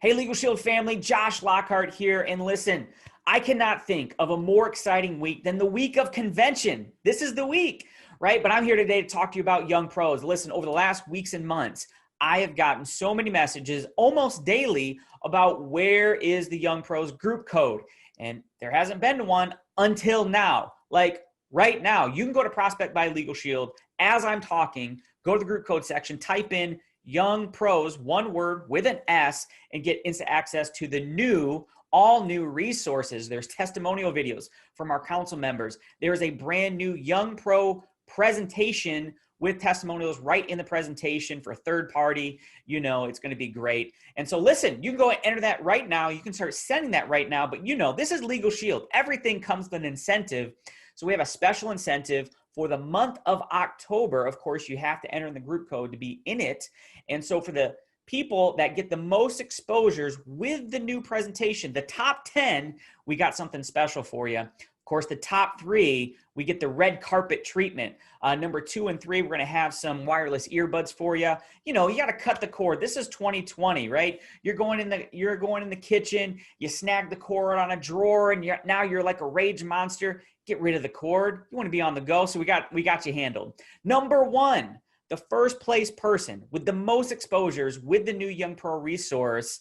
Hey, Legal Shield family, Josh Lockhart here. And listen, I cannot think of a more exciting week than the week of convention. This is the week, right? But I'm here today to talk to you about young pros. Listen, over the last weeks and months, I have gotten so many messages almost daily about where is the young pros group code. And there hasn't been one until now. Like right now, you can go to Prospect by Legal Shield as I'm talking, go to the group code section, type in Young Pros, one word with an S, and get instant access to the all new resources. There's testimonial videos from our council members. There's a brand new Young Pro presentation with testimonials right in the presentation for third party. You know, it's going to be great. And so listen, you can go and enter that right now. You can start sending that right now, but you know, this is Legal Shield. Everything comes with an incentive. So we have a special incentive for the month of October. Of course, you have to enter in the group code to be in it. And so for the people that get the most exposures with the new presentation, the top 10, we got something special for you. Of course, the top 3, we get the red carpet treatment. Number 2 and 3, we're going to have some wireless earbuds for you. You know, you got to cut the cord. This is 2020, right? You're going in the kitchen, you snag the cord on a drawer, and now you're like a rage monster. Get rid of the cord. You want to be on the go, so we got you handled. Number 1, the first place person with the most exposures with the new Young Pro resource,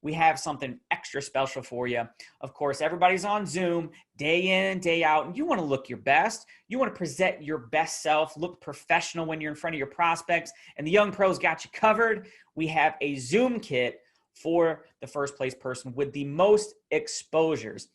we have something extra special for you. Of course, everybody's on Zoom day in and day out, and you want to look your best. You want to present your best self, look professional when you're in front of your prospects, and the Young Pros got you covered. We have a Zoom kit for the first place person with the most exposures.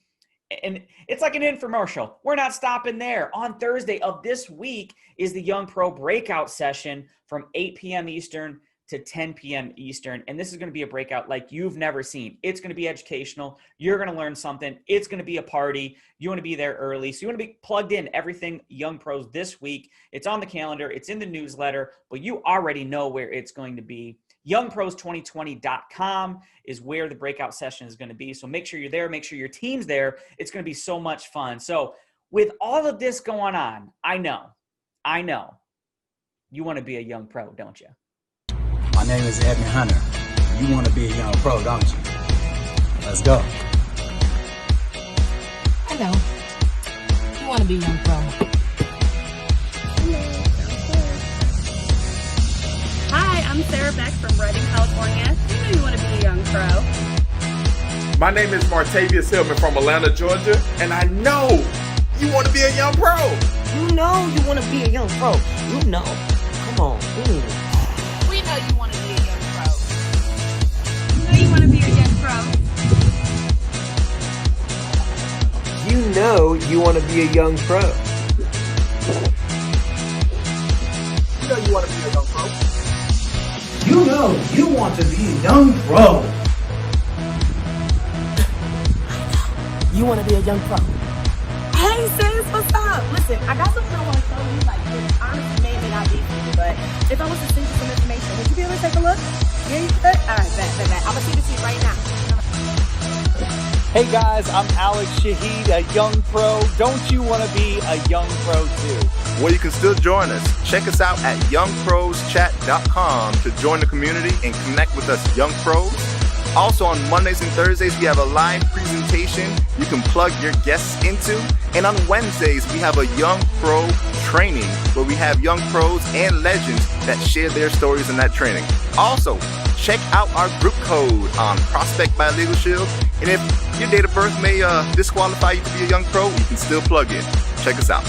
And it's like an infomercial. We're not stopping there. On Thursday of this week is the Young Pro breakout session from 8 p.m. Eastern to 10 p.m. Eastern. And this is going to be a breakout like you've never seen. It's going to be educational. You're going to learn something. It's going to be a party. You want to be there early. So you want to be plugged in everything Young Pros this week. It's on the calendar. It's in the newsletter, but you already know where it's going to be. youngpros2020.com is where the breakout session is going to be. So make sure you're there. Make sure your team's there. It's going to be so much fun. So with all of this going on, I know you want to be a young pro, don't you? My name is Edmund Hunter. You want to be a young pro, don't you? Let's go. Hello. You want to be a young pro. Hi, I'm Sarah Beck from Redding, California. You know you want to be a young pro. My name is Martavius Hillman from Atlanta, Georgia, and I know you want to be a young pro. You know you want to be a young pro. You know. Come on. We know you want to be a young pro. You know you want to be a young pro. You know you want to be a young pro. You know you want to be a young pro. You know you want to be a young pro. You want to be a young pro. Hey sis, what's up? Listen, I got something I want to show you. Like, this honestly may not be for you, but if I was to send you some information, would you be able to take a look? Yeah, you could? All right, bet. I'm going to send it to you right now. Hey guys, I'm Alex Shaheed, a young pro. Don't you want to be a young pro too? Well, you can still join us. Check us out at youngproschat.com to join the community and connect with us young pros. Also on Mondays and Thursdays, we have a live presentation you can plug your guests into. And on Wednesdays, we have a Young Pro training where we have young pros and legends that share their stories in that training. Also, check out our group code on Prospect by Legal Shield. And if your date of birth may disqualify you to be a young pro, you can still plug in. Check us out.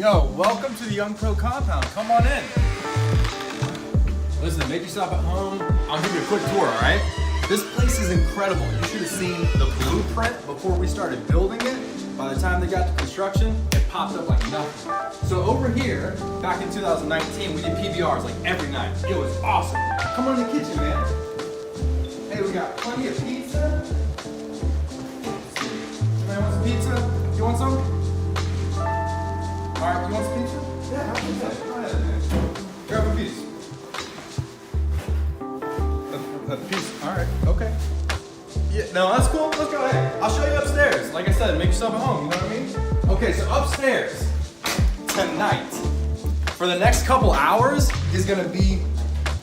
Yo, welcome to the Young Pro compound. Come on in. Listen, make yourself at home. I'll give you a quick tour, all right? This place is incredible. You should have seen the blueprint before we started building it. By the time they got to construction, it popped up like nothing. So over here, back in 2019, we did PBRs like every night. It was awesome. Come on in the kitchen, man. Hey, we got plenty of pizza. Anybody want some pizza? You want some? All right, you want some pizza? Yeah, have some pizza. Go ahead, man. Grab a piece. A piece. All right. Okay. Yeah. No, that's cool. Let's go ahead. I'll show you upstairs. Like I said, make yourself at home. You know what I mean? Okay. So upstairs tonight, for the next couple hours, is gonna be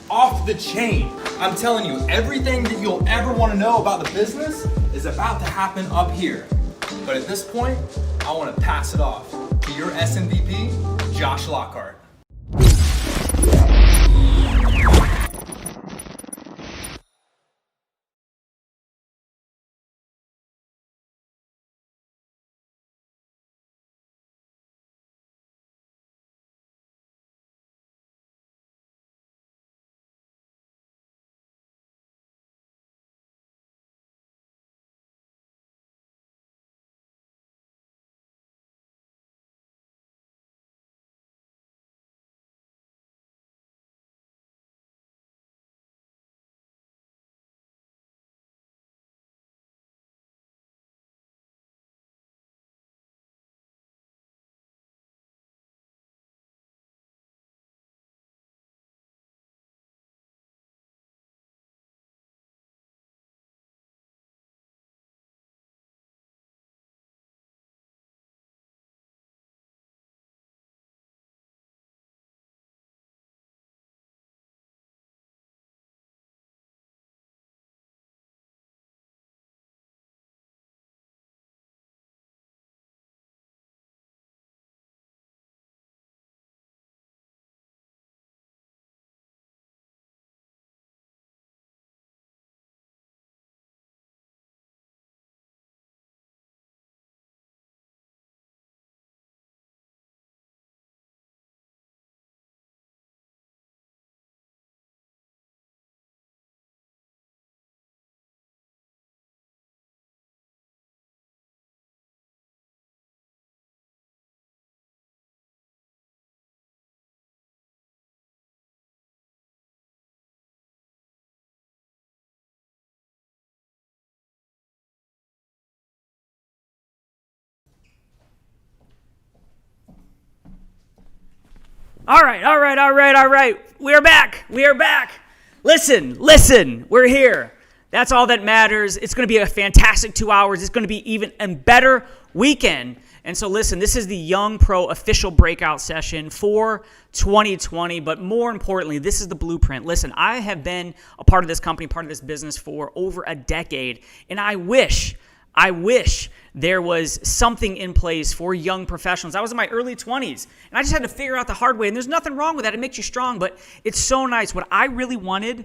off the chain. I'm telling you, everything that you'll ever want to know about the business is about to happen up here. But at this point, I want to pass it off to your SMVP, Josh Lockhart. All right. We're back. Listen, we're here. That's all that matters. It's going to be a fantastic 2 hours. It's going to be even a better weekend. And so listen, this is the Young Pro official breakout session for 2020. But more importantly, this is the blueprint. Listen, I have been a part of this company, part of this business for over a decade. And I wish there was something in place for young professionals. I was in my early 20s, and I just had to figure out the hard way. And there's nothing wrong with that. It makes you strong, but it's so nice. What I really wanted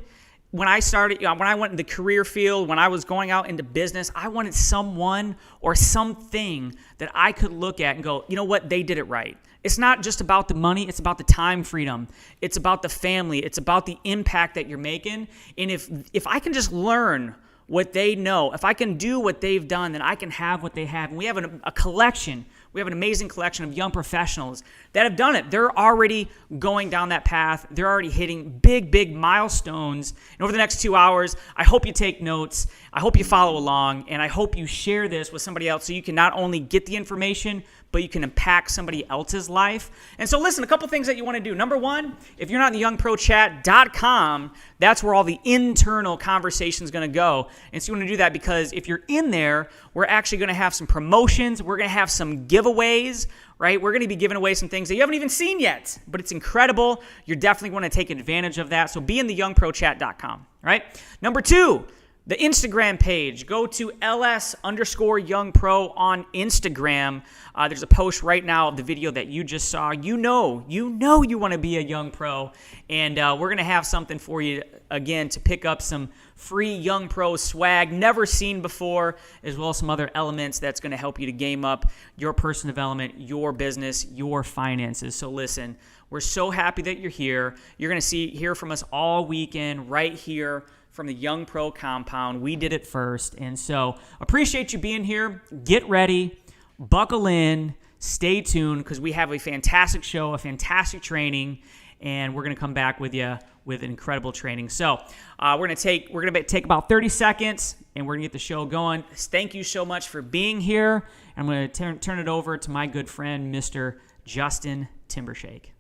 when I started, when I went in the career field, when I was going out into business, I wanted someone or something that I could look at and go, you know what, they did it right. It's not just about the money. It's about the time freedom. It's about the family. It's about the impact that you're making. And if I can just learn what they know, if I can do what they've done, then I can have what they have. And we have a collection. We have an amazing collection of young professionals that have done it. They're already going down that path. They're already hitting big milestones. And over the next 2 hours, I hope you take notes. I hope you follow along. And I hope you share this with somebody else so you can not only get the information, but you can impact somebody else's life. And so listen, a couple things that you want to do. Number one, if you're not in the youngprochat.com, that's where all the internal conversation is going to go. And so you want to do that because if you're in there, we're actually going to have some promotions. We're going to have some giveaways, right? We're going to be giving away some things that you haven't even seen yet, but it's incredible. You're definitely going to take advantage of that. So be in the youngprochat.com, right? Number two, the Instagram page. Go to ls_youngpro on Instagram. There's a post right now of the video that you just saw. You know you want to be a young pro, and we're going to have something for you again to pick up some free Young Pro swag never seen before, as well as some other elements that's going to help you to game up your personal development, your business, your finances. So listen, we're so happy that you're here. You're going to hear from us all weekend right here from the Young Pro compound. We did it first, and so appreciate you being here. Get ready, buckle in, stay tuned, because we have a fantastic show, a fantastic training, and we're going to come back with you with incredible training. So we're going to take about 30 seconds, and we're going to get the show going. Thank you so much for being here. I'm going to turn it over to my good friend, Mr. Justin Timbershake.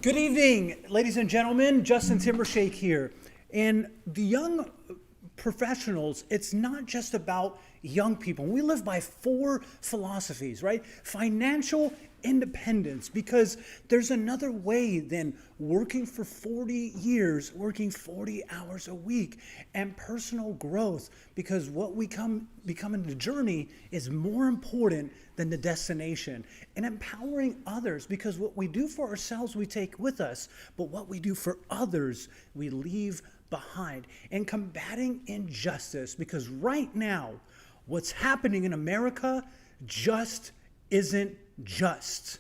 Good evening, ladies and gentlemen. Justin Timbershake here. And the young professionals, it's not just about young people. We live by 4 philosophies, right? Financial independence, because there's another way than working for 40 years, working 40 hours a week, and personal growth, because what we become in the journey is more important than the destination. And empowering others, because what we do for ourselves we take with us, but what we do for others we leave behind. And combating injustice, because right now what's happening in America just isn't just.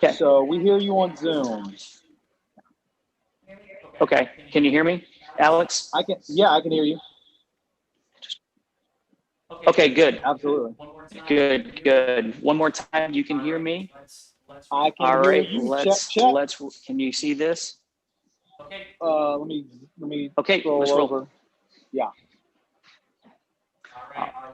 Okay. So we hear you on Zoom. Okay. Can you hear me, Alex? I can hear you. Okay, good. Absolutely. Good. One more time. You can hear me? I can All hear right, you. let's Check. can you see this? Let me Okay, scroll let's roll. over. Yeah.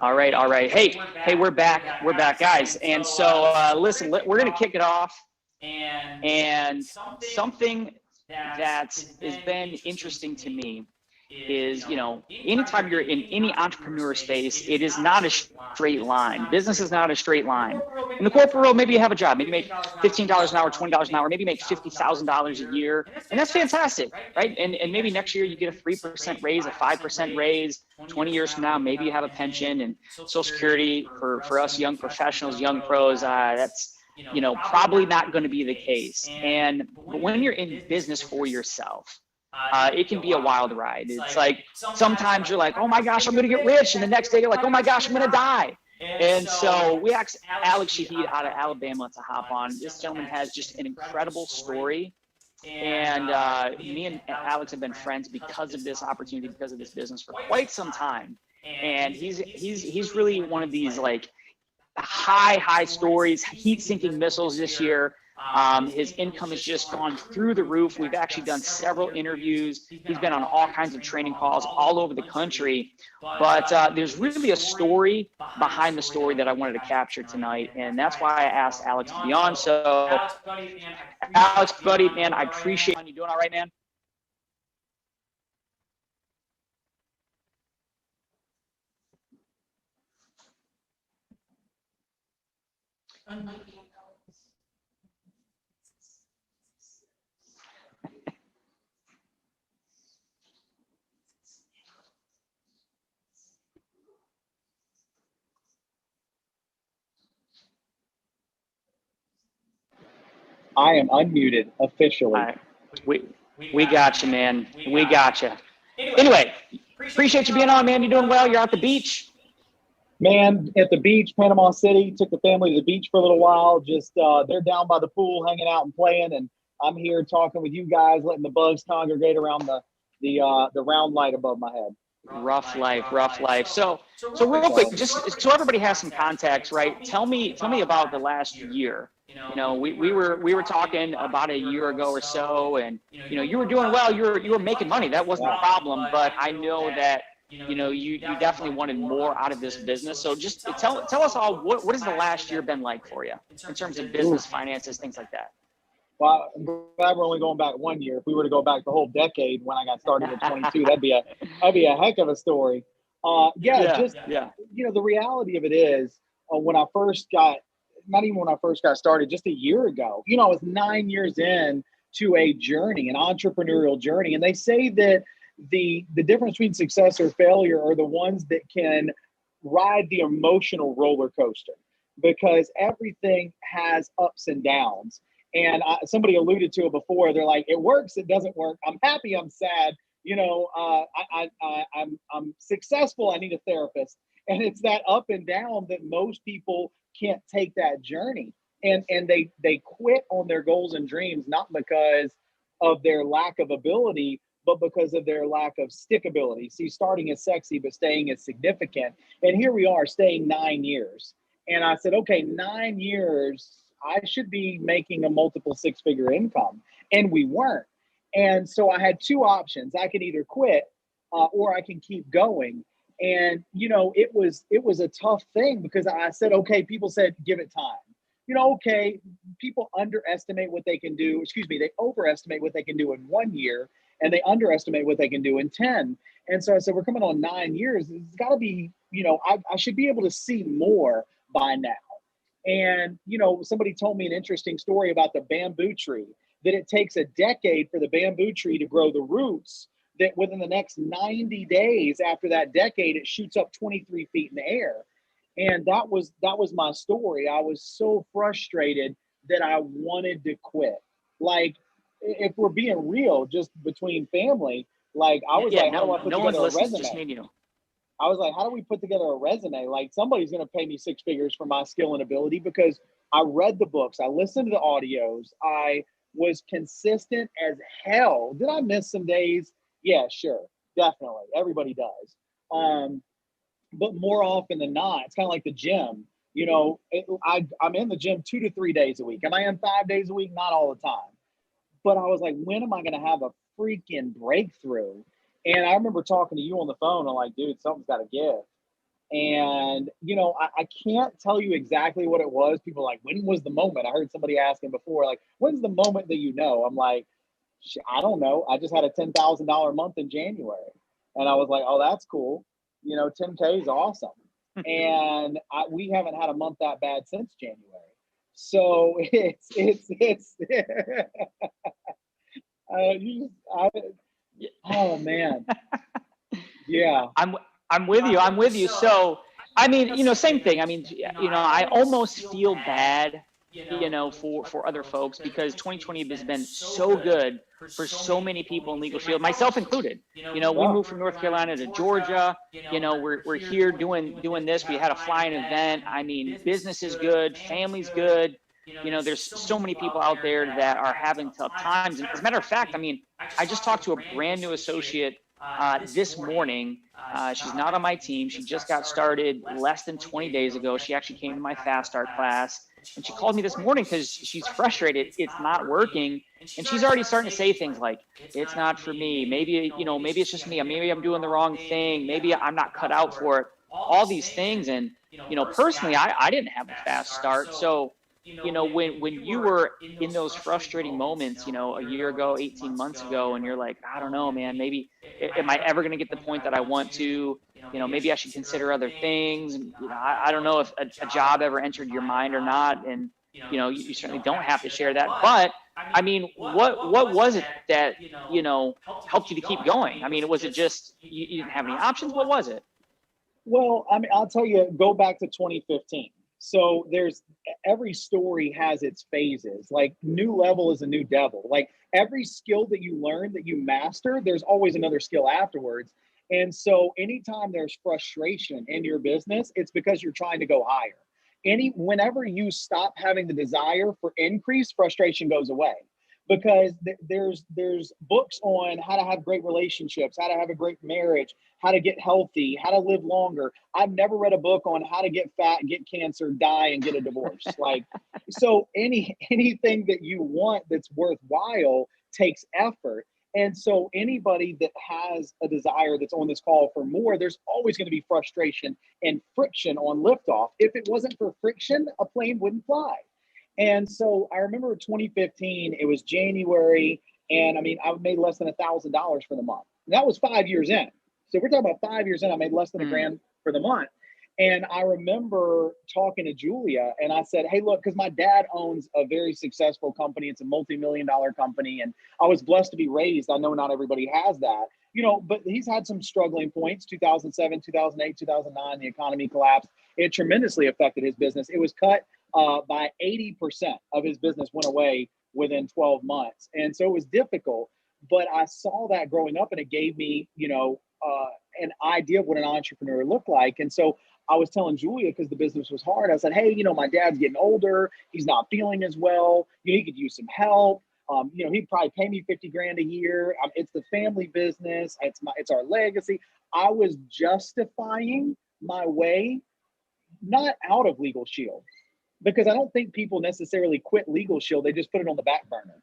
All right. Hey, we're back, guys. And so listen, we're gonna kick it off. And something that has been interesting to me is, anytime you're in any entrepreneur space, it is not a straight line. Business is not a straight line. In the corporate world, maybe you have a job, maybe you make $15 an hour, $20 an hour, maybe you make $50,000 a year, and that's fantastic, right? And maybe next year you get a 3% raise, a 5% raise. 20 years from now, maybe you have a pension and Social Security. For us young professionals, young pros, that's probably not going to be the case. But when you're in business for yourself, it can be a wild ride. It's like sometimes you're like, oh my gosh, I'm going to get rich, and the next day you're like, oh my gosh, I'm going to die. And so we asked Alex Shaheed out of Alabama to hop on. This gentleman has just an incredible story. And me and Alex have been friends because of this opportunity, because of this business for quite some time. And he's really one of these like high stories, heat-sinking missiles this year. His income has just gone through the roof. We've actually done several interviews. He's been on all kinds of training calls all over the country. But there's really a story behind the story that I wanted to capture tonight. And that's why I asked Alex to be on. So Alex, buddy, man, I appreciate you doing all right, man. I am unmuted officially. All right. We got you, man. We got you. Anyway, appreciate you being on, man. You're doing well. You're at the beach. Man, at the beach, Panama City, took the family to the beach for a little while. Just they're down by the pool, hanging out and playing, and I'm here talking with you guys, letting the bugs congregate around the round light above my head. Rough life. So real quick, just so everybody has some context, right? Tell me about the last year. We were talking about a year ago or so, and you were doing well. You were making money. That wasn't the problem. But I know that you definitely wanted more out of this business. So just tell us all what has the last year been like for you in terms of business, finances, things like that. Well, I'm glad we're only going back 1 year. If we were to go back the whole decade when I got started at 22, that'd be a heck of a story. The reality of it is when I first got, not even when I first got started, just a year ago, I was 9 years in to a journey, an entrepreneurial journey. And they say that the difference between success or failure are the ones that can ride the emotional roller coaster, because everything has ups and downs. And somebody alluded to it before. They're like, it works, it doesn't work. I'm happy, I'm sad. I'm successful. I need a therapist. And it's that up and down that most people can't take that journey. And they quit on their goals and dreams, not because of their lack of ability, but because of their lack of stickability. See, starting is sexy, but staying is significant. And here we are staying 9 years. And I said, okay, 9 years, I should be making a multiple six-figure income. And we weren't. And so I had two options. I could either quit or I can keep going. And, it was a tough thing, because I said, okay, people said, give it time. Okay, people underestimate what they can do. They overestimate what they can do in 1 year, and they underestimate what they can do in 10. And so I said, we're coming on 9 years. It's got to be, I should be able to see more by now. And, somebody told me an interesting story about the bamboo tree, that it takes a decade for the bamboo tree to grow the roots, that within the next 90 days after that decade, it shoots up 23 feet in the air. And that was my story. I was so frustrated that I wanted to quit. Like, if we're being real, just between family, like I was how do I put together a resume? Just me and you. I was like, how do we put together a resume? Like, somebody's going to pay me six figures for my skill and ability, because I read the books, I listened to the audios, I was consistent as hell. Did I miss some days? Yeah, sure, definitely. Everybody does. But more often than not, it's kind of like the gym. I'm in the gym 2 to 3 days a week. Am I in 5 days a week? Not all the time. But I was like, when am I going to have a freaking breakthrough? And I remember talking to you on the phone. I'm like, dude, something's got to give. And, I can't tell you exactly what it was. People are like, when was the moment? I heard somebody asking before, like, when's the moment that you know? I'm like, I don't know. I just had a $10,000 month in January. And I was like, oh, that's cool. 10K is awesome. And we haven't had a month that bad since January. So it's oh man. Yeah. I'm with you. I'm with you. So, I mean, same thing. I mean, I almost feel bad, for other folks, because 2020 has been so good for so many people in Legalshield, myself included. We moved from North Carolina to Georgia. We're here doing this. We had a flying event. I mean, business is good, family's good. There's so many people out there that are having tough times. And as a matter of fact, I mean, I just talked to a brand new associate this morning. She's not on my team. She just got started less than 20 days ago. She actually came to my Fast Start class, and she called me this morning because she's frustrated. It's not working. And she's already starting to say things like, it's not for me. Maybe it's just me. Maybe I'm doing the wrong thing. Maybe I'm not cut out for it. All these things. And, personally, I didn't have a fast start. So, when you were in those frustrating moments, a year ago, 18 months ago, and you're like, I don't know, man, maybe, am I ever going to get the point that I want to? Maybe I should consider other things. I don't know if a job ever entered your mind or not. And, you certainly don't have to share that. But, I mean, what was it that, helped you to keep going? I mean, was it just you didn't have any options? What was it? Well, I mean, I'll tell you, go back to 2015. So every story has its phases. Like, new level is a new devil. Like, every skill that you learn, that you master, there's always another skill afterwards. And so anytime there's frustration in your business, it's because you're trying to go higher. Whenever you stop having the desire for increase, frustration goes away. Because there's books on how to have great relationships, how to have a great marriage, how to get healthy, how to live longer. I've never read a book on how to get fat, get cancer, die, and get a divorce. So anything that you want that's worthwhile takes effort. And so anybody that has a desire that's on this call for more, there's always going to be frustration and friction on liftoff. If it wasn't for friction, a plane wouldn't fly. And so I remember 2015, it was January, and I mean, I made less than $1,000 for the month. And that was 5 years in. So we're talking about 5 years in, I made less than $1,000 for the month. And I remember talking to Julia, and I said, hey, look, because my dad owns a very successful company. It's a multi-million-dollar company. And I was blessed to be raised. I know not everybody has that, but he's had some struggling points. 2007, 2008, 2009, the economy collapsed. It tremendously affected his business. It was cut by 80% of his business went away within 12 months. And so it was difficult, but I saw that growing up, and it gave me, an idea of what an entrepreneur looked like. And so I was telling Julia, because the business was hard, I said, hey, my dad's getting older. He's not feeling as well. He could use some help. He'd probably pay me $50,000 a year. It's the family business. It's our legacy. I was justifying my way, not out of Legalshield, because I don't think people necessarily quit Legalshield. They just put it on the back burner.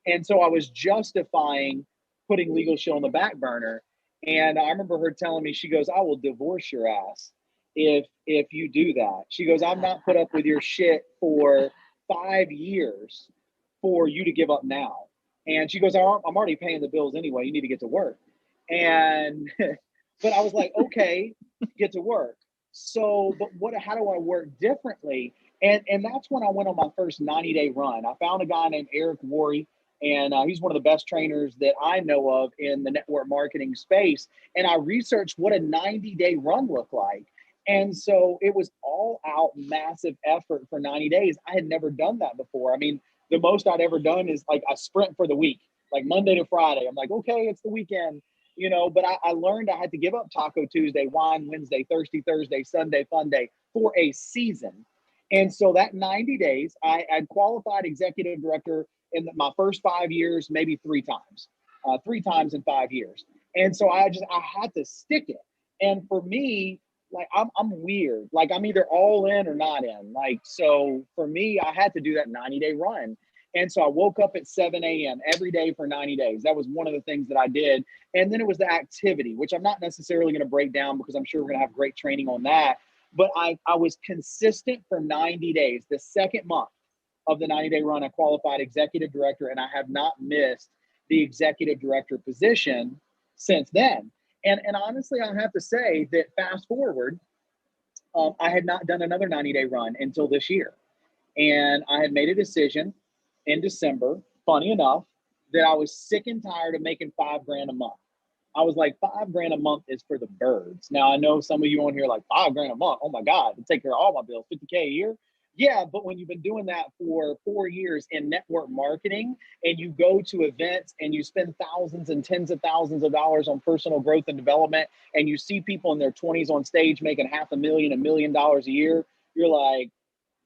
And so I was justifying putting Legalshield on the back burner. And I remember her telling me, she goes, I will divorce your ass if you do that. She goes, I'm not put up with your shit for 5 years for you to give up now. And she goes, I'm already paying the bills anyway. You need to get to work. And, but I was like, okay, get to work. So, but how do I work differently? And that's when I went on my first 90-day run. I found a guy named Eric Worre, and he's one of the best trainers that I know of in the network marketing space. And I researched what a 90-day run looked like. And so it was all out massive effort for 90 days. I had never done that before. I mean, the most I'd ever done is like a sprint for the week, like Monday to Friday. I'm like, okay, it's the weekend, but I learned I had to give up Taco Tuesday, Wine Wednesday, Thirsty Thursday, Sunday Fun Day for a season. And so that 90 days, I qualified executive director in my first 5 years, maybe 3 times in 5 years. And so I had to stick it. And for me, like I'm weird. Like I'm either all in or not in. Like, so for me, I had to do that 90-day run. And so I woke up at 7 a.m. every day for 90 days. That was one of the things that I did. And then it was the activity, which I'm not necessarily going to break down because I'm sure we're going to have great training on that. But I was consistent for 90 days. The second month of the 90-day run, I qualified executive director, and I have not missed the executive director position since then. And honestly, I have to say that fast forward, I had not done another 90-day run until this year. And I had made a decision in December, funny enough, that I was sick and tired of making $5,000 a month. I was like, $5,000 a month is for the birds. Now I know some of you on here are like, $5,000 a month. Oh my God, to take care of all my bills, $50K a year. Yeah, but when you've been doing that for 4 years in network marketing, and you go to events and you spend thousands and tens of thousands of dollars on personal growth and development, and you see people in their 20s on stage making $500,000, $1 million a year, you're like,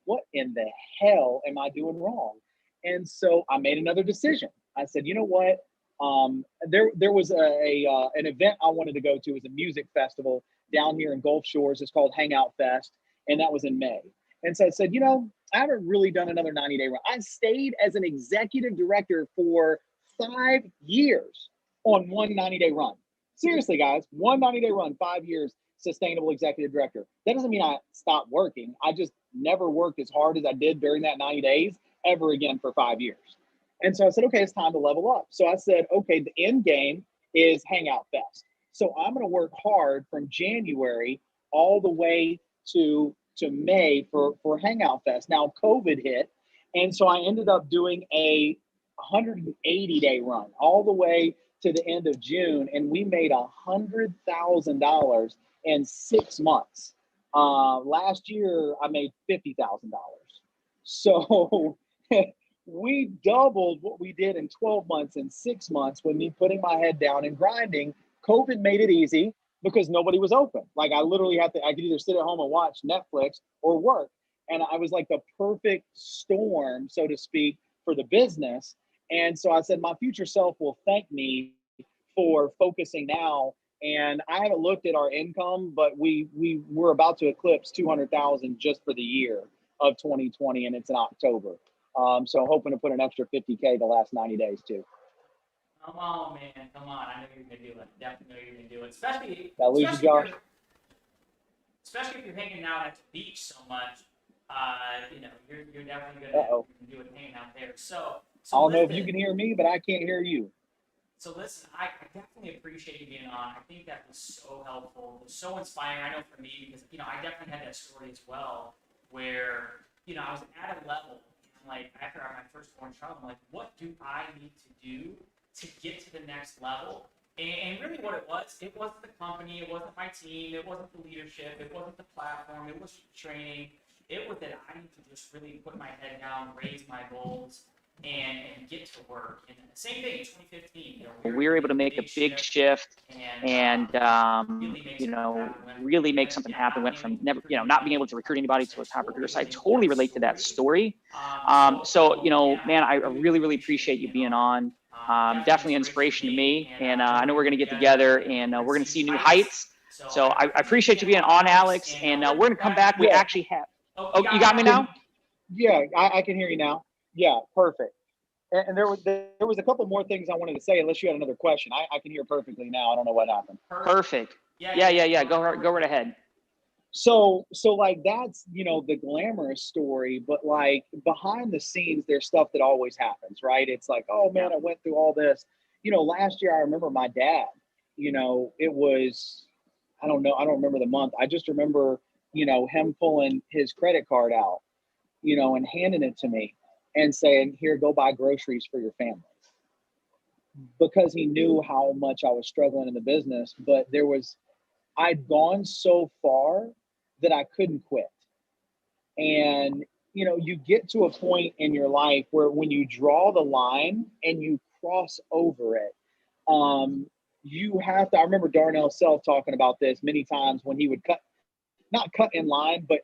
what in the hell am I doing wrong? And so I made another decision. I said, you know what? There was an event I wanted to go to. It was a music festival down here in Gulf Shores. It's called Hangout Fest, and that was in May. And so I said, you know, I haven't really done another 90-day run. I stayed as an executive director for 5 years on one 90-day run. Seriously, guys, one 90-day run, 5 years, sustainable executive director. That doesn't mean I stopped working. I just never worked as hard as I did during that 90 days ever again for 5 years. And so I said, okay, it's time to level up. So I said, okay, the end game is Hangout Fest. So I'm going to work hard from January all the way to May for Hangout Fest. Now COVID hit, and so I ended up doing a 180-day run all the way to the end of June, and we made $100,000 in 6 months. Last year I made $50,000. So we doubled what we did in 12 months in 6 months with me putting my head down and grinding. COVID made it easy because nobody was open. Like I literally I could either sit at home and watch Netflix or work. And I was like the perfect storm, so to speak, for the business. And so I said, my future self will thank me for focusing now. And I haven't looked at our income, but we're about to eclipse 200,000 just for the year of 2020, and it's in October. So I'm hoping to put an extra 50K the last 90 days too. Come on, man. Come on. I know you're going to do it. Definitely know you're going to do it. Especially if you're hanging out at the beach so much. You know, you're definitely going to do it hanging out there. So I don't know if you can hear me, but I can't hear you. So listen, I definitely appreciate you being on. I think that was so helpful. It was so inspiring. I know for me, because, you know, I definitely had that story as well where, you know, I was at a level, and like after my firstborn child, I'm like, what do I need to do to get to the next level? And really what it wasn't the company, it wasn't my team, it wasn't the leadership, it wasn't the platform, it wasn't training. It was that I need to just really put my head down, raise my goals, and get to work. And the same thing in 2015. You know, we were able to make a big shift and you know, really make something happen. Went from never, you know, not being able to recruit anybody to a top recruiter. So I totally relate to that story. So, you know, man, I really, really appreciate you being on. Definitely an inspiration to me. And I know we're going to get together and we're going to see new heights. So I appreciate you being on, Alex. And we're going to come back. We actually have. Oh, you got me now? Yeah, I can hear you now. Yeah, perfect. And there was a couple more things I wanted to say, unless you had another question. I can hear perfectly now. I don't know what happened. Perfect. Yeah. Go right ahead. So like that's, you know, the glamorous story, but like behind the scenes, there's stuff that always happens, right? It's like, oh man, I went through all this. You know, last year I remember my dad, you know, it was, I don't remember the month. I just remember, you know, him pulling his credit card out, you know, and handing it to me and saying, here, go buy groceries for your family. Because he knew how much I was struggling in the business, but I'd gone so far that I couldn't quit. And, you know, you get to a point in your life where when you draw the line and you cross over it, you have to, I remember Darnell Self talking about this many times when he would not cut in line, but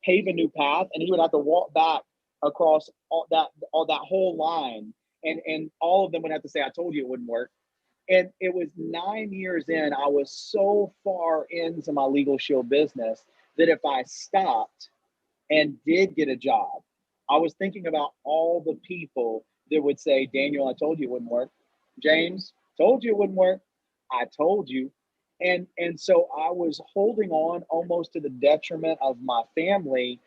pave a new path, and he would have to walk back across all that whole line, and all of them would have to say, I told you it wouldn't work. And it was 9 years in, I was so far into my Legalshield business that if I stopped and did get a job, I was thinking about all the people that would say, Daniel, I told you it wouldn't work. James, told you it wouldn't work. I told you. And so I was holding on almost to the detriment of my family,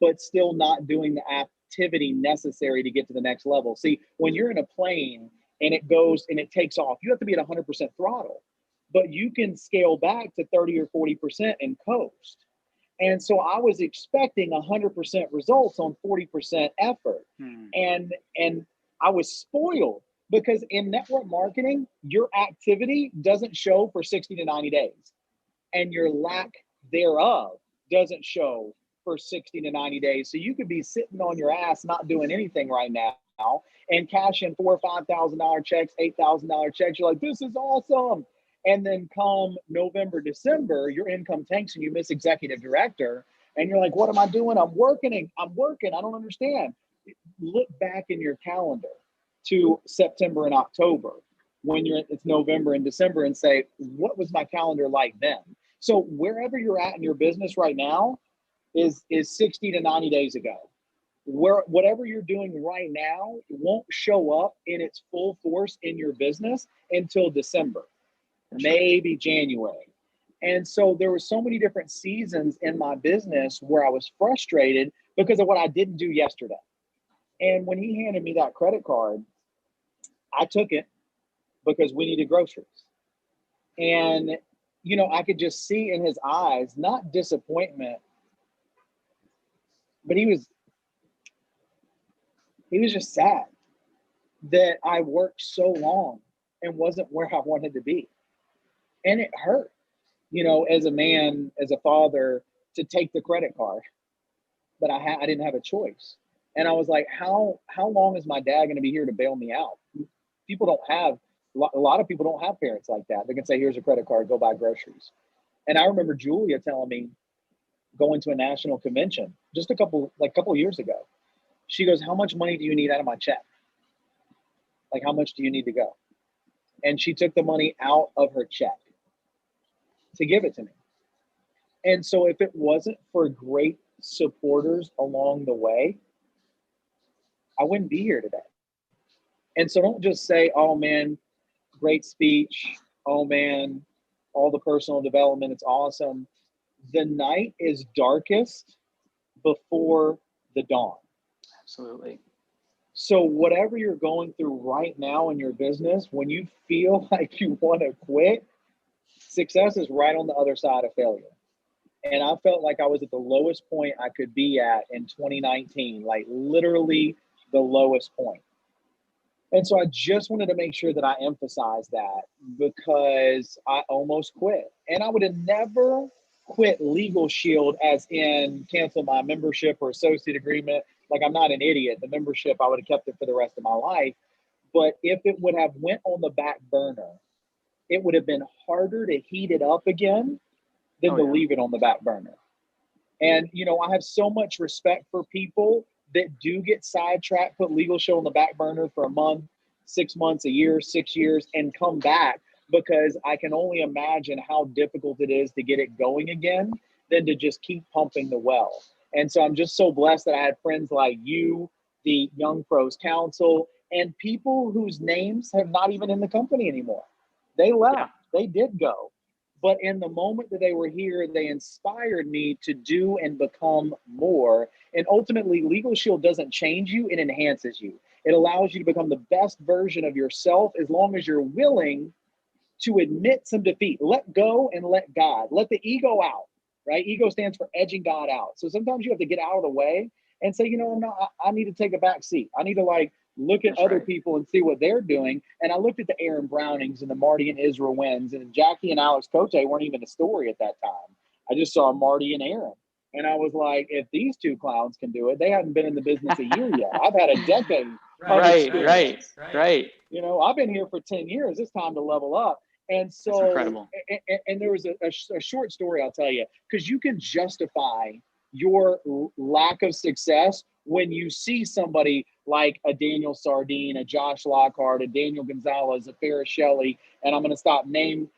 but still not doing the activity necessary to get to the next level. See, when you're in a plane and it goes and it takes off, you have to be at 100% throttle, but you can scale back to 30 or 40% and coast. And so I was expecting 100% results on 40% effort. And I was spoiled because in network marketing, your activity doesn't show for 60 to 90 days. And your lack thereof doesn't show for 60 to 90 days. So you could be sitting on your ass, not doing anything right now, and cashing $4,000 or $5,000 checks, $8,000 checks. You're like, this is awesome. And then come November, December, your income tanks and you miss executive director. And you're like, what am I doing? I'm working. I don't understand. Look back in your calendar to September and October when it's November and December and say, what was my calendar like then? So wherever you're at in your business right now is 60 to 90 days ago. Whatever you're doing right now won't show up in its full force in your business until December, maybe January. And so there were so many different seasons in my business where I was frustrated because of what I didn't do yesterday. And when he handed me that credit card, I took it because we needed groceries. And, you know, I could just see in his eyes, not disappointment, but he was just sad that I worked so long and wasn't where I wanted to be. And it hurt, you know, as a man, as a father, to take the credit card, but I didn't have a choice. And I was like, how long is my dad going to be here to bail me out? A lot of people don't have parents like that. They can say, here's a credit card, go buy groceries. And I remember Julia telling me, going to a national convention just a couple of years ago. She goes, how much money do you need out of my check? Like, how much do you need to go? And she took the money out of her check to give it to me. And so if it wasn't for great supporters along the way, I wouldn't be here today. And so don't just say, oh man, great speech. Oh man, all the personal development, it's awesome. The night is darkest before the dawn. Absolutely. So whatever you're going through right now in your business, when you feel like you want to quit, success is right on the other side of failure. And I felt like I was at the lowest point I could be at in 2019, like literally the lowest point. And so I just wanted to make sure that I emphasize that because I almost quit. And I would have never quit Legalshield as in cancel my membership or associate agreement. Like, I'm not an idiot. The membership, I would have kept it for the rest of my life. But if it would have went on the back burner, it would have been harder to heat it up again than to leave it on the back burner. And, you know, I have so much respect for people that do get sidetracked, put Legalshield on the back burner for a month, 6 months, a year, 6 years, and come back, because I can only imagine how difficult it is to get it going again than to just keep pumping the well. And so I'm just so blessed that I had friends like you, the Young Pros Council, and people whose names have not even in the company anymore. They left, they did go. But in the moment that they were here, they inspired me to do and become more. And ultimately, Legalshield doesn't change you, it enhances you. It allows you to become the best version of yourself as long as you're willing to admit some defeat. Let go and let God. Let the ego out, right? Ego stands for edging God out. So sometimes you have to get out of the way and say, you know, I need to take a back seat. I need to look at other people and see what they're doing. And I looked at the Aaron Brownings and the Marty and Israel Wins, and Jackie and Alex Cote weren't even a story at that time. I just saw Marty and Aaron. And I was like, if these two clowns can do it, they haven't been in the business a year yet. I've had a decade. Right. You know, I've been here for 10 years. It's time to level up. And so, that's incredible. And there was a short story I'll tell you, because you can justify your lack of success when you see somebody like a Daniel Sardine, a Josh Lockhart, a Daniel Gonzalez, a Ferris Shelley, and I'm going to stop name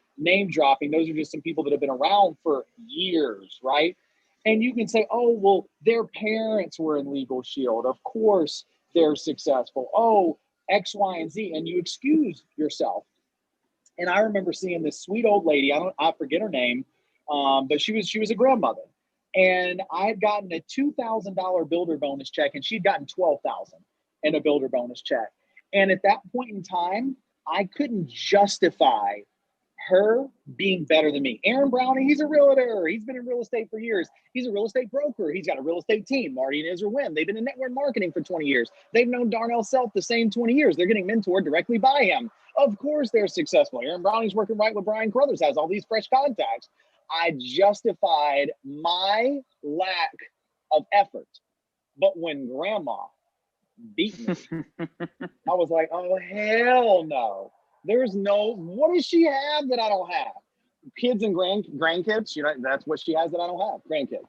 dropping. Those are just some people that have been around for years, right? And you can say, oh, well, their parents were in Legal Shield. Of course they're successful. Oh, X, Y, and Z. And you excuse yourself. And I remember seeing this sweet old lady. I forget her name, but she was a grandmother. And I had gotten a $2,000 builder bonus check, and she'd gotten $12,000 in a builder bonus check. And at that point in time, I couldn't justify her being better than me. Aaron Browning, he's a realtor. He's been in real estate for years. He's a real estate broker. He's got a real estate team. Marty and Israel Wynn, they've been in network marketing for 20 years. They've known Darnell Self the same 20 years. They're getting mentored directly by him. Of course they're successful. Aaron Browning's working right with Brian Carruthers, has all these fresh contacts. I justified my lack of effort. But when grandma beat me, I was like, oh, hell no. There's no, what does she have that I don't have? Kids and grandkids, you know, that's what she has that I don't have, grandkids.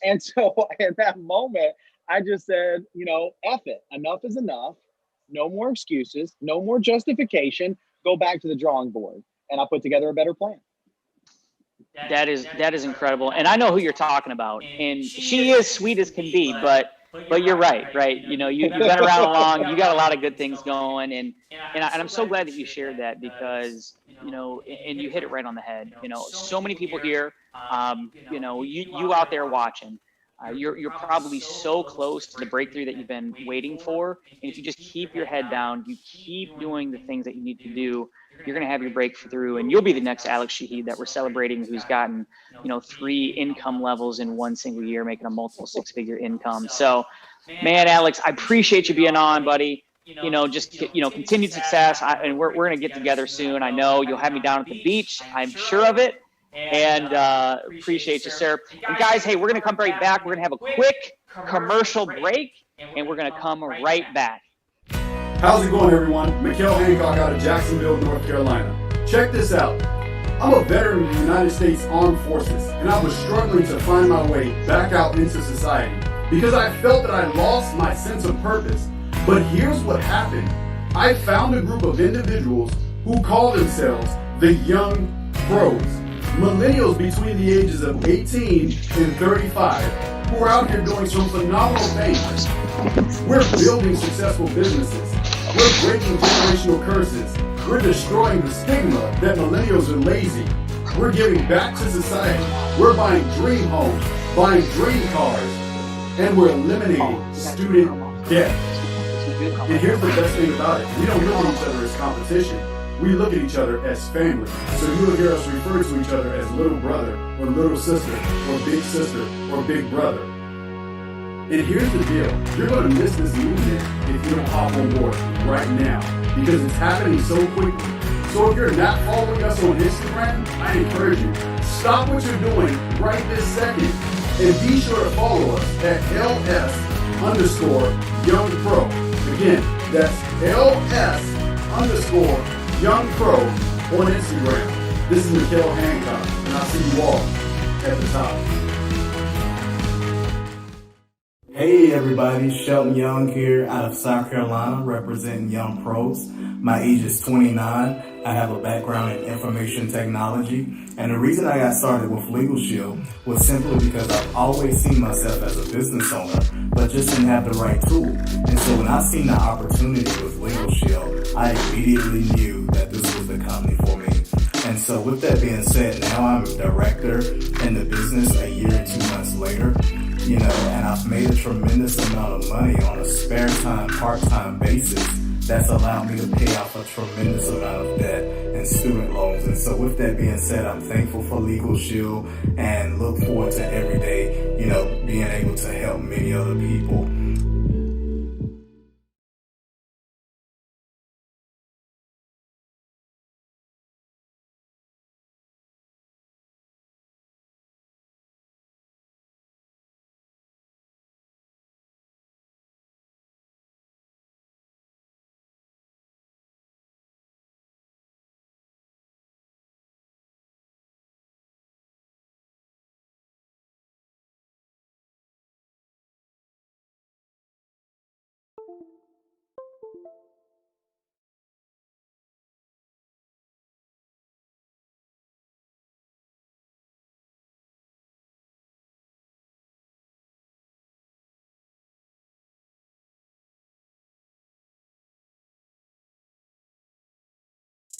And so at that moment, I just said, you know, F it. Enough is enough. No more excuses, no more justification. Go back to the drawing board. And I put together a better plan. That is incredible. And I know who you're talking about. And she is sweet as can be, but you're right? You know, you've been around long, you got a lot of good things going. And I'm so glad that you shared that because, you know, and you hit it right on the head. You know, so many people here, you know, you out there watching, you're probably so close to the breakthrough that you've been waiting for. And if you just keep your head down, you keep doing the things that you need to do, you're going to have your breakthrough and you'll be the next Alex Shaheed that we're celebrating, who's gotten, you know, 3 income levels in one single year, making a multiple 6-figure income. So, man, Alex, I appreciate you being on, buddy. You know, just, you know, continued success. And we're going to get together soon. I know you'll have me down at the beach. I'm sure of it. And appreciate you, sir. And guys, hey, we're going to come right back. We're going to have a quick commercial break and we're going to come right back. How's it going, everyone? Mikhail Hancock out of Jacksonville, North Carolina. Check this out. I'm a veteran of the United States Armed Forces, and I was struggling to find my way back out into society because I felt that I lost my sense of purpose. But here's what happened. I found a group of individuals who call themselves the Young Pros, millennials between the ages of 18 and 35 who are out here doing some phenomenal things. We're building successful businesses. We're breaking generational curses. We're destroying the stigma that millennials are lazy. We're giving back to society. We're buying dream homes, buying dream cars, and we're eliminating student debt. And here's the best thing about it. We don't look at each other as competition. We look at each other as family. So you'll hear us refer to each other as little brother or little sister or big brother. And here's the deal. You're going to miss this movement if you don't hop on board right now because it's happening so quickly. So if you're not following us on Instagram, I encourage you, stop what you're doing right this second and be sure to follow us at LS_YoungPro. Again, that's LS_YoungPro on Instagram. This is Mikhail Hancock, and I'll see you all at the top. Hey everybody, Shelton Young here out of South Carolina representing Young Pros. My age is 29. I have a background in information technology. And the reason I got started with Legalshield was simply because I've always seen myself as a business owner, but just didn't have the right tool. And so when I seen the opportunity with Legalshield, I immediately knew that this was the company for me. And so with that being said, now I'm a director in the business a year and 2 months later. You know, and I've made a tremendous amount of money on a spare time, part-time basis that's allowed me to pay off a tremendous amount of debt and student loans. And so with that being said, I'm thankful for Legalshield and look forward to every day, you know, being able to help many other people. Hey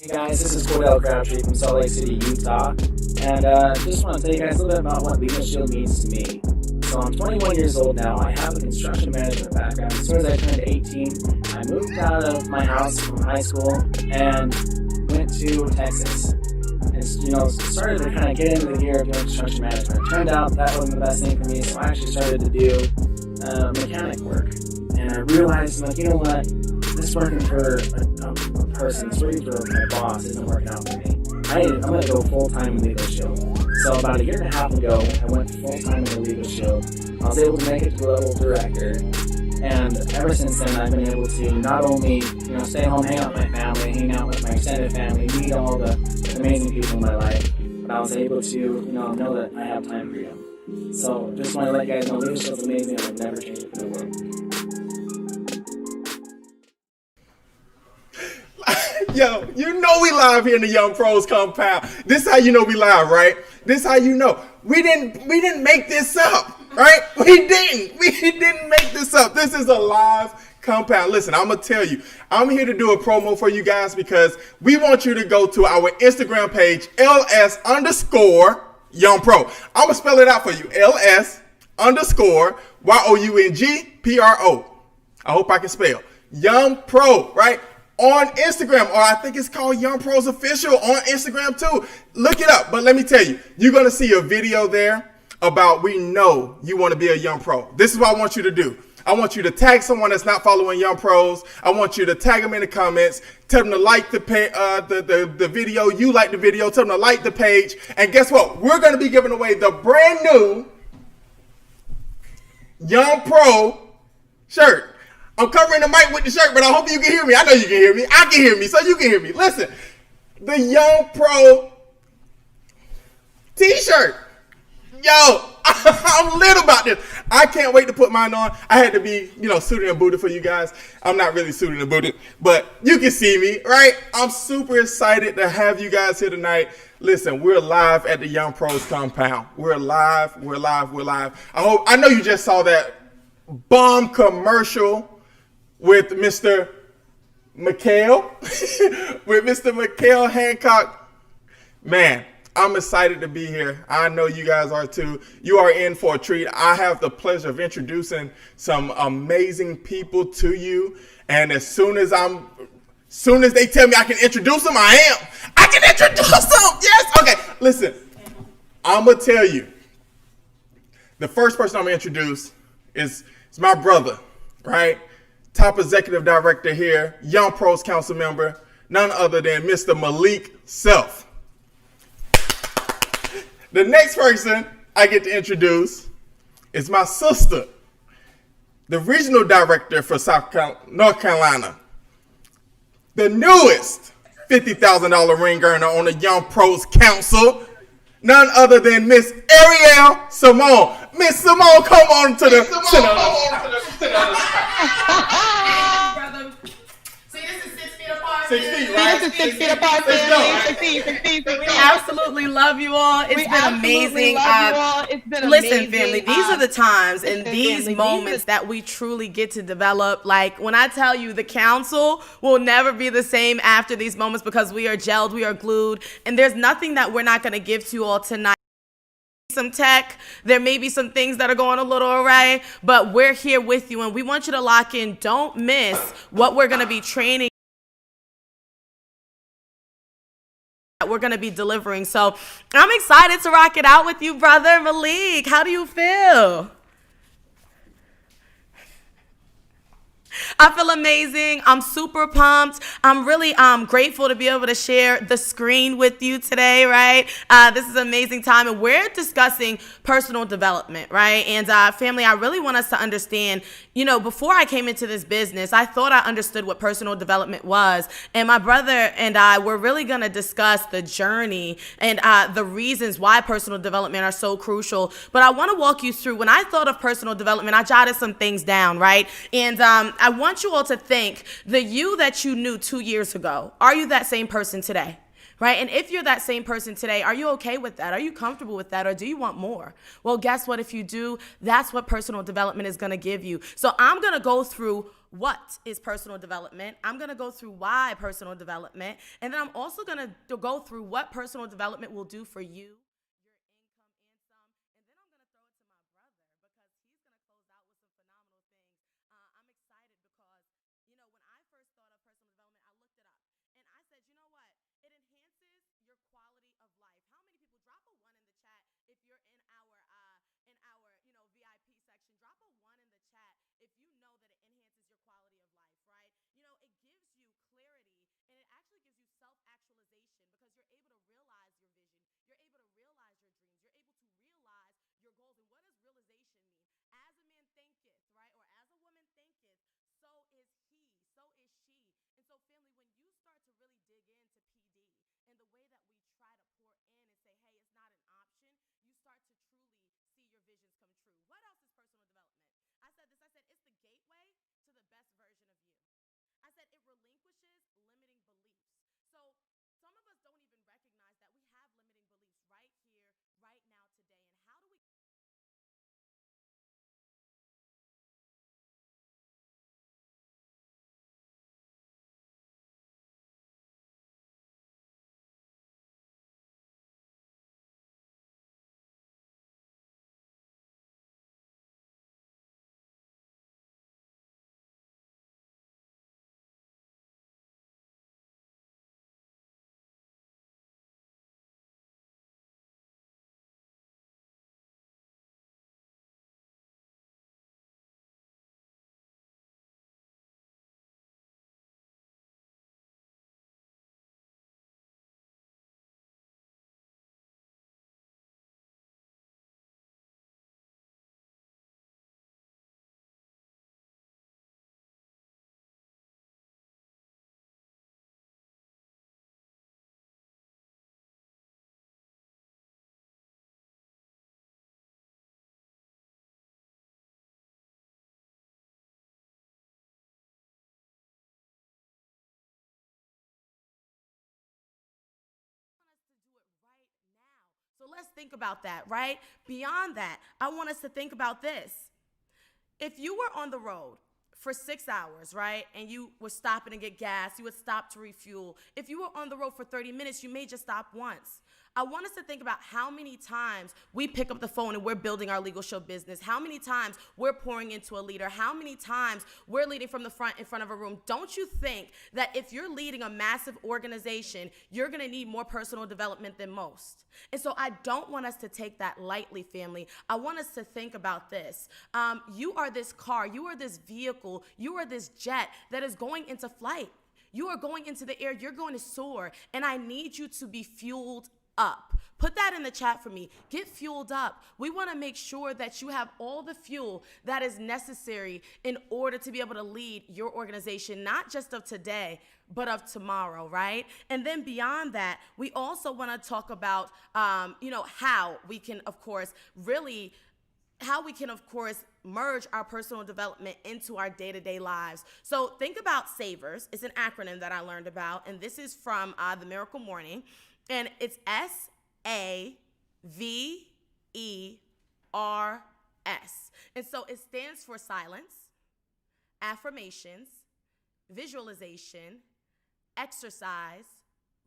guys, this is Cordell Crabtree from Salt Lake City, Utah, and just want to tell you guys a little bit about what Legalshield means to me. So I'm 21 years old now. I have a construction management background. As soon as I turned 18, I moved out of my house from high school and went to Texas. And started to kind of get into the gear of doing construction management. It turned out that wasn't the best thing for me, so I actually started to do mechanic work. And I realized, you know what? This working for a person, this working for my boss isn't working out for me. I'm going to go full-time in Legalshield. So about a year and a half ago, I went full-time in Legalshield. I was able to make it to level director. And ever since then, I've been able to not only, stay home, hang out with my family, hang out with my extended family, meet all the amazing people in my life, but I was able to, know that I have time freedom. So just want to let you guys know Legalshield's amazing and I'd never change it for the world. Yo, we live here in the Young Pros compound. This is how you know we live, right? This is how you know. We didn't make this up, right? We didn't make this up. This is a live compound. Listen, I'm going to tell you, I'm here to do a promo for you guys because we want you to go to our Instagram page, LS_Young Pro. I'm going to spell it out for you, LS_YOUNGPRO. I hope I can spell. Young Pro, right? On Instagram, or I think it's called Young Pros Official on Instagram too. Look it up. But let me tell you, you're going to see a video there about we know you want to be a Young Pro. This is what I want you to do. I want you to tag someone that's not following Young Pros. I want you to tag them in the comments. Tell them to like the video. You like the video. Tell them to like the page. And guess what? We're going to be giving away the brand new Young Pro shirt. I'm covering the mic with the shirt, but I hope you can hear me. I know you can hear me. I can hear me, so you can hear me. Listen, the Young Pro t-shirt. Yo, I'm lit about this. I can't wait to put mine on. I had to be, suited and booted for you guys. I'm not really suited and booted, but you can see me, right? I'm super excited to have you guys here tonight. Listen, we're live at the Young Pros compound. We're live. I know you just saw that bomb commercial with Mr. McHale, with Mr. McHale Hancock. Man, I'm excited to be here. I know you guys are too. You are in for a treat. I have the pleasure of introducing some amazing people to you. And as soon as they tell me I can introduce them, I can introduce them. Yes. Okay. Listen, I'm going to tell you, the first person I'm going to introduce is my brother, right? Top executive director here, Young Pros Council member, none other than Mr. Malik Self. The next person I get to introduce is my sister, the regional director for North Carolina, the newest $50,000 ring earner on the Young Pros Council, none other than Miss Ariel Simone. Miss Simone, come on to the See, this is 6 feet apart. 6 feet, right? This is 6 feet apart. 6 feet. We absolutely love you all. It's been amazing. Listen, family, these are the times and these moments that we truly get to develop. Like when I tell you the council will never be the same after these moments because we are gelled, we are glued, and there's nothing that we're not going to give to you all tonight. Some tech, there may be some things that are going a little awry, but we're here with you and we want you to lock in. Don't miss what we're going to be training, that we're going to be delivering. So I'm excited to rock it out with you, brother Malik. How do you feel? I feel amazing. I'm super pumped. I'm really grateful to be able to share the screen with you today, right? This is an amazing time, and we're discussing personal development, right? And family, I really want us to understand, before I came into this business, I thought I understood what personal development was, and my brother and I were really going to discuss the journey and the reasons why personal development are so crucial. But I want to walk you through, when I thought of personal development, I jotted some things down, right? And I want you all to think the you that you knew 2 years ago. Are you that same person today? Right? And if you're that same person today, are you okay with that? Are you comfortable with that? Or do you want more? Well, guess what? If you do, that's what personal development is going to give you. So I'm going to go through what is personal development. I'm going to go through why personal development. And then I'm also going to go through what personal development will do for you. So let's think about that, right? Beyond that, I want us to think about this. If you were on the road for 6 hours, right, and you were stopping to get gas, you would stop to refuel. If you were on the road for 30 minutes, you may just stop once. I want us to think about how many times we pick up the phone and we're building our Legalshield business, how many times we're pouring into a leader, how many times we're leading from the front in front of a room. Don't you think that if you're leading a massive organization, you're going to need more personal development than most? And so I don't want us to take that lightly, family. I want us to think about this. You are this car, you are this vehicle, you are this jet that is going into flight. You are going into the air, you're going to soar, and I need you to be fueled up. Put that in the chat for me. Get fueled up. We want to make sure that you have all the fuel that is necessary in order to be able to lead your organization, not just of today, but of tomorrow, right? And then beyond that, we also want to talk about, how we can, of course, merge our personal development into our day-to-day lives. So think about SAVERS. It's an acronym that I learned about, and this is from the Miracle Morning. And it's SAVERS. And so it stands for silence, affirmations, visualization, exercise,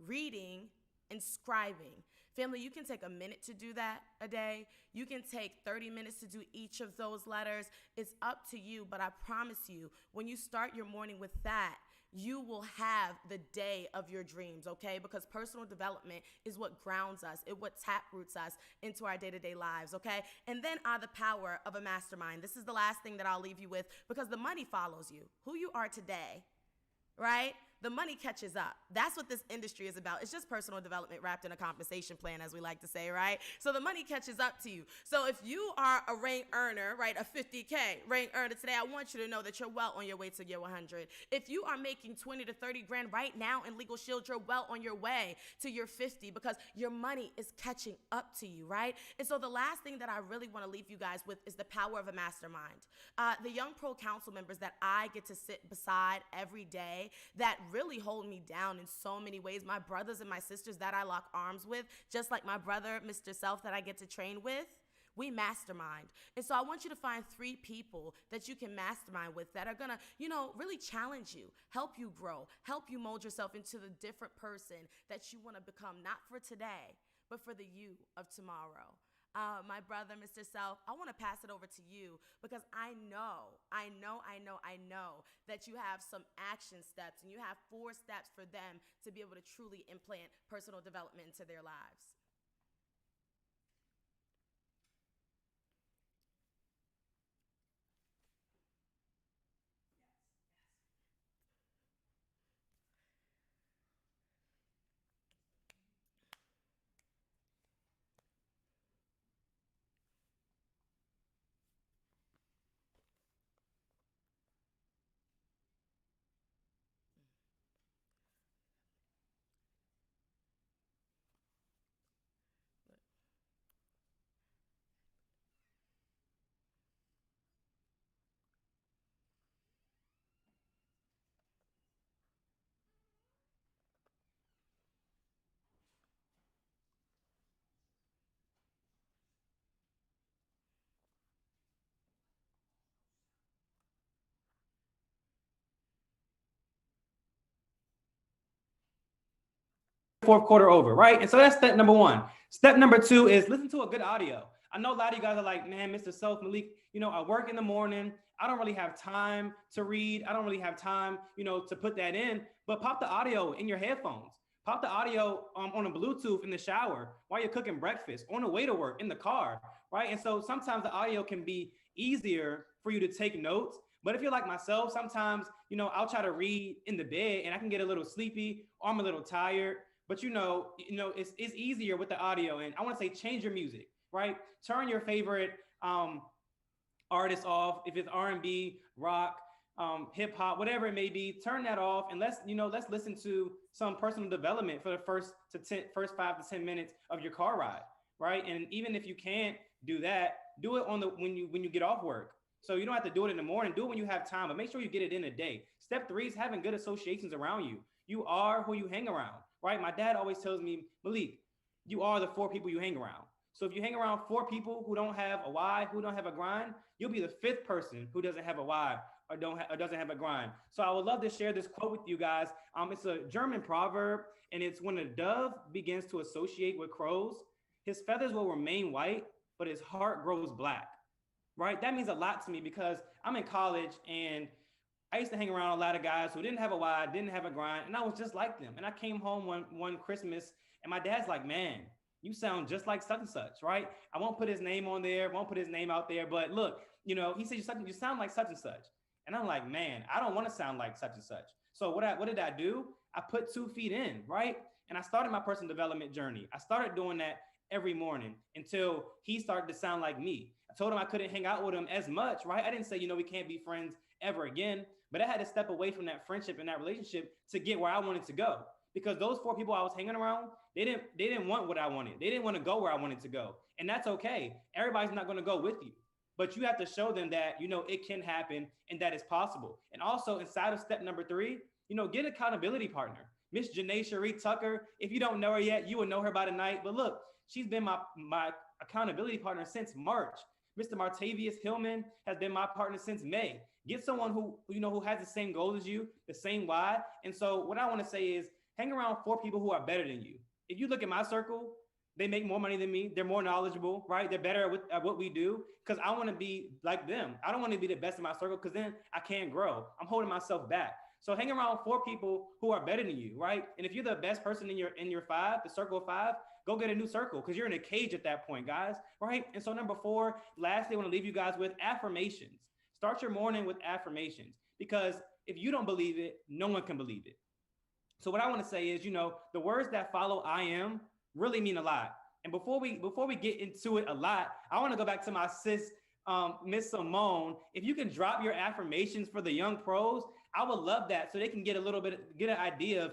reading, and scribing. Family, you can take a minute to do that a day. You can take 30 minutes to do each of those letters. It's up to you, but I promise you, when you start your morning with that, you will have the day of your dreams, okay? Because personal development is what grounds us, it what taproots us into our day-to-day lives, okay? And then the power of a mastermind. This is the last thing that I'll leave you with, because the money follows you. Who you are today, right? the money catches up. That's what this industry is about. It's just personal development wrapped in a compensation plan, as we like to say, right? So the money catches up to you. So if you are a rank earner, right, a 50K rank earner today, I want you to know that you're well on your way to your 100. If you are making 20 to 30 grand right now in Legalshield, you're well on your way to your 50 because your money is catching up to you, right? And so the last thing that I really want to leave you guys with is the power of a mastermind. The Young Pro Council members that I get to sit beside every day that really hold me down in so many ways, my brothers and my sisters that I lock arms with, just like my brother, Mr. Self, that I get to train with, we mastermind. And so I want you to find 3 people that you can mastermind with that are gonna, really challenge you, help you grow, help you mold yourself into the different person that you wanna become, not for today, but for the you of tomorrow. My brother, Mr. Self, I want to pass it over to you because I know that you have some action steps and you have 4 steps for them to be able to truly implant personal development into their lives. Fourth quarter over, right? And so that's step number 1. Step number 2 is listen to a good audio. I know a lot of you guys are like, man, Mr. Self, Malik, I work in the morning. I don't really have time to read. I don't really have time, to put that in, but pop the audio in your headphones. Pop the audio on a Bluetooth in the shower while you're cooking breakfast, on the way to work, in the car, right? And so sometimes the audio can be easier for you to take notes. But if you're like myself, sometimes, I'll try to read in the bed and I can get a little sleepy or I'm a little tired. But it's easier with the audio. And I want to say change your music, right? Turn your favorite artist off. If it's R&B, rock, hip hop, whatever it may be, turn that off and let's listen to some personal development for the first 5 to 10 minutes of your car ride, right? And even if you can't do that, do it when you get off work. So you don't have to do it in the morning. Do it when you have time, but make sure you get it in a day. Step 3 is having good associations around you. You are who you hang around, right? My dad always tells me, Malik, you are the 4 people you hang around. So if you hang around 4 people who don't have a why, who don't have a grind, you'll be the 5th person who doesn't have a why or doesn't have a grind. So I would love to share this quote with you guys. It's a German proverb, and it's when a dove begins to associate with crows, his feathers will remain white, but his heart grows black, right? That means a lot to me because I'm in college and I used to hang around a lot of guys who didn't have a why, didn't have a grind, and I was just like them. And I came home one Christmas, and my dad's like, man, you sound just like such and such, right? I won't put his name on there, won't put his name out there, but look, he said, you sound like such and such. And I'm like, man, I don't want to sound like such and such. So what did I do? I put 2 feet in, right? And I started my personal development journey. I started doing that every morning until he started to sound like me. I told him I couldn't hang out with him as much, right? I didn't say, we can't be friends ever again, but I had to step away from that friendship and that relationship to get where I wanted to go. Because those 4 people I was hanging around, they didn't want what I wanted. They didn't want to go where I wanted to go. And that's okay. Everybody's not going to go with you, but you have to show them that, it can happen and that it's possible. And also inside of step number 3, get an accountability partner. Miss Janae Cherie Tucker, if you don't know her yet, you will know her by tonight. But look, she's been my accountability partner since March. Mr. Martavius Hillman has been my partner since May. Get someone who has the same goals as you, the same why. And so what I want to say is hang around 4 people who are better than you. If you look at my circle, they make more money than me. They're more knowledgeable, right? They're better at what we do because I want to be like them. I don't want to be the best in my circle because then I can't grow. I'm holding myself back. So hang around 4 people who are better than you, right? And if you're the best person in your 5, the circle of 5, go get a new circle because you're in a cage at that point, guys, right? And so number 4, lastly, I want to leave you guys with affirmations. Start your morning with affirmations because if you don't believe it, no one can believe it. So what I want to say is, the words that follow I am really mean a lot. And before we get into it a lot, I want to go back to my sis, Miss Simone. If you can drop your affirmations for the young pros, I would love that, so they can get an idea of,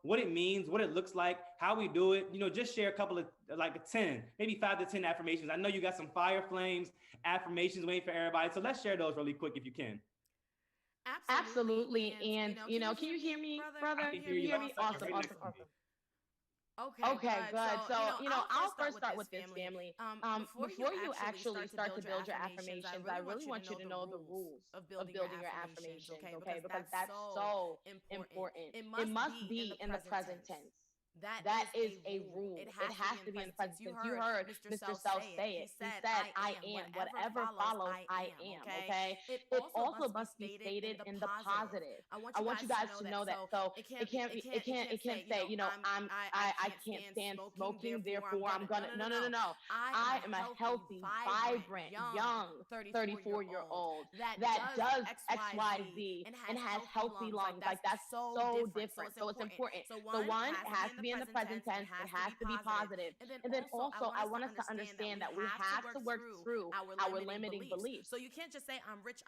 what it means, what it looks like, how we do it. Just share a couple of, like 10, maybe 5 to 10 affirmations. I know you got some fire flames affirmations waiting for everybody. So let's share those really quick if you can. Absolutely. And can you hear me, brother? I can hear you. Awesome. Okay, good. So, I'll first start with this, family. Before you actually start to build your affirmations, I really want you to know the rules of building your affirmations, okay? Because that's so important. It must be in the present tense. That is a rule. It has to be in the present tense. You heard Mr. Self say it. He said, I am. Whatever follows, I am. Okay. It also must be stated in the positive. I want you guys to know that. So it can't say, I can't stand smoking, therefore I'm gonna. No. I am a healthy, vibrant, young 34-year-old that does X, Y, Z and has healthy lungs. Like, that's so different. So it's important. So one, it has to be in the present tense. It has to be positive. And then also, I want us to understand that we have to work through our limiting beliefs. So you can't just say, I'm rich.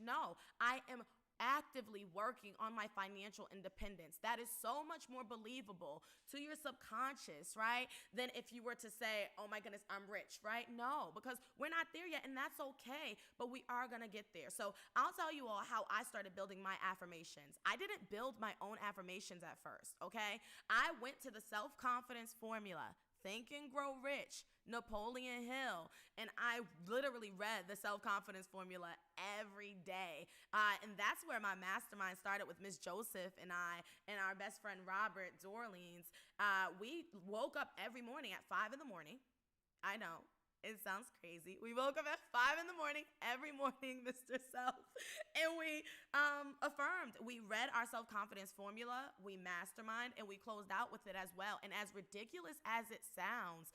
No, I am actively working on my financial independence. That is so much more believable to your subconscious, right? Than if you were to say, oh my goodness, I'm rich, right? No, because we're not there yet, and that's okay, but we are gonna get there. So I'll tell you all how I started building my affirmations. I didn't build my own affirmations at first, okay? I went to the self-confidence formula, Think and Grow Rich, Napoleon Hill, and I literally read the self-confidence formula every day, and that's where my mastermind started with Miss Joseph and I and our best friend Robert Dorleans. We woke up every morning at 5 in the morning. I know, it sounds crazy. We woke up at 5 in the morning every morning, Mr. Self, and we affirmed. We read our self-confidence formula, we mastermind, and we closed out with it as well. And as ridiculous as it sounds,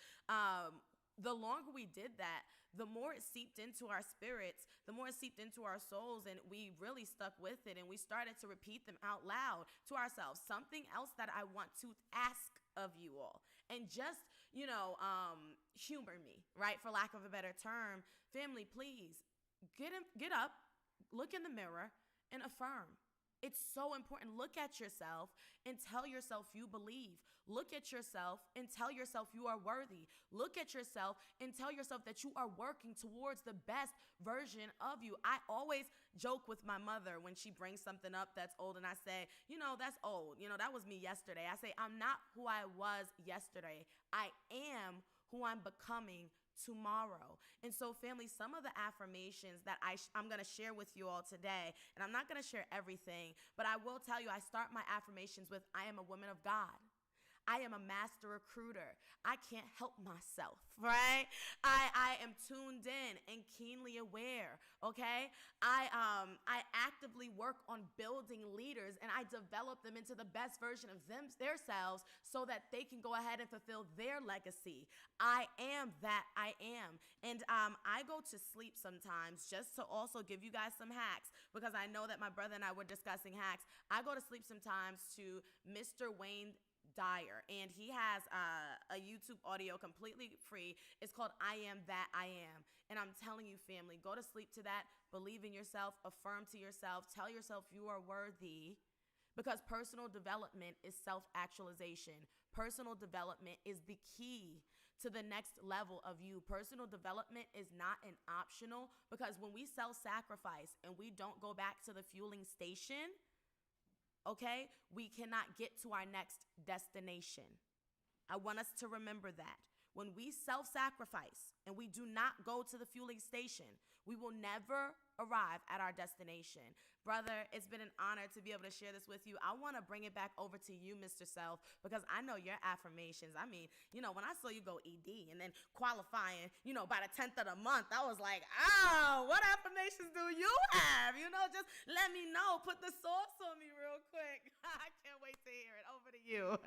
the longer we did that, the more it seeped into our spirits, the more it seeped into our souls, and we really stuck with it, and we started to repeat them out loud to ourselves. Something else that I want to ask of you all, and just, humor me, right? For lack of a better term, family, please get up, look in the mirror, and affirm. It's so important. Look at yourself and tell yourself you believe. Look at yourself and tell yourself you are worthy. Look at yourself and tell yourself that you are working towards the best version of you. I always joke with my mother when she brings something up that's old, and I say, that's old. That was me yesterday. I say, I'm not who I was yesterday. I am who I'm becoming tomorrow. And so, family, some of the affirmations that I'm going to share with you all today, and I'm not going to share everything, but I will tell you, I start my affirmations with, I am a woman of God. I am a master recruiter. I can't help myself, right? I am tuned in and keenly aware, okay? I actively work on building leaders, and I develop them into the best version of themselves so that they can go ahead and fulfill their legacy. I am that I am. And I go to sleep sometimes just to also give you guys some hacks, because I know that my brother and I were discussing hacks. I go to sleep sometimes to Mr. Wayne Dyer, and he has a YouTube audio completely free. It's called I Am That I Am, and I'm telling you, family, go to sleep to that. Believe in yourself, affirm to yourself, tell yourself you are worthy, because personal development is self-actualization. Personal development is the key to the next level of you. Personal development is not an optional, because when we self-sacrifice and we don't go back to the fueling station, okay, we cannot get to our next destination. I want us to remember that. When we self-sacrifice and we do not go to the fueling station, we will never arrive at our destination. Brother, it's been an honor to be able to share this with you. I want to bring it back over to you, Mr. Self, because I know your affirmations. I mean, when I saw you go ED and then qualifying, by the 10th of the month, I was like, what affirmations do you have? Just let me know. Put the sauce on me real quick. I can't wait to hear it. Over to you.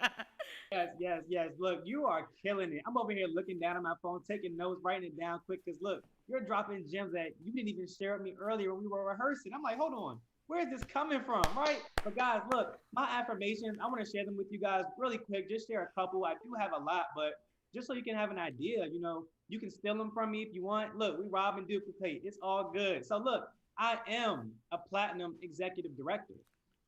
Yes. Look, you are killing it. I'm over here looking down at my phone, taking notes, writing it down quick, because look, you're dropping gems that you didn't even share with me earlier when we were rehearsing. I'm like, hold on. where is this coming from, right? But guys, look, my affirmations, I want to share them with you guys really quick. Just share a couple. I do have a lot, but just so you can have an idea, you can steal them from me if you want. Look, we rob and duplicate. It's all good. So look, I am a platinum executive director.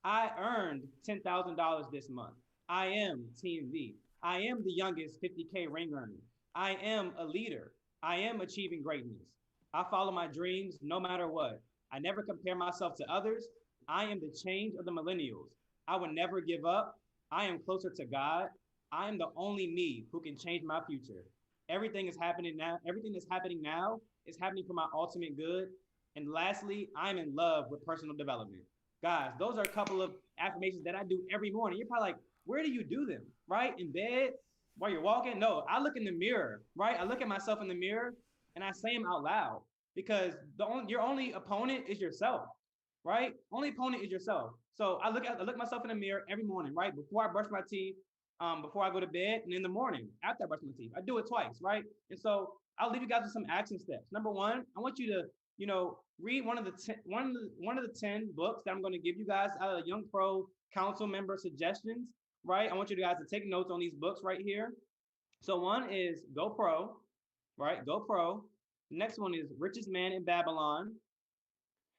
I earned $10,000 this month. I am TMV. I am the youngest 50K ring earner. I am a leader. I am achieving greatness. I follow my dreams no matter what. I never compare myself to others. I am the change of the millennials. I will never give up. I am closer to God. I am the only me who can change my future. Everything is happening now. Everything that's happening now is happening for my ultimate good. And lastly, I'm in love with personal development. Guys, those are a couple of affirmations that I do every morning. You're probably like, where do you do them? Right? In bed? While you're walking? No, I look in the mirror, right? I look at myself in the mirror and I say them out loud because your only opponent is yourself, right? Only opponent is yourself. So I look myself in the mirror every morning, right? Before I brush my teeth, before I go to bed, and in the morning after I brush my teeth. I do it twice, right? And so I'll leave you guys with some action steps. Number one, I want you to, read one of the 10 books that I'm going to give you guys out of the Young Pro Council member suggestions, right? I want you guys to take notes on these books right here. So one is Go Pro, right? Go Pro. The next one is Richest Man in Babylon.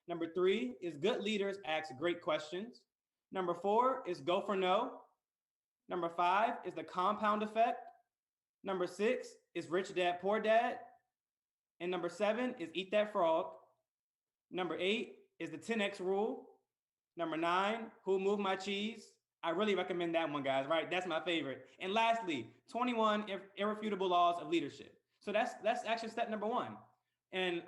Number 3 is Good Leaders Ask Great Questions. Number 4 is Go for No. Number 5 is The Compound Effect. Number 6 is Rich Dad, Poor Dad. And number 7 is Eat That Frog. Number 8 is the 10X Rule. Number 9, Who Moved My Cheese? I really recommend that one, guys, right? That's my favorite. And lastly, 21 Irrefutable Laws of Leadership. So that's action step number 1. And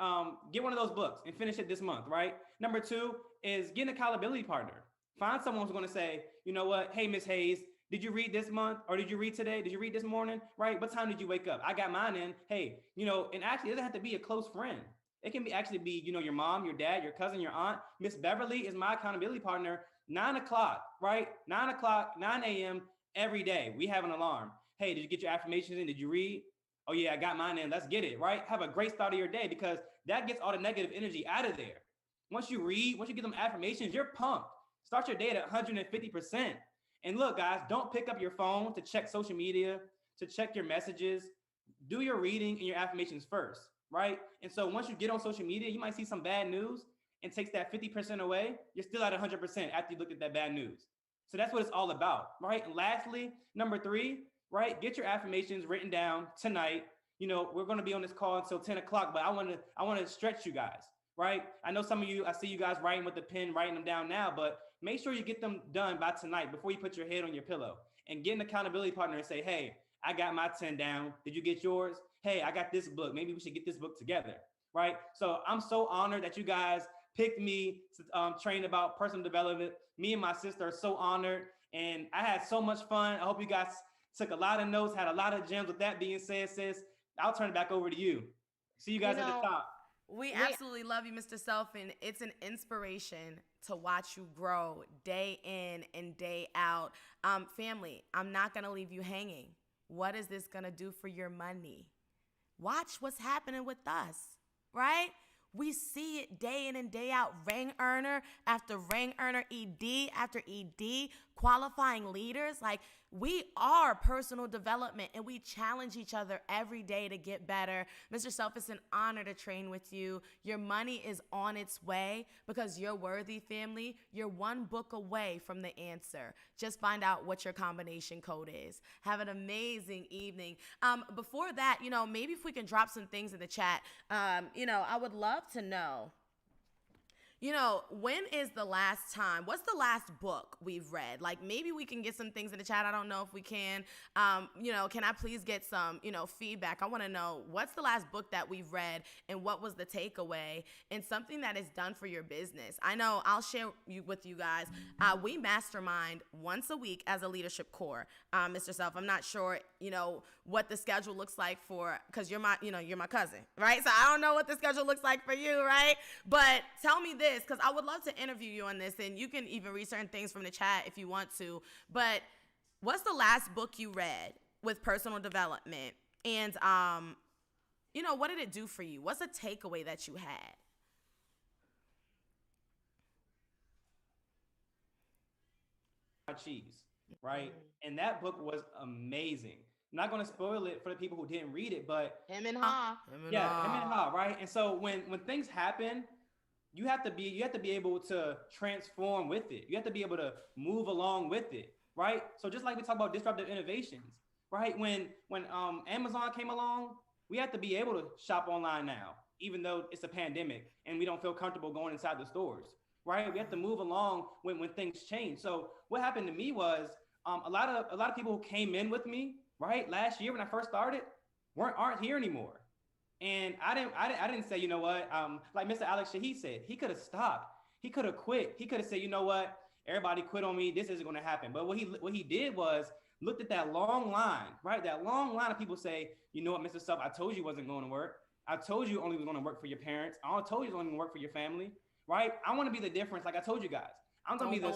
get one of those books and finish it this month, right? Number 2 is get an accountability partner. Find someone who's going to say, you know what? Hey, Miss Hayes, did you read this month? Or did you read today? Did you read this morning? Right? What time did you wake up? I got mine in. Hey, and actually it doesn't have to be a close friend. It can actually be, your mom, your dad, your cousin, your aunt. Miss Beverly is my accountability partner. 9 o'clock, right? 9 o'clock, 9 a.m. every day. We have an alarm. Hey, did you get your affirmations in? Did you read? Oh yeah, I got mine in. Let's get it, right? Have a great start of your day because that gets all the negative energy out of there. Once you get them affirmations, you're pumped. Start your day at 150%. And look, guys, don't pick up your phone to check social media, to check your messages. Do your reading and your affirmations first, right? And so once you get on social media, you might see some bad news and takes that 50% away. You're still at 100% after you look at that bad news. So that's what it's all about, right? And lastly, number 3, right? Get your affirmations written down tonight. We're going to be on this call until 10 o'clock, but I want to stretch you guys, right? I know some of you, I see you guys writing with the pen, writing them down now, but make sure you get them done by tonight before you put your head on your pillow and get an accountability partner and say, hey, I got my 10 down. Did you get yours? Hey, I got this book. Maybe we should get this book together, right? So I'm so honored that you guys picked me to train about personal development. Me and my sister are so honored and I had so much fun. I hope you guys took a lot of notes, had a lot of gems. With that being said, sis, I'll turn it back over to you. See you guys at the top. We absolutely love you, Mr. Self, and it's an inspiration to watch you grow day in and day out. Family, I'm not going to leave you hanging. What is this going to do for your money? Watch what's happening with us, right? We see it day in and day out, ring earner after ring earner, ED after ED, qualifying leaders. Like, we are personal development and we challenge each other every day to get better. Mr. Self, it's an honor to train with you. Your money is on its way because you're worthy, family. You're one book away from the answer. Just find out what your combination code is. Have an amazing evening. Before that, maybe if we can drop some things in the chat, I would love to know. When is the last time? What's the last book we've read? Like, maybe we can get some things in the chat. I don't know if we can. Can I please get some, feedback? I want to know what's the last book that we've read and what was the takeaway and something that is done for your business. I know I'll share with you guys. We mastermind once a week as a leadership core, Mr. Self. I'm not sure, what the schedule looks like because you're my cousin, right? So I don't know what the schedule looks like for you, right? But tell me this, because I would love to interview you on this, and you can even read certain things from the chat if you want to. But what's the last book you read with personal development? And, what did it do for you? What's a takeaway that you had? cheese, right? And that book was amazing. I'm not going to spoil it for the people who didn't read it, but him and Ha, right? And so when things happen, you have to be able to transform with it. You have to be able to move along with it, right? So just like we talk about disruptive innovations, right? When Amazon came along, we have to be able to shop online now, even though it's a pandemic and we don't feel comfortable going inside the stores, right? We have to move along when things change. So what happened to me was a lot of people who came in with me, right, last year when I first started, aren't here anymore. And I didn't say, you know what, like Mr. Alex Shaheed said, he could have stopped. He could have quit. He could have said, you know what, everybody quit on me. This isn't going to happen. But what he did was looked at that long line, right? That long line of people say, you know what, Mr. Self, I told you it wasn't going to work. I told you only was going to work for your parents. I told you it was only going to work for your family, right? I want to be the difference. Like I told you guys, I'm going to be the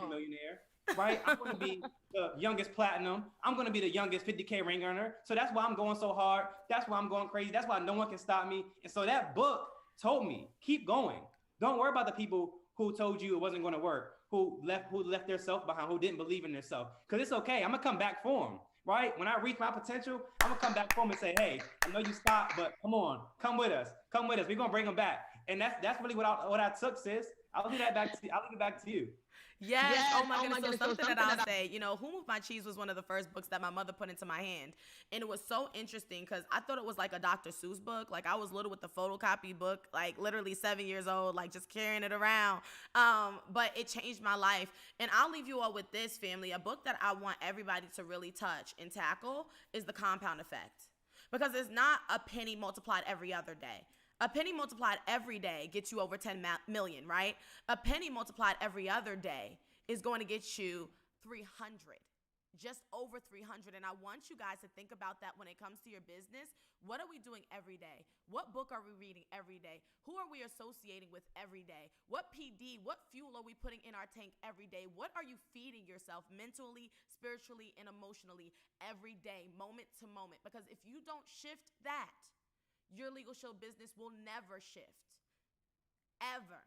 millionaire, right? I'm going to be the youngest platinum. I'm going to be the youngest 50K ring earner. So that's why I'm going so hard. That's why I'm going crazy. That's why no one can stop me. And so that book told me, keep going. Don't worry about the people who told you it wasn't going to work, who left their self behind, who didn't believe in their self. Because it's okay. I'm going to come back for them, right? When I reach my potential, I'm going to come back for them and say, hey, I know you stopped, but come on, come with us. Come with us. We're going to bring them back. And that's really what I took, sis. I'll leave it back to you. Yes. Oh my goodness. So something that I'll say, you know, Who Moved My Cheese was one of the first books that my mother put into my hand. And it was so interesting because I thought it was like a Dr. Seuss book. Like I was little with the photocopy book, like literally 7 years old, like just carrying it around. But it changed my life. And I'll leave you all with this, family. A book that I want everybody to really touch and tackle is The Compound Effect. Because it's not a penny multiplied every other day. A penny multiplied every day gets you over 10 million, right? A penny multiplied every other day is going to get you 300, just over 300. And I want you guys to think about that when it comes to your business. What are we doing every day? What book are we reading every day? Who are we associating with every day? What PD, what fuel are we putting in our tank every day? What are you feeding yourself mentally, spiritually, and emotionally every day, moment to moment? Because if you don't shift that, your Legalshield business will never shift, ever.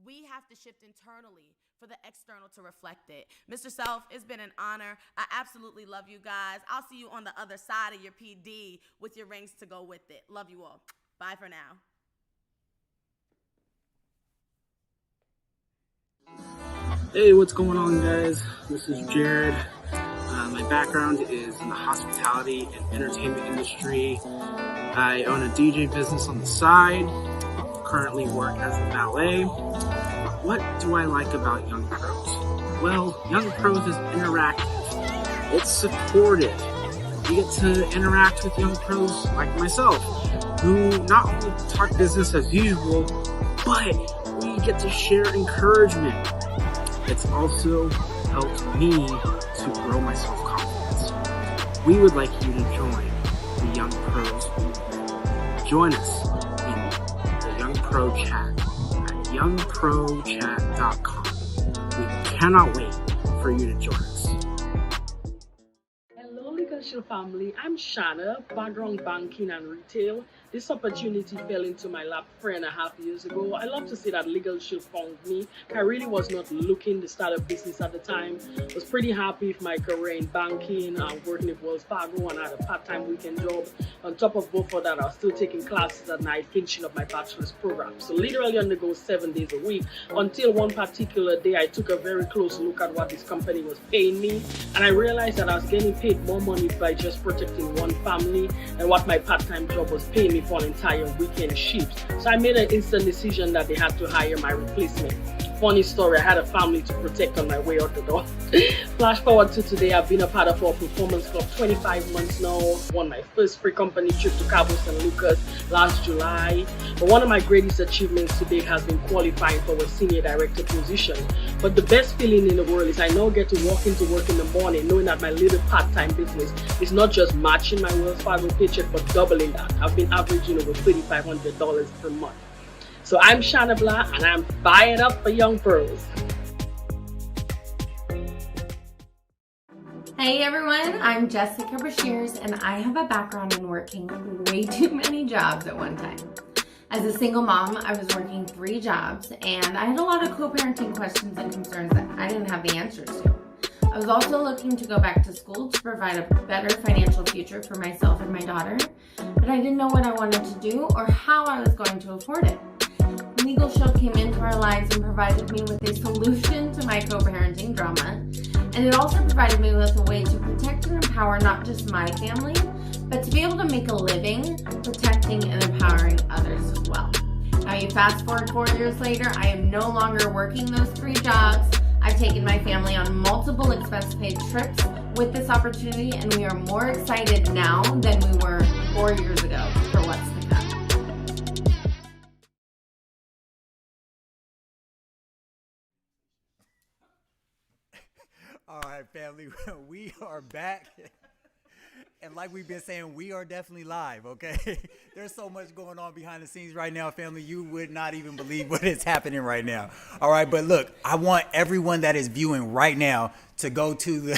We have to shift internally for the external to reflect it. Mr. Self, it's been an honor. I absolutely love you guys. I'll see you on the other side of your PD with your rings to go with it. Love you all. Bye for now. Hey, what's going on, guys? This is Jared. My background is in the hospitality and entertainment industry. I own a DJ business on the side, currently work as a valet. What do I like about Young Pros? Well, Young Pros is interactive. It's supportive. You get to interact with Young Pros like myself, who not only talk business as usual, but we get to share encouragement. It's also helped me to grow my self-confidence. We would like you to join the Young Pros movement. Join us in the Young Pro Chat at youngprochat.com. We cannot wait for you to join us. Hello, Legalshield family. I'm Shanna, background banking and retail. This opportunity fell into my lap 3.5 years ago. I love to say that Legalshield found me. I really was not looking to start a business at the time. I was pretty happy with my career in banking, working at Wells Fargo, and I had a part-time weekend job. On top of both of that, I was still taking classes at night, finishing up my bachelor's program. So literally on the go 7 days a week, until one particular day, I took a very close look at what this company was paying me, and I realized that I was getting paid more money by just protecting one family than what my part-time job was paying me for an entire weekend shift. So I made an instant decision that they had to hire my replacement. Funny story, I had a family to protect on my way out the door. Flash forward to today, I've been a part of our performance club 25 months now. Won my first free company trip to Cabo San Lucas last July. But one of my greatest achievements to date has been qualifying for a senior director position. But the best feeling in the world is I now get to walk into work in the morning knowing that my little part-time business is not just matching my Wells Fargo paycheck, but doubling that. I've been averaging over $3,500 per month. So I'm Shanna Blah, and I'm fired up for Young Pros. Hey everyone, I'm Jessica Brashears, and I have a background in working way too many jobs at one time. As a single mom, I was working 3 jobs, and I had a lot of co-parenting questions and concerns that I didn't have the answers to. I was also looking to go back to school to provide a better financial future for myself and my daughter, but I didn't know what I wanted to do or how I was going to afford it. Legalshield came into our lives and provided me with a solution to my co-parenting drama, and it also provided me with a way to protect and empower not just my family, but to be able to make a living protecting and empowering others as well. Now you fast forward 4 years later, I am no longer working those 3 jobs. I've taken my family on multiple expense-paid trips with this opportunity, and we are more excited now than we were 4 years ago for what's to come. All right, family, we are back. And like we've been saying, we are definitely live, okay? There's so much going on behind the scenes right now, family. You would not even believe what is happening right now. All right, but look, I want everyone that is viewing right now to go to the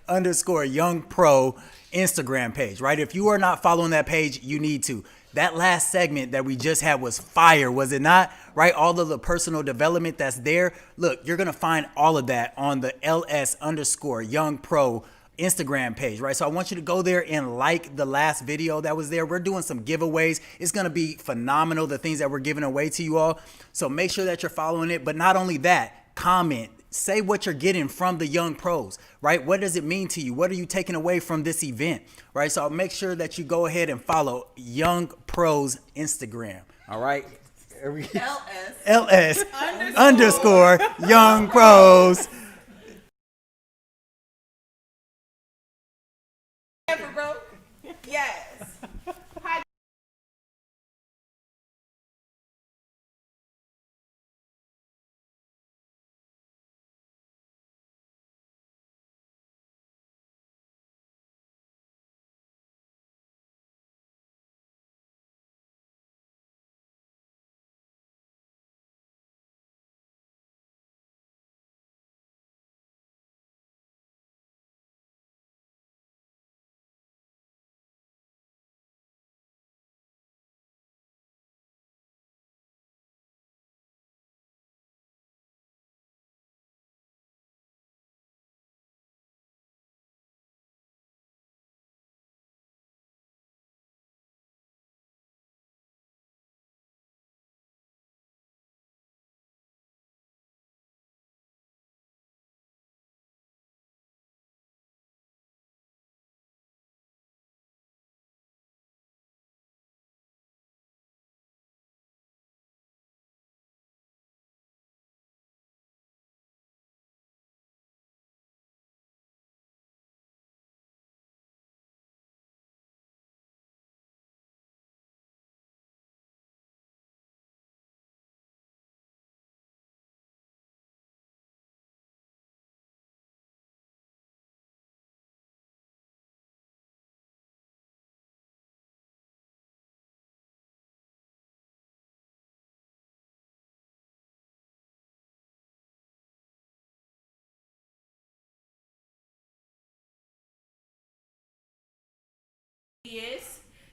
LS_YoungPro Instagram page, right? If you are not following that page, you need to. That last segment that we just had was fire, was it not? Right? All of the personal development that's there. Look, you're going to find all of that on the LS_YoungPro Instagram page, right? So I want you to go there and like the last video that was there. We're doing some giveaways. It's going to be phenomenal, the things that we're giving away to you all. So make sure that you're following it. But not only that, comment, say what you're getting from the Young Pros, right? What does it mean to you? What are you taking away from this event, right? So make sure that you go ahead and follow Young Pros Instagram, all right? LS_Young Pros. Bro. Yes. Hi.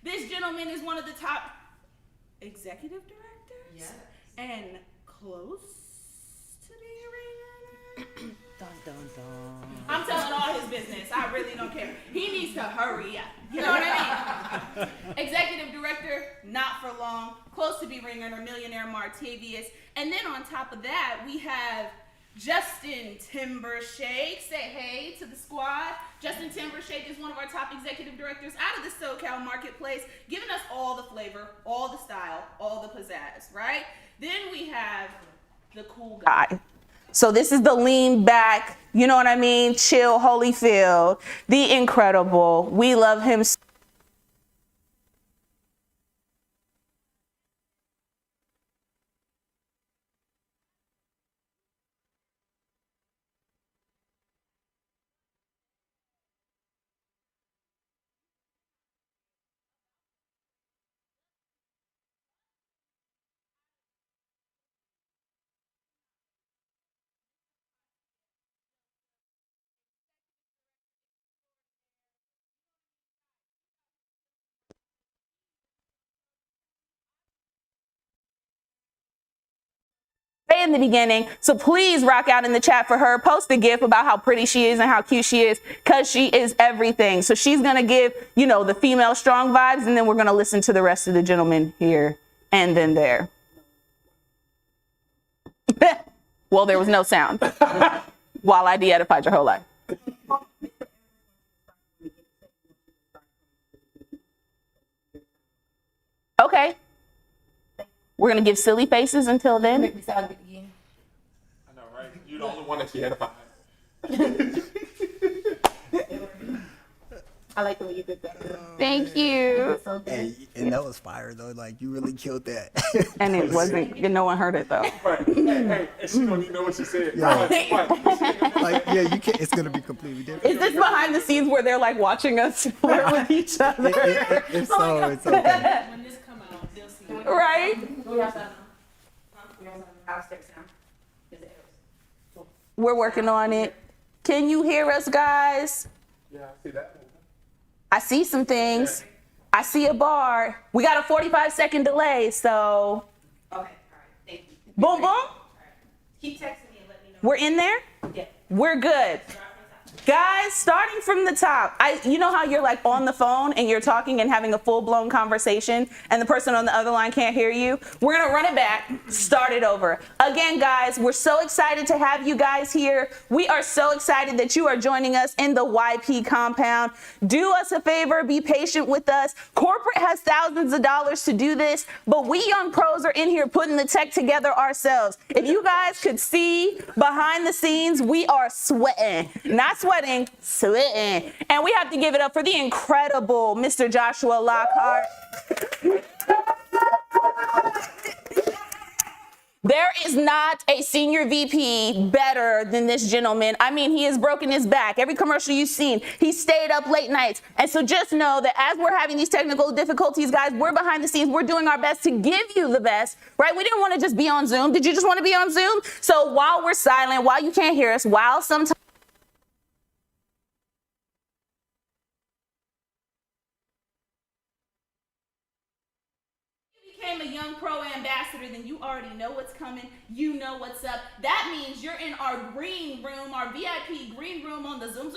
This gentleman is one of the top executive directors. Yes. And close to being dun, dun, dun. I'm telling all his business. I really don't care. He needs to hurry up. You know what I mean? Executive director, not for long. Close to be ring earner, millionaire Martavius. And then on top of that, we have Justin Timbershake. Say hey to the squad. Justin Timbershake is one of our top executive directors out of the SoCal marketplace, giving us all the flavor, all the style, all the pizzazz, right? Then we have the cool guy. So this is the lean back, you know what I mean? Chill Holyfield, the incredible. We love him so in the beginning. So please rock out in the chat for her. Post a GIF about how pretty she is and how cute she is, because she is everything. So she's going to give, you know, the female strong vibes, and then we're going to listen to the rest of the gentlemen here and then there. Well, there was no sound while I de-edified your whole life. Okay. We're going to give silly faces until then. I know, right? You're the only one that she edified. I like the way you did that. Thank you. Hey, and that was fire though. Like you really killed that. And it wasn't. No one heard it though. Right. Hey, she don't even know what she said. Yeah. Like yeah, you can't. It's gonna be completely different. Is this behind the scenes where they're like watching us flirt with each other? If so, it's okay. When this come out, they'll see. Right? We're working on it. Can you hear us, guys? Yeah, I see that. I see some things. I see a bar. We got a 45-second delay, so. Okay, all right, thank you. Boom, boom. Keep texting me and let me know. We're in there? Yeah. We're good. Guys, starting from the top, you know how you're like on the phone and you're talking and having a full-blown conversation and the person on the other line can't hear you? We're gonna run it back, start it over. Again, guys, we're so excited to have you guys here. We are so excited that you are joining us in the YP compound. Do us a favor, be patient with us. Corporate has thousands of dollars to do this, but we young pros are in here putting the tech together ourselves. If you guys could see behind the scenes, we are sweating. Not sweating, sweating. And we have to give it up for the incredible Mr. Joshua Lockhart. There is not a senior VP better than this gentleman. I mean, he has broken his back. Every commercial you've seen, he stayed up late nights. And so just know that as we're having these technical difficulties, guys, we're behind the scenes. We're doing our best to give you the best, right? We didn't want to just be on Zoom. Did you just want to be on Zoom? So while we're silent, while you can't hear us, while sometimes became a Young Pro ambassador, then you already know what's coming. You know what's up. That means you're in our green room, our VIP green room on the Zoom,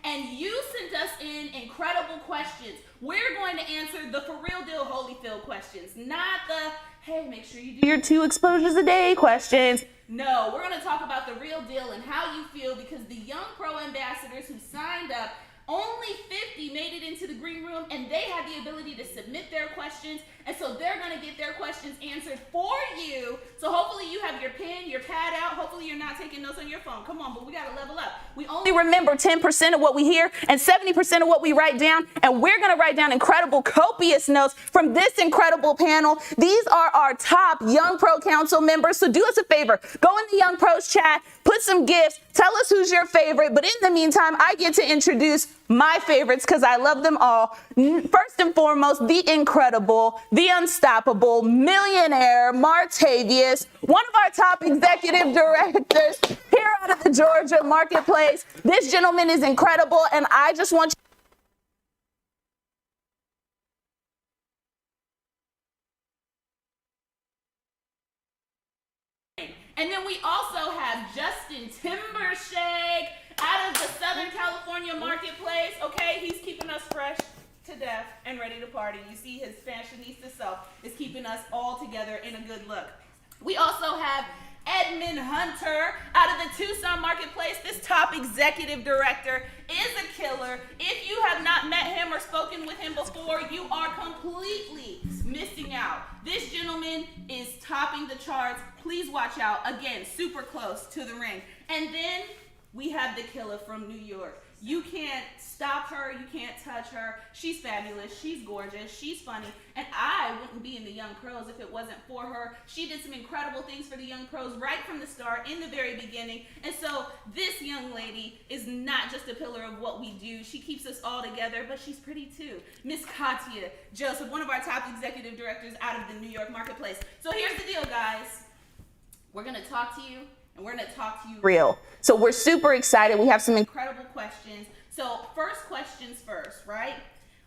and you sent us in incredible questions. We're going to answer the for real deal Holyfield questions, not the, hey, make sure you do your 2 exposures a day questions. No, we're going to talk about the real deal and how you feel, because the Young Pro ambassadors who signed up, only 50 made it into the green room, and they had the ability to submit their questions, and so they're going to get their questions answered for you. So hopefully you have your pen, your pad out. Hopefully you're not taking notes on your phone. Come on, but we got to level up. We only remember 10% of what we hear and 70% of what we write down, and we're going to write down incredible, copious notes from this incredible panel. These are our top Young Pro Council members, so do us a favor. Go in the Young Pros chat, put some gifts, tell us who's your favorite, but in the meantime, I get to introduce my favorites because I love them all. First and foremost, the incredible, the unstoppable, millionaire Martavius, one of our top executive directors here out of the Georgia marketplace. This gentleman is incredible, and I just want you. And then we also have Justin Timbershake out of the Southern California marketplace. Okay, he's keeping us fresh to death and ready to party. You see, his fashionista self is keeping us all together in a good look. We also have Edmund Hunter out of the Tucson marketplace. This top executive director is a killer. If you have not met him or spoken with him before, you are completely missing out. This gentleman is topping the charts. Please watch out. Again, super close to the ring. And then we have the killer from New York. You can't stop her. You can't touch her. She's fabulous. She's gorgeous. She's funny. And I wouldn't be in the Young Pros if it wasn't for her. She did some incredible things for the Young Pros right from the start, in the very beginning. And so this young lady is not just a pillar of what we do. She keeps us all together, but she's pretty too. Miss Katia Joseph, one of our top executive directors out of the New York marketplace. So here's the deal, guys. We're going to talk to you. And we're going to talk to you real. So we're super excited. We have some incredible questions. So first questions first, right?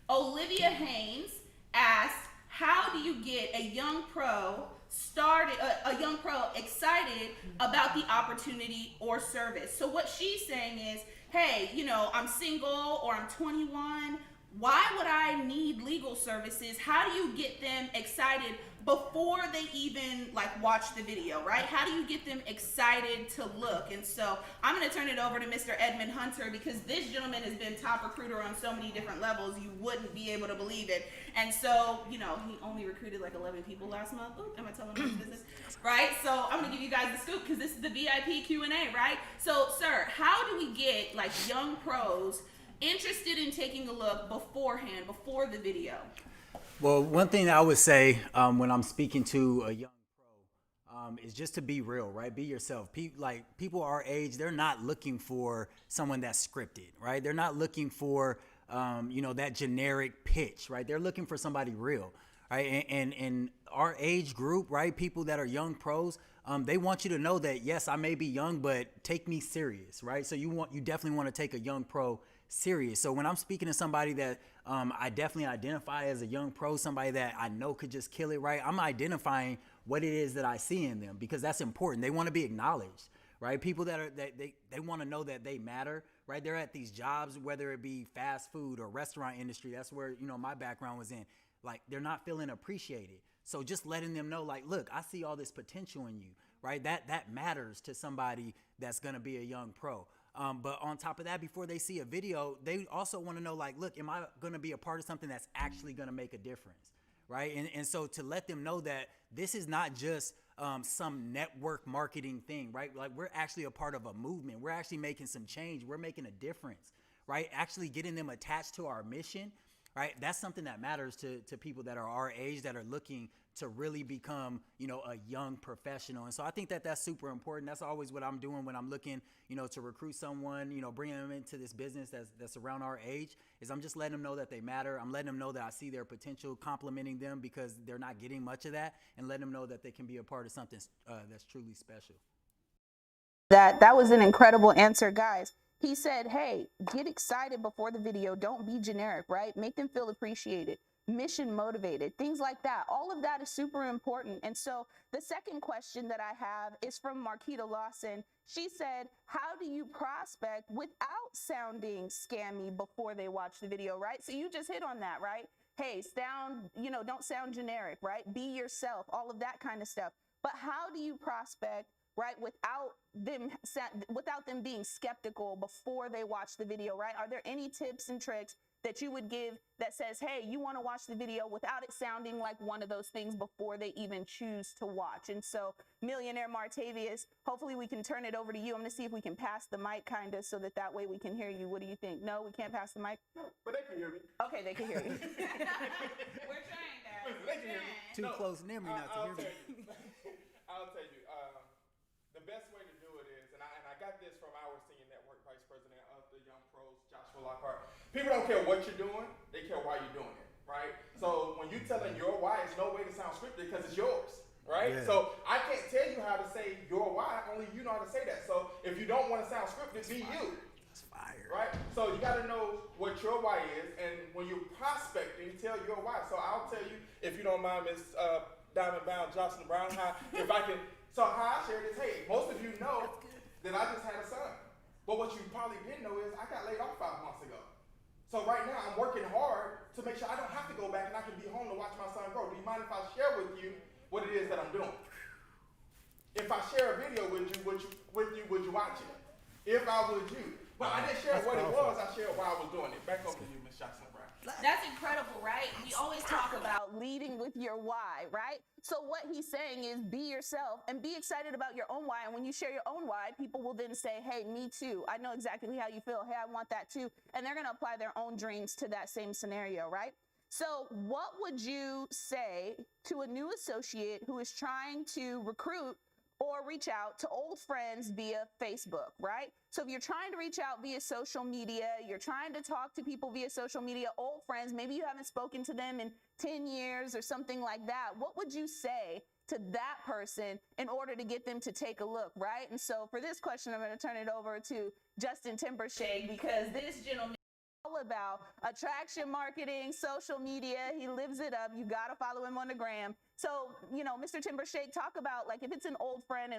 Olivia Haynes asked, how how do you get a young pro started, a young pro excited about the opportunity or service? So what she's saying is, hey, you know, I'm single or I'm 21. Why would I need legal services? How do you get them excited before they even like watch the video, right? How do you get them excited to look? And so I'm going to turn it over to Mr. Edmund Hunter, because this gentleman has been top recruiter on so many different levels, you wouldn't be able to believe it. And so, you know, he only recruited like 11 people last month. Ooh, am I telling his business? Right? So I'm going to give you guys the scoop, because this is the VIP Q&A, right? So, sir, how do we get like young pros interested in taking a look beforehand, before the video? Well, one thing I would say when I'm speaking to a young pro is just to be real, right? Be yourself. People our age, they're not looking for someone that's scripted, right? They're not looking for, that generic pitch, right? They're looking for somebody real, right? And our age group, right? People that are young pros, they want you to know that, yes, I may be young, but take me serious, right? So you definitely want to take a young pro serious. So when I'm speaking to somebody that I definitely identify as a young pro, somebody that I know could just kill it, right? I'm identifying what it is that I see in them, because that's important. They want to be acknowledged, right? People they want to know that they matter, right? They're at these jobs, whether it be fast food or restaurant industry. That's where, my background was in. Like, they're not feeling appreciated. So just letting them know, like, look, I see all this potential in you, right? That matters to somebody that's going to be a young pro. But on top of that, before they see a video, they also want to know, like, look, am I going to be a part of something that's actually going to make a difference, right? And so to let them know that this is not just some network marketing thing, right? Like, we're actually a part of a movement. We're actually making some change. We're making a difference, right? Actually getting them attached to our mission, right? That's something that matters to people that are our age, that are looking to really become, a young professional. And so I think that that's super important. That's always what I'm doing when I'm looking, to recruit someone, bringing them into this business that's around our age, is I'm just letting them know that they matter. I'm letting them know that I see their potential, complimenting them because they're not getting much of that, and letting them know that they can be a part of something that's truly special. That was an incredible answer, guys. He said, hey, get excited before the video. Don't be generic, right? Make them feel appreciated, mission motivated, things like that. All of that is super important. And so the second question that I have is from Marquita Lawson. She said, how do you prospect without sounding scammy before they watch the video, right? So you just hit on that, right? Hey, don't sound generic, right? Be yourself, all of that kind of stuff. But how do you prospect, right, without them being skeptical before they watch the video, right? Are there any tips and tricks that you would give that says, hey, you want to watch the video without it sounding like one of those things before they even choose to watch? And so, Millionaire Martavius, hopefully we can turn it over to you. I'm going to see if we can pass the mic kind of so that way we can hear you. What do you think? No, we can't pass the mic? No, but they can hear me. Okay, they can hear you. We're trying that. Listen, they can hear me. Too close near me not to hear me. I'll tell you, the best way to do it is, and I got this from our senior network vice president of the Young Pros, Joshua Lockhart. People don't care what you're doing; they care why you're doing it, right? So when you're telling your why, it's no way to sound scripted because it's yours, right? Yeah. So I can't tell you how to say your why; only you know how to say that. So if you don't want to sound scripted, be you. That's fire. Right? So you got to know what your why is, and when you're prospecting, tell your why. So I'll tell you, if you don't mind, Miss Diamond Bound Jocelyn Brown, how I share this, hey, most of you know that I just had a son. But what you probably didn't know is I got laid off 5 months ago. So right now I'm working hard to make sure I don't have to go back and I can be home to watch my son grow. Do you mind if I share with you what it is that I'm doing? If I share a video with you, would you watch it? If I was you. But I didn't share what it was, I shared why I was doing it. Back over to you, Ms. Jocelyn Brown. That's incredible, right? We always talk about leading with your why, right? So what he's saying is be yourself and be excited about your own why. And when you share your own why, people will then say, hey, me too. I know exactly how you feel. Hey, I want that too. And they're going to apply their own dreams to that same scenario, right? So what would you say to a new associate who is trying to recruit or reach out to old friends via Facebook, right? So if you're trying to reach out via social media, you're trying to talk to people via social media, old friends, maybe you haven't spoken to them in 10 years or something like that. What would you say to that person in order to get them to take a look, right? And so for this question, I'm going to turn it over to Justin Timbershake, because this gentleman all about attraction marketing, social media. He lives it up. You got to follow him on the gram. So, you know, Mr. Timbershake, talk about, like, if it's an old friend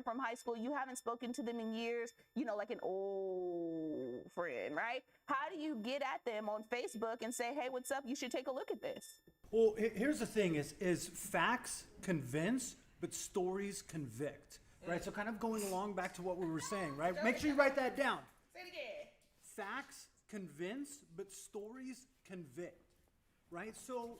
from high school, you haven't spoken to them in years, you know, like an old friend, right? How do you get at them on Facebook and say, hey, what's up? You should take a look at this. Well, here's the thing is facts convince, but stories convict, right? So kind of going along back to what we were saying, right? Make sure you write that down. Say it again. Facts convince, but stories convict, right? So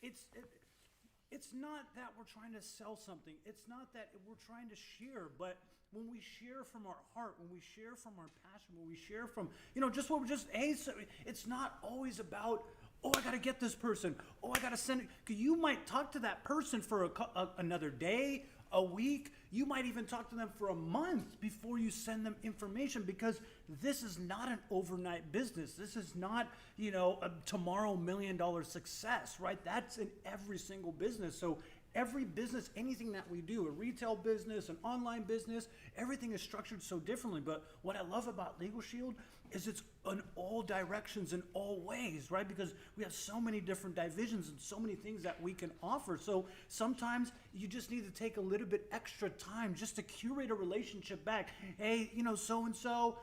it's not that we're trying to sell something. It's not that we're trying to share, but when we share from our heart, when we share from our passion, when we share from, you know, just what we're just, hey, so it's not always about, oh, I got to get this person. Oh, I got to send it. 'Cause you might talk to that person for another day, a week. You might even talk to them for a month before you send them information, because this is not an overnight business. This is not, you know, a tomorrow $1 million success, right? That's in every single business. So every business, anything that we do, a retail business, an online business, everything is structured so differently. But what I love about Legalshield is it's in all directions, in all ways, right? Because we have so many different divisions and so many things that we can offer. So sometimes you just need to take a little bit extra time just to curate a relationship back. Hey, you know, so-and-so,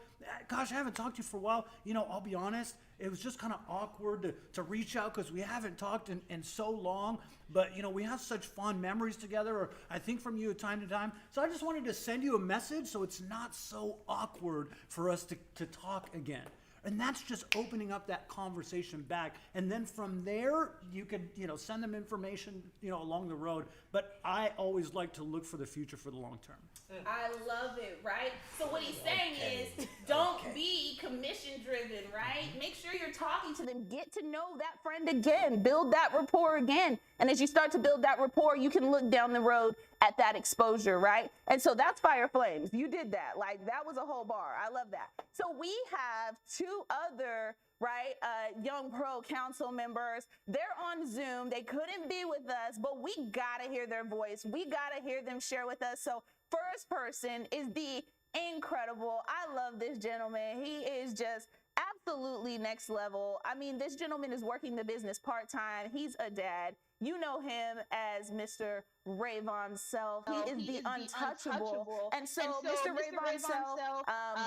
gosh, I haven't talked to you for a while. You know, I'll be honest, it was just kind of awkward to reach out because we haven't talked in so long. But, you know, we have such fond memories together, or I think from you time to time. So I just wanted to send you a message so it's not so awkward for us to talk again. And that's just opening up that conversation back. And then from there, you could, you know, send them information, you know, along the road. But I always like to look for the future for the long term. I love it, right? So what he's saying is, don't be commission driven, right? Make sure you're talking to them. Get to know that friend again. Build that rapport again. And as you start to build that rapport, you can look down the road at that exposure, right? And so that's Fire Flames. You did that. Like, that was a whole bar. I love that. So we have two other, right, Young Pro Council members. They're on Zoom. They couldn't be with us, but we got to hear their voice. We got to hear them share with us. So first person is the incredible, I love this gentleman. He is just absolutely next level. I mean, this gentleman is working the business part-time. He's a dad. You know him as Mr. Rayvon Self. He is the untouchable. And so, Mr. Rayvon Self,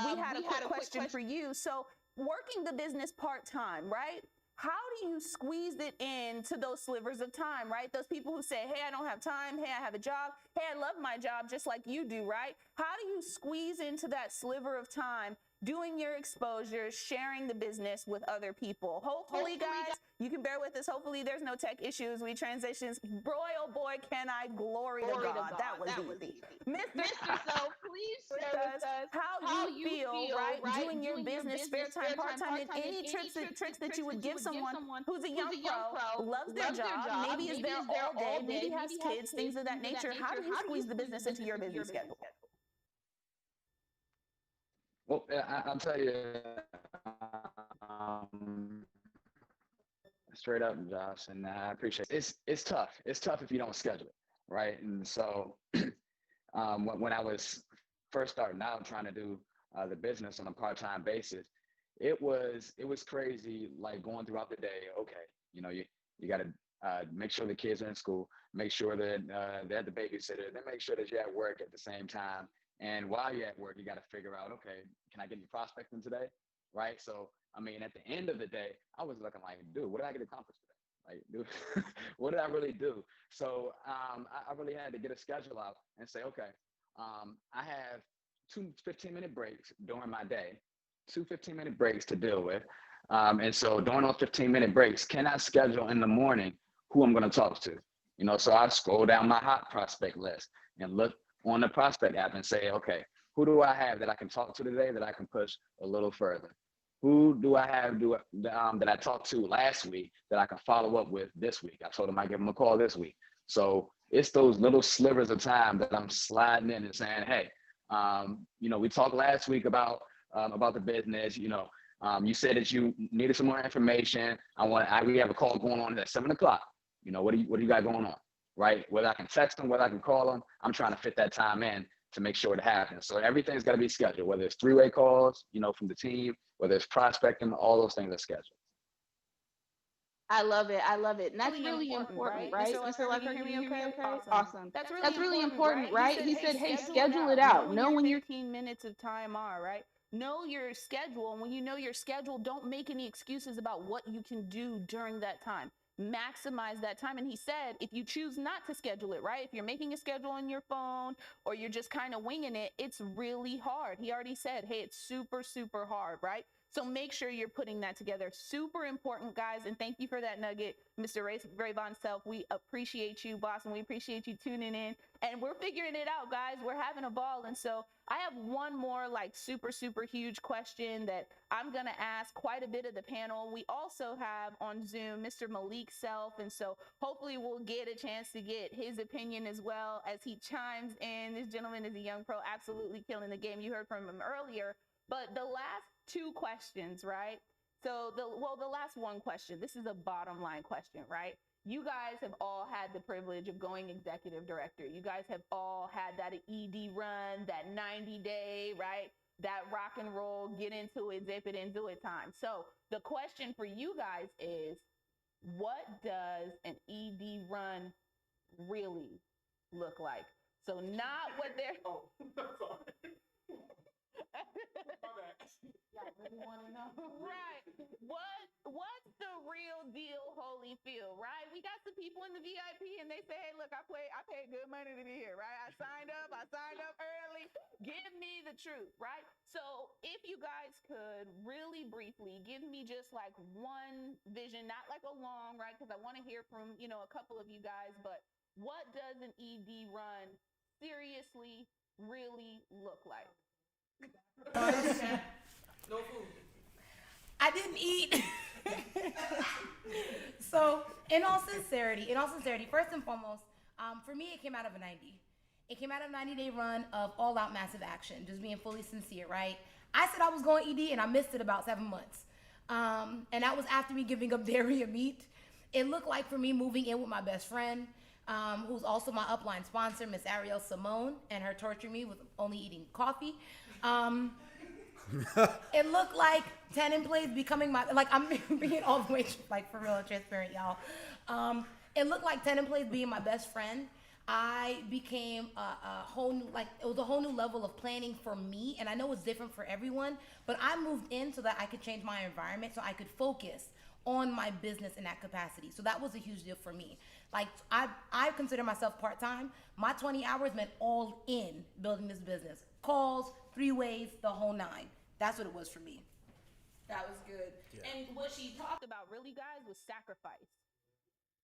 we had a quick question for you. So, working the business part-time, right? How do you squeeze it in to those slivers of time, right? Those people who say, hey, I don't have time. Hey, I have a job. Hey, I love my job just like you do, right? How do you squeeze into that sliver of time, doing your exposure, sharing the business with other people? Hopefully, guys, you can bear with us. Hopefully, there's no tech issues. We transitions. Boy, oh boy, can I glory to God. That was easy. Mr. Self, please share with us how you feel, right? Doing your business, spare time, part-time, and any tricks that you would give someone who's a young pro, loves their job, maybe is there all day, maybe has kids, things of that nature. How do you squeeze the business into your busy schedule? Well, I'll tell you, straight up, Josh, and I appreciate it. It's tough. It's tough if you don't schedule it, right? And so when I was first starting out trying to do the business on a part-time basis, it was crazy, like going throughout the day. Okay, you know, you got to make sure the kids are in school, make sure that they're at the babysitter, then make sure that you're at work at the same time. And while you're at work, you got to figure out, okay, can I get any prospecting today? Right? So, I mean, at the end of the day, I was looking like, dude, what did I get accomplished today? Like, dude, what did I really do? So I really had to get a schedule out and say, okay, I have 2 15-minute breaks during my day, 2 15-minute breaks to deal with. And so during those 15-minute breaks, can I schedule in the morning who I'm going to talk to? You know, so I scroll down my hot prospect list and look on the prospect app and say, okay, who do I have that I can talk to today that I can push a little further? Who do I have that I talked to last week that I can follow up with this week? I told them I'd give them a call this week. So it's those little slivers of time that I'm sliding in and saying, hey, you know, we talked last week about the business. You know, you said that you needed some more information. We have a call going on at 7 o'clock. You know, what do you got going on? Right? Whether I can text them, whether I can call them, I'm trying to fit that time in to make sure it happens. So everything's got to be scheduled, whether it's three-way calls, from the team, whether it's prospecting, all those things are scheduled. I love it. I love it. And that's really important, right? Mr. Lockhart, can you hear me okay? Awesome. That's really important, right? He said, hey, schedule it out. Know when your 15 minutes of time are, right? Know your schedule. And when you know your schedule, don't make any excuses about what you can do during that time. Maximize that time. And he said, if you choose not to schedule it, right? If you're making a schedule on your phone or you're just kind of winging it, it's really hard. He already said, hey, it's super, super hard, right? So make sure you're putting that together. Super important, guys. And thank you for that nugget, Mr. Ray Von Self. We appreciate you, boss, and we appreciate you tuning in. And we're figuring it out, guys. We're having a ball. And so I have one more super, super huge question that I'm going to ask quite a bit of the panel. We also have on Zoom Mr. Malik Self. And so hopefully we'll get a chance to get his opinion as well as he chimes in. This gentleman is a young pro, absolutely killing the game. You heard from him earlier. But the last two questions, right? So the last one question, this is a bottom line question, right? You guys have all had the privilege of going executive director. You guys have all had that ED run, that 90-day, right? That rock and roll, get into it, zip it and do it time. So the question for you guys is, what does an ED run really look like? So not what they're... Oh, sorry. Y'all really want to know? Right. What's the real deal Holyfield, right? We got some people in the VIP and they say, hey, look, I paid good money to be here, right? I signed up early. Give me the truth, right? So if you guys could really briefly give me just like one vision, not like a long, right? Because I want to hear from, a couple of you guys, but what does an ED run seriously really look like? No food. I didn't eat. So, in all sincerity, first and foremost, for me, it came out of a 90. It came out of a 90-day run of all-out massive action, just being fully sincere, right? I said I was going ED, and I missed it about 7 months. And that was after me giving up dairy and meat. It looked like for me moving in with my best friend, who's also my upline sponsor, Miss Ariel Simone, and her torturing me with only eating coffee. It looked like Tenon Plays becoming my, I'm being all the way, for real and transparent, y'all. It looked like Tenon Plays being my best friend. I became a whole new, it was a whole new level of planning for me, and I know it's different for everyone, but I moved in so that I could change my environment so I could focus on my business in that capacity. So that was a huge deal for me. I consider myself part-time. My 20 hours meant all in building this business. Calls, 3 ways, the whole 9. That's what it was for me. That was good. Yeah. And what she talked about really, guys, was sacrifice.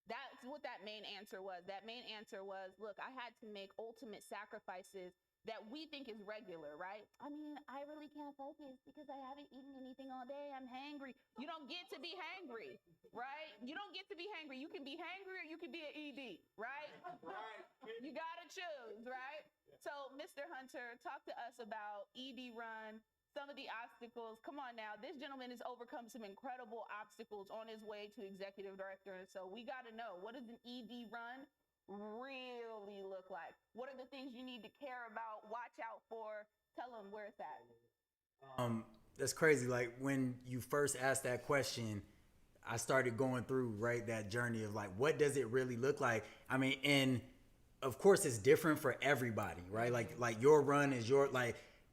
That's what that main answer was. That main answer was, look, I had to make ultimate sacrifices that we think is regular, right? I mean, I really can't focus because I haven't eaten anything all day. I'm hangry. You don't get to be hangry, right? You don't get to be hangry. You can be hangry or you can be an ED, right? Right. You got to choose, right? So, Mr. Hunter, talk to us about ED run, some of the obstacles. Come on now. This gentleman has overcome some incredible obstacles on his way to executive director. And so we got to know, what does an ED run really look like? What are the things you need to care about, watch out for? Tell them where it's at. That's crazy. When you first asked that question, I started going through that journey of what does it really look like? I mean, and of course it's different for everybody, right? Like your run is your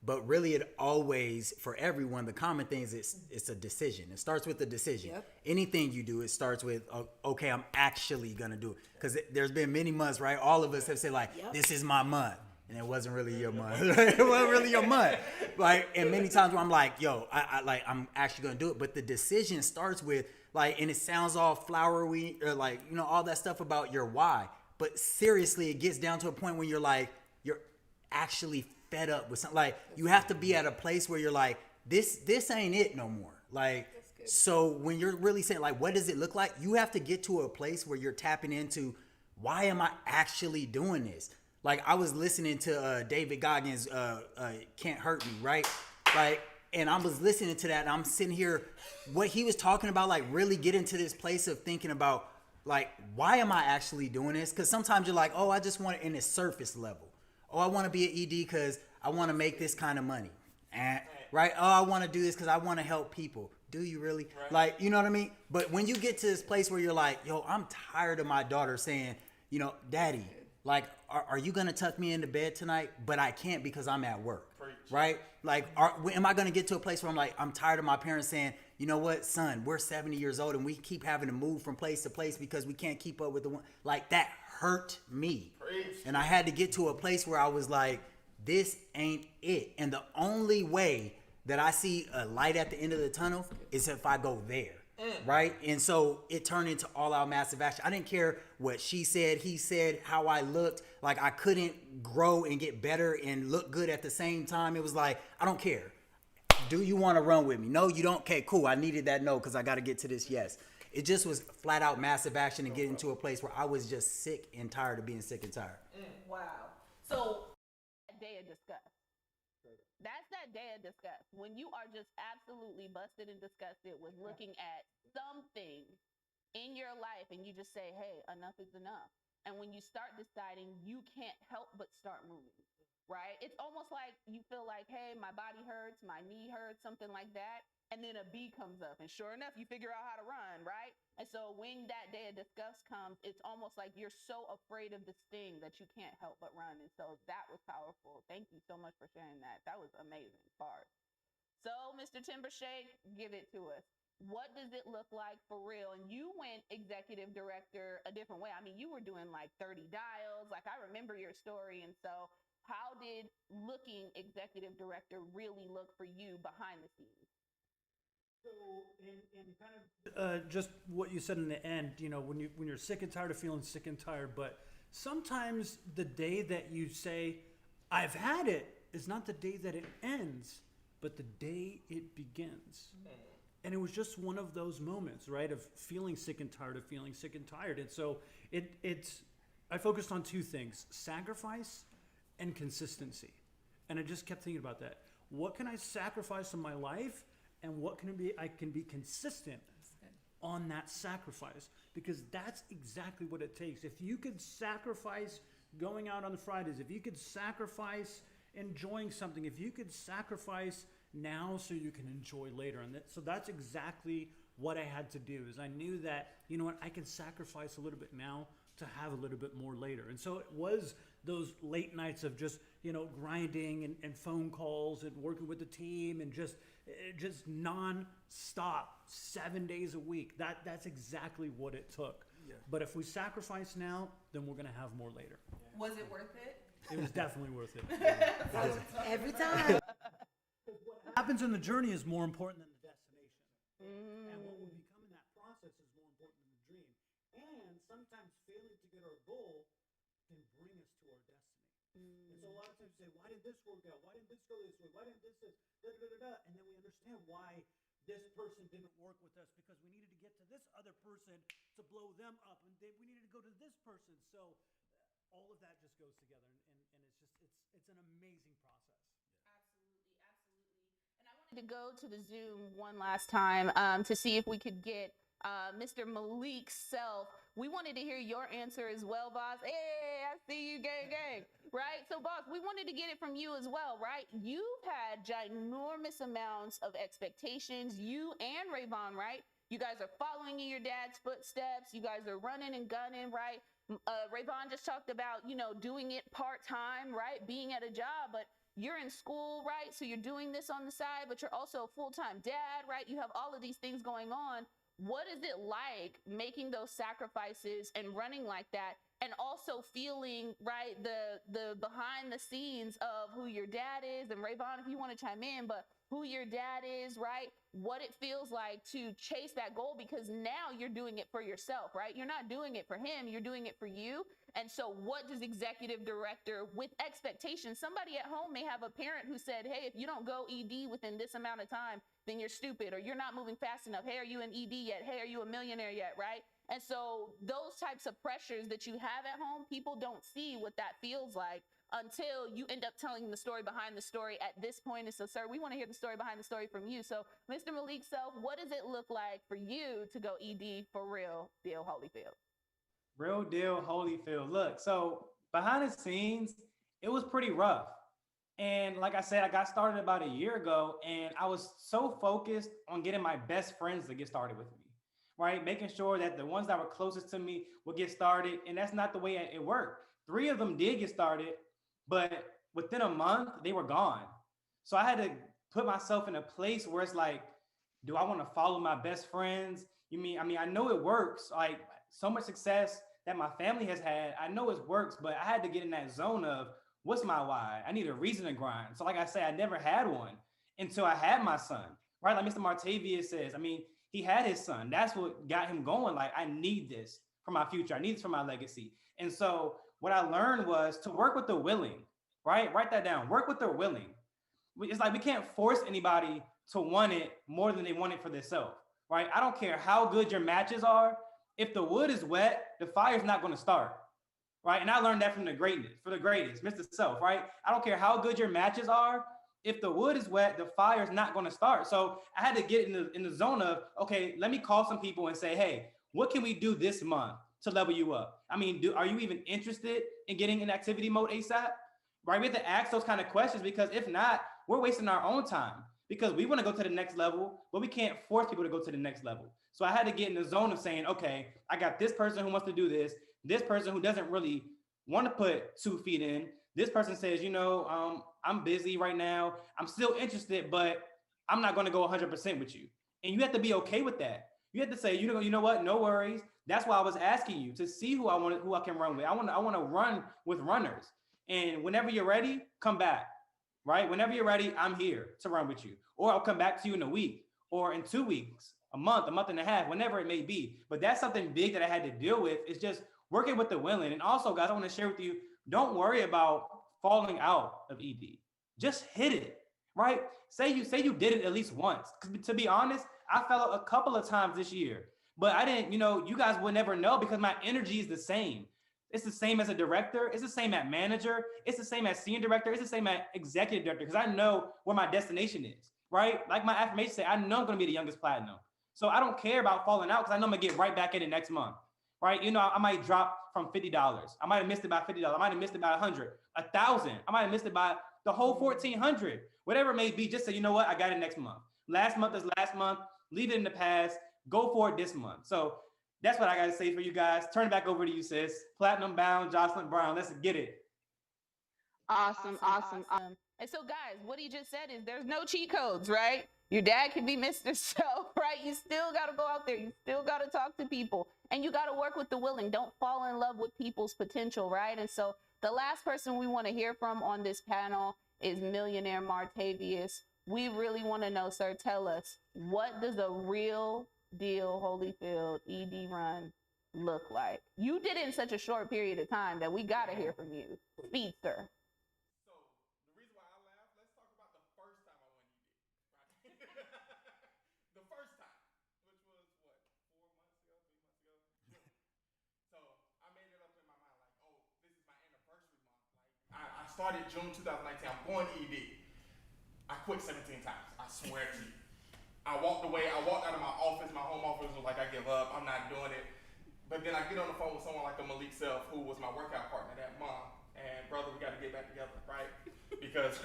but really it always, for everyone, the common thing is it's a decision. It starts with a decision. Yep. Anything you do, it starts with, okay, I'm actually going to do it. Because there's been many months, right? All of us have said this is my month. And it wasn't really your month. It wasn't really your month. And many times where I'm I'm actually going to do it. But the decision starts with and it sounds all flowery or all that stuff about your why. But seriously, it gets down to a point when you're you're actually fed up with something. You have to be at a place where you're this ain't it no more. So when you're really saying what does it look like, you have to get to a place where you're tapping into, why am I actually doing this? I was listening to David Goggins' Can't Hurt Me, right? And I was listening to that and I'm sitting here, what he was talking about, really get into this place of thinking about why am I actually doing this? Because sometimes you're oh, I just want it in a surface level. Oh, I want to be an ED because I want to make this kind of money. Right? Oh, I want to do this because I want to help people. Do you really? Right. Like, you know what I mean? But when you get to this place where you're like, yo, I'm tired of my daughter saying, you know, Daddy, like, are you going to tuck me into bed tonight? But I can't because I'm at work. Right? Like, am I going to get to a place where I'm like, I'm tired of my parents saying, you know what, son, we're 70 years old and we keep having to move from place to place because we can't keep up with the one. Like, that hurt me. And I had to get to a place where I was like, this ain't it. And the only way that I see a light at the end of the tunnel is if I go there. Right? And so it turned into all out massive action. I didn't care what she said, he said, how I looked. Like, I couldn't grow and get better and look good at the same time. It was like, I don't care. Do you want to run with me? No, you don't? Okay, cool. I needed that no because I got to get to this yes. It just was flat out massive action and getting to a place where I was just sick and tired of being sick and tired. Wow. So, day of disgust. That's that day of disgust. When you are just absolutely busted and disgusted with looking at something in your life and you just say, hey, enough is enough. And when you start deciding, you can't help but start moving, right? It's almost like you feel like, hey, my body hurts, my knee hurts, something like that. And then a bee comes up and sure enough, you figure out how to run, right? And so when that day of disgust comes, it's almost like you're so afraid of the sting that you can't help but run. And so that was powerful. Thank you so much for sharing that. That was amazing part. So Mr. Timbershake, give it to us. What does it look like for real? And you went executive director a different way. I mean, you were doing like 30 dials. Like, I remember your story. And so how did looking executive director really look for you behind the scenes? So, in kind of just what you said in the end, you know, when you're sick and tired of feeling sick and tired, but sometimes the day that you say, I've had it, is not the day that it ends, but the day it begins. And it was just one of those moments, right, of feeling sick and tired of feeling sick and tired. And so I focused on two things: sacrifice and consistency. And I just kept thinking about that. What can I sacrifice in my life? And what I can be consistent on that sacrifice, because that's exactly what it takes. If you could sacrifice going out on the Fridays, if you could sacrifice enjoying something, if you could sacrifice now so you can enjoy later. And so that's exactly what I had to do. Is I knew that, you know what, I can sacrifice a little bit now to have a little bit more later. And so it was those late nights of just, you know, grinding and phone calls and working with the team and just non-stop 7 days a week. That's exactly what it took. Yeah. But if we sacrifice now, then we're gonna have more later. Yeah. Was it worth it? It was definitely worth it. Every time. What happens in the journey is more important than the destination. And what we become in that process is more important than the dream. And sometimes failing to get our goal can bring us to our destiny. And so a lot of times we say, why did this work out? Why didn't this go this way? Why didn't this da da da da? And then we understand why this person didn't work with us, because we needed to get to this other person to blow them up, and we needed to go to this person. So all of that just goes together, and it's an amazing process. To go to the Zoom one last time to see if we could get Mr. Malik Self. We wanted to hear your answer as well, boss. Hey, I see you, gang. Right? So, boss, we wanted to get it from you as well, right? You've had ginormous amounts of expectations, you and Rayvon, right? You guys are following in your dad's footsteps. You guys are running and gunning, right? Rayvon just talked about, you know, doing it part-time, right? Being at a job, but you're in school, right? So you're doing this on the side, but you're also a full-time dad, right? You have all of these things going on. What is it like making those sacrifices and running like that, and also feeling, right, the behind the scenes of who your dad is? And Rayvon, if you want to chime in, but who your dad is, right? What it feels like to chase that goal, because now you're doing it for yourself, right? You're not doing it for him, you're doing it for you. And so what does executive director with expectations? Somebody at home may have a parent who said, hey, if you don't go ED within this amount of time, then you're stupid, or you're not moving fast enough. Hey, are you an ED yet? Hey, are you a millionaire yet, right? And so those types of pressures that you have at home, people don't see what that feels like until you end up telling the story behind the story at this point. And so, sir, we want to hear the story behind the story from you. So, Mr. Malik Self, what does it look like for you to go ED for real deal Holyfield? Real deal Holyfield. Look, so behind the scenes, it was pretty rough. And like I said, I got started about a year ago, and I was so focused on getting my best friends to get started with me, right? Making sure that the ones that were closest to me would get started. And that's not the way it worked. 3 of them did get started, but within a month, they were gone. So I had to put myself in a place where it's like, do I want to follow my best friends? I know it works. Like so much success that my family has had, I know it works, but I had to get in that zone of what's my why? I need a reason to grind. So like I say, I never had one until I had my son, right? Like Mr. Martavius says, he had his son. That's what got him going. Like, I need this for my future. I need this for my legacy. And so what I learned was to work with the willing, right? Write that down. Work with the willing. It's like we can't force anybody to want it more than they want it for themselves, right? I don't care how good your matches are. If the wood is wet, the fire's not going to start, right? And I learned that from the greatest, Mr. Self, right? I don't care how good your matches are. If the wood is wet, the fire's not going to start. So I had to get in the zone of, okay, let me call some people and say, hey, what can we do this month to level you up? Are you even interested in getting in activity mode ASAP? Right? We have to ask those kind of questions, because if not, we're wasting our own time, because we want to go to the next level, but we can't force people to go to the next level. So I had to get in the zone of saying, okay, I got this person who wants to do this person who doesn't really want to put 2 feet in. This person says, I'm busy right now. I'm still interested, but I'm not going to go 100% with you. And you have to be okay with that. You have to say, you know what? No worries. That's why I was asking you to see who I can run with. I want to run with runners. And whenever you're ready, come back, right? Whenever you're ready, I'm here to run with you. Or I'll come back to you in a week or in 2 weeks, a month and a half, whenever it may be. But that's something big that I had to deal with. It's just working with the willing. And also, guys, I want to share with you, don't worry about falling out of ED. Just hit it, right? Say you did it at least once. Because to be honest, I fell out a couple of times this year. But I didn't, you guys would never know, because my energy is the same. It's the same as a director. It's the same at manager. It's the same as senior director. It's the same at executive director, because I know where my destination is, right? Like my affirmation say, I know I'm going to be the youngest platinum. So I don't care about falling out, because I know I'm going to get right back in it next month, right? I might drop from $50. I might have missed it by $50. I might have missed it by 100, 1,000. I might have missed it by the whole 1,400, whatever it may be. Just say, you know what? I got it next month. Last month is last month. Leave it in the past. Go for it this month. So that's what I got to say for you guys. Turn it back over to you, sis. Platinum bound, Jocelyn Brown. Let's get it. Awesome. And so, guys, what he just said is there's no cheat codes, right? Your dad can be Mr. Self, right? You still got to go out there. You still got to talk to people, and you got to work with the willing. Don't fall in love with people's potential, right? And so the last person we want to hear from on this panel is Millionaire Martavius. We really want to know, sir, tell us, what does a real deal Holyfield ED run look like? You did it in such a short period of time that we got to hear from you. Speedster. I started June 2019. I'm going ED. I quit 17 times. I swear to you. I walked away. I walked out of my office. My home office was like, I give up. I'm not doing it. But then I get on the phone with someone like a Malik Self, who was my workout partner that month. And brother, we got to get back together, right? Because,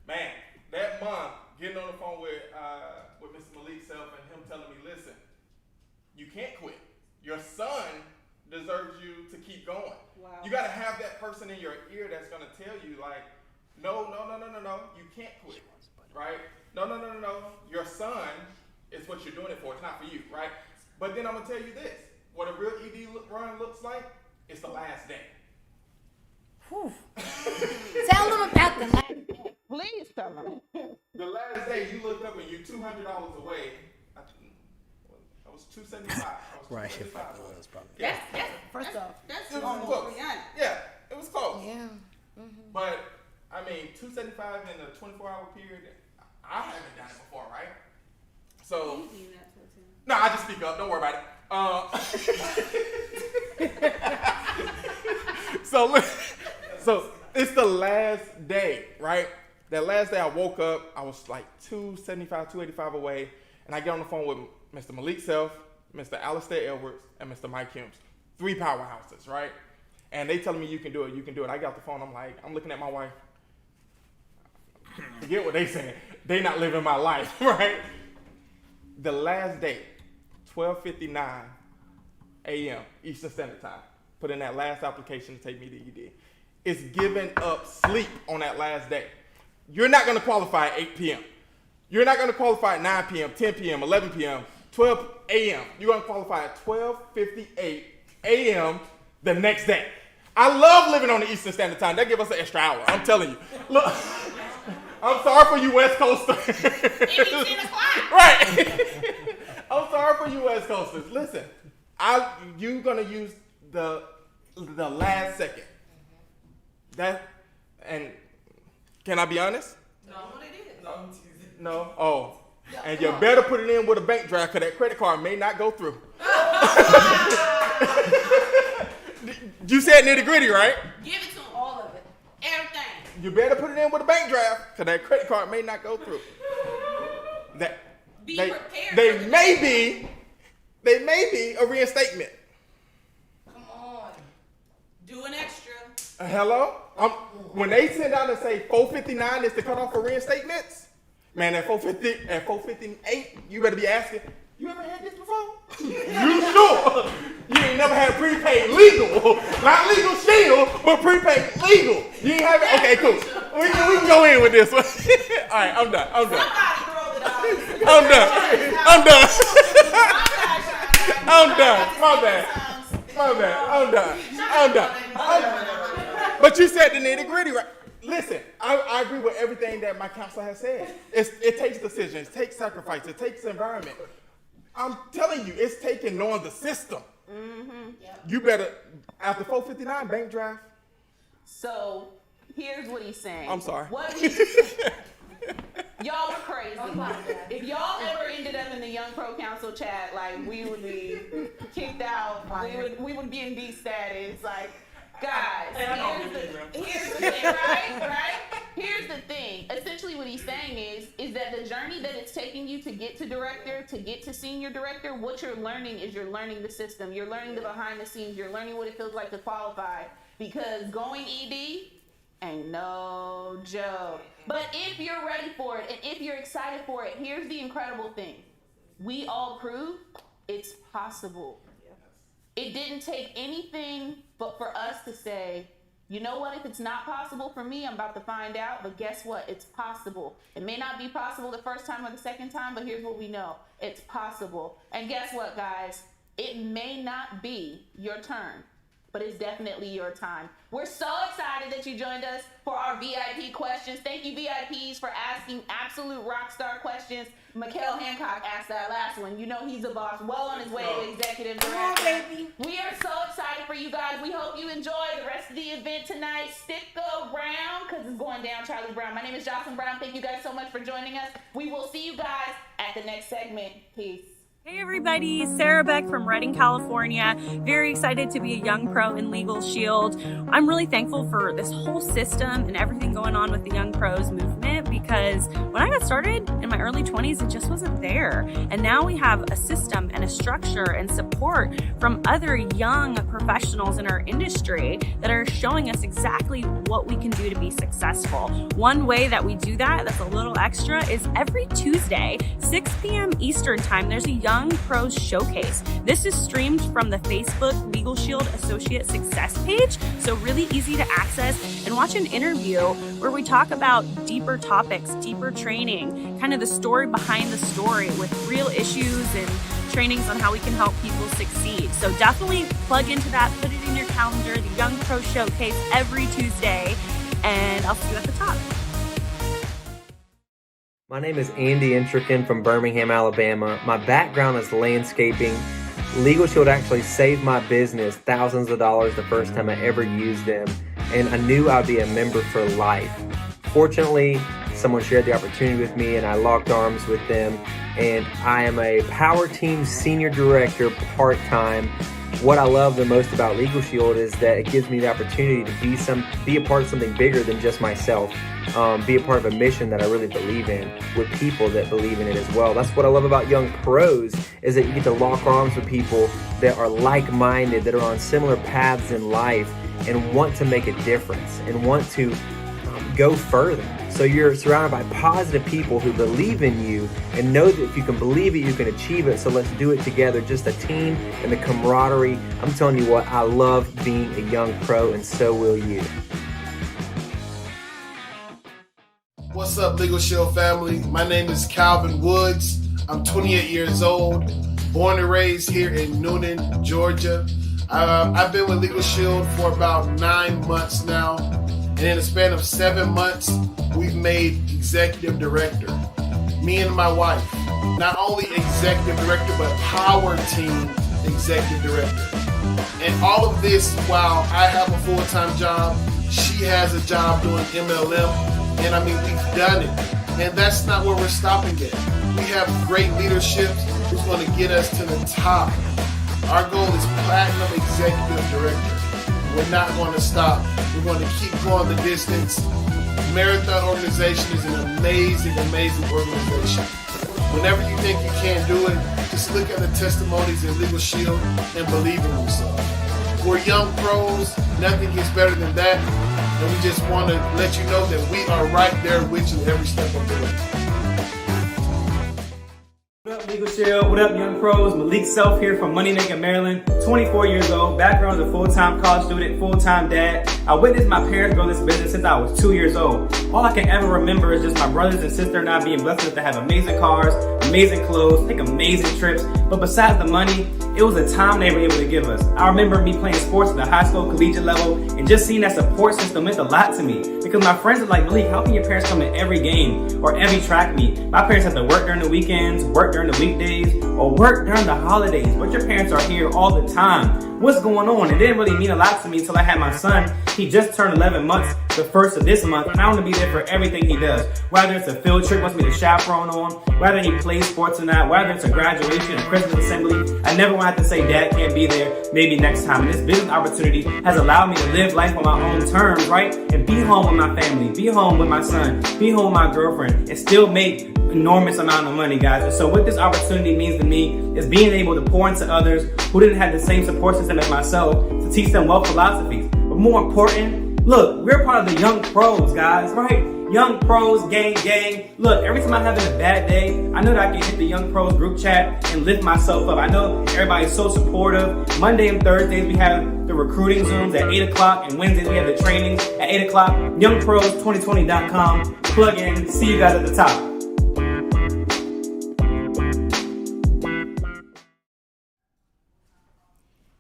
man, that month, getting on the phone with Mr. Malik Self and him telling me, listen, you can't quit. Your son deserves you to keep going. Wow. You got to have that person in your ear that's going to tell you, like, no, you can't quit, right? No. Your son is what you're doing it for. It's not for you, right? But then I'm going to tell you this. What a real ED run looks like, it's the last day. Whew. Tell them about the last day. Please tell them. The last day you looked up and you're $200 away. I was $275. Right. Yeah. First off, that's almost yeah, it was close. Yeah. Mm-hmm. But I mean, $275 in a 24-hour period. I haven't done it before, right? So no, I just speak up. Don't worry about it. So it's the last day, right? That last day I woke up, I was like 285 away, and I get on the phone with Mr. Malik Self, Mr. Alistair Edwards, and Mr. Mike Humes. 3 powerhouses, right? and they telling me you can do it. I got the phone. I'm looking at my wife. Forget what they saying. They not living my life, right? The last date, 12:59 a.m. Eastern Standard Time. Put in that last application to take me to ED. It's giving up sleep on that last day. You're not going to qualify at 8 p.m. You're not going to qualify at 9 p.m., 10 p.m., 11 p.m., 12 a.m. You're going to qualify at 12:58 a.m. the next day. I love living on the Eastern Standard Time. That give us an extra hour. I'm telling you. Look, I'm sorry for you West Coasters. Right. I'm sorry for you West Coasters. Listen, you're going to use the last second. And can I be honest? No. Oh. And you better put it in with a bank draft because that credit card may not go through. You said nitty gritty, right? Give it to them. All of it. Everything. You better put it in with a bank draft because that credit card may not go through. Be prepared. They may be a reinstatement. Come on. Do an extra. Hello? When they send out and say 4:59 is the cutoff for reinstatements, man, at 4:58, you better be asking, you ever had this before? You sure? You ain't never had prepaid legal. Not legal shield, but prepaid legal. You ain't have it? Okay, cool. We can go in with this one. All right, I'm done. I'm done. My bad. I'm done. But you said the nitty gritty, right? Listen, I agree with everything that my counselor has said. It takes decisions, it takes sacrifice, it takes environment. I'm telling you, it's taking knowing the system. Mm-hmm. Yep. You better, after 4:59, bank draft. So here's what he's saying. I'm sorry. Y'all were crazy. If y'all ever ended up in the Young Pro Council chat, like we would be kicked out. We would be in D status. Like, guys, here's the thing, right? Here's the thing. Essentially what he's saying is that the journey that it's taking you to get to director, to get to senior director, what you're learning is you're learning the system. You're learning the behind the scenes. You're learning what it feels like to qualify. Because going ED ain't no joke. But if you're ready for it and if you're excited for it, here's the incredible thing. We all proved it's possible. It didn't take anything but for us to say, you know what, if it's not possible for me, I'm about to find out, but guess what, it's possible. It may not be possible the first time or the second time, but here's what we know, it's possible. And guess what, guys, it may not be your turn, but it's definitely your time. We're so excited that you joined us for our VIP questions. Thank you, VIPs, for asking absolute rock star questions. Mikael Hancock asked that last one. You know he's a boss, well on his way to executive director. Come on, baby. We are so excited for you guys. We hope you enjoy the rest of the event tonight. Stick around because it's going down, Charlie Brown. My name is Jocelyn Brown. Thank you guys so much for joining us. We will see you guys at the next segment. Peace. Hey everybody, Sarah Beck from Redding, California. Very excited to be a young pro in Legalshield. I'm really thankful for this whole system and everything going on with the Young Pros movement because when I got started in my early 20s, it just wasn't there. And now we have a system and a structure and support from other young professionals in our industry that are showing us exactly what we can do to be successful. One way that we do that, that's a little extra, is every Tuesday, 6 p.m. Eastern time, there's a Young Pros Showcase. This is streamed from the Facebook Legalshield Associate Success page, so really easy to access, and watch an interview where we talk about deeper topics, deeper training, kind of the story behind the story with real issues and trainings on how we can help people succeed. So definitely plug into that, put it in your calendar, the Young Pro Showcase every Tuesday, and I'll see you at the top. My name is Andy Intrican from Birmingham, Alabama. My background is landscaping. Legalshield actually saved my business thousands of dollars the first time I ever used them, and I knew I'd be a member for life. Fortunately, someone shared the opportunity with me and I locked arms with them, and I am a Power Team Senior Director part-time. What I love the most about Legalshield is that it gives me the opportunity to be a part of something bigger than just myself. Be a part of a mission that I really believe in with people that believe in it as well. That's what I love about Young Pros, is that you get to lock arms with people that are like-minded, that are on similar paths in life, and want to make a difference and want to go further. So you're surrounded by positive people who believe in you and know that if you can believe it, you can achieve it. So let's do it together, just a team and the camaraderie. I'm telling you what, I love being a young pro, and so will you. What's up, Legalshield family? My name is Calvin Woods. I'm 28 years old, born and raised here in Noonan, Georgia. I've been with Legalshield for about 9 months now. And in a span of 7 months, we've made executive director. Me and my wife, not only executive director, but power team executive director. And all of this while I have a full-time job, she has a job doing MLM, and I mean, we've done it. And that's not where we're stopping at. We have great leadership who's going to get us to the top. Our goal is platinum executive director. We're not going to stop. We're going to keep going the distance. Marathon organization is an amazing, amazing organization. Whenever you think you can't do it, just look at the testimonies in Legalshield and believe in yourself. We're young pros. Nothing gets better than that. And we just want to let you know that we are right there with you every step of the way. What up, Legalshield? What up, young pros? Malik Self here from Moneymaker, Maryland. 24 years old, background as a full-time college student, full-time dad. I witnessed my parents grow this business since I was 2 years old. All I can ever remember is just my brothers and sister and I being blessed enough to have amazing cars, amazing clothes, take amazing trips. But besides the money, it was the time they were able to give us. I remember me playing sports at the high school, collegiate level, and just seeing that support system meant a lot to me. Because my friends are like, Malik, how can your parents come to every game or every track meet? My parents have to work during the weekends, work during the weekdays, or work during the holidays. But your parents are here all the time. What's going on? It didn't really mean a lot to me until I had my son. He just turned 11 months the first of this month, and I want to be there for everything he does. Whether it's a field trip, wants me to chaperone on, whether he plays sports or not, whether it's a graduation, a Christmas assembly, I never want to have to say, Dad can't be there, maybe next time. And this business opportunity has allowed me to live life on my own terms, right? And be home with my family, be home with my son, be home with my girlfriend, and still make enormous amount of money, guys. And so what this opportunity means to me is being able to pour into others who didn't have the same support system as myself to teach them wealth philosophies. But more important, look, we're part of the young pros, guys, right? Young pros, gang. Look, every time I'm having a bad day, I know that I can hit the young pros group chat and lift myself up. I know everybody's so supportive. Monday and Thursdays, we have the recruiting Zooms at 8 o'clock, and Wednesdays, we have the trainings at 8 o'clock. YoungPros2020.com. Plug in. See you guys at the top.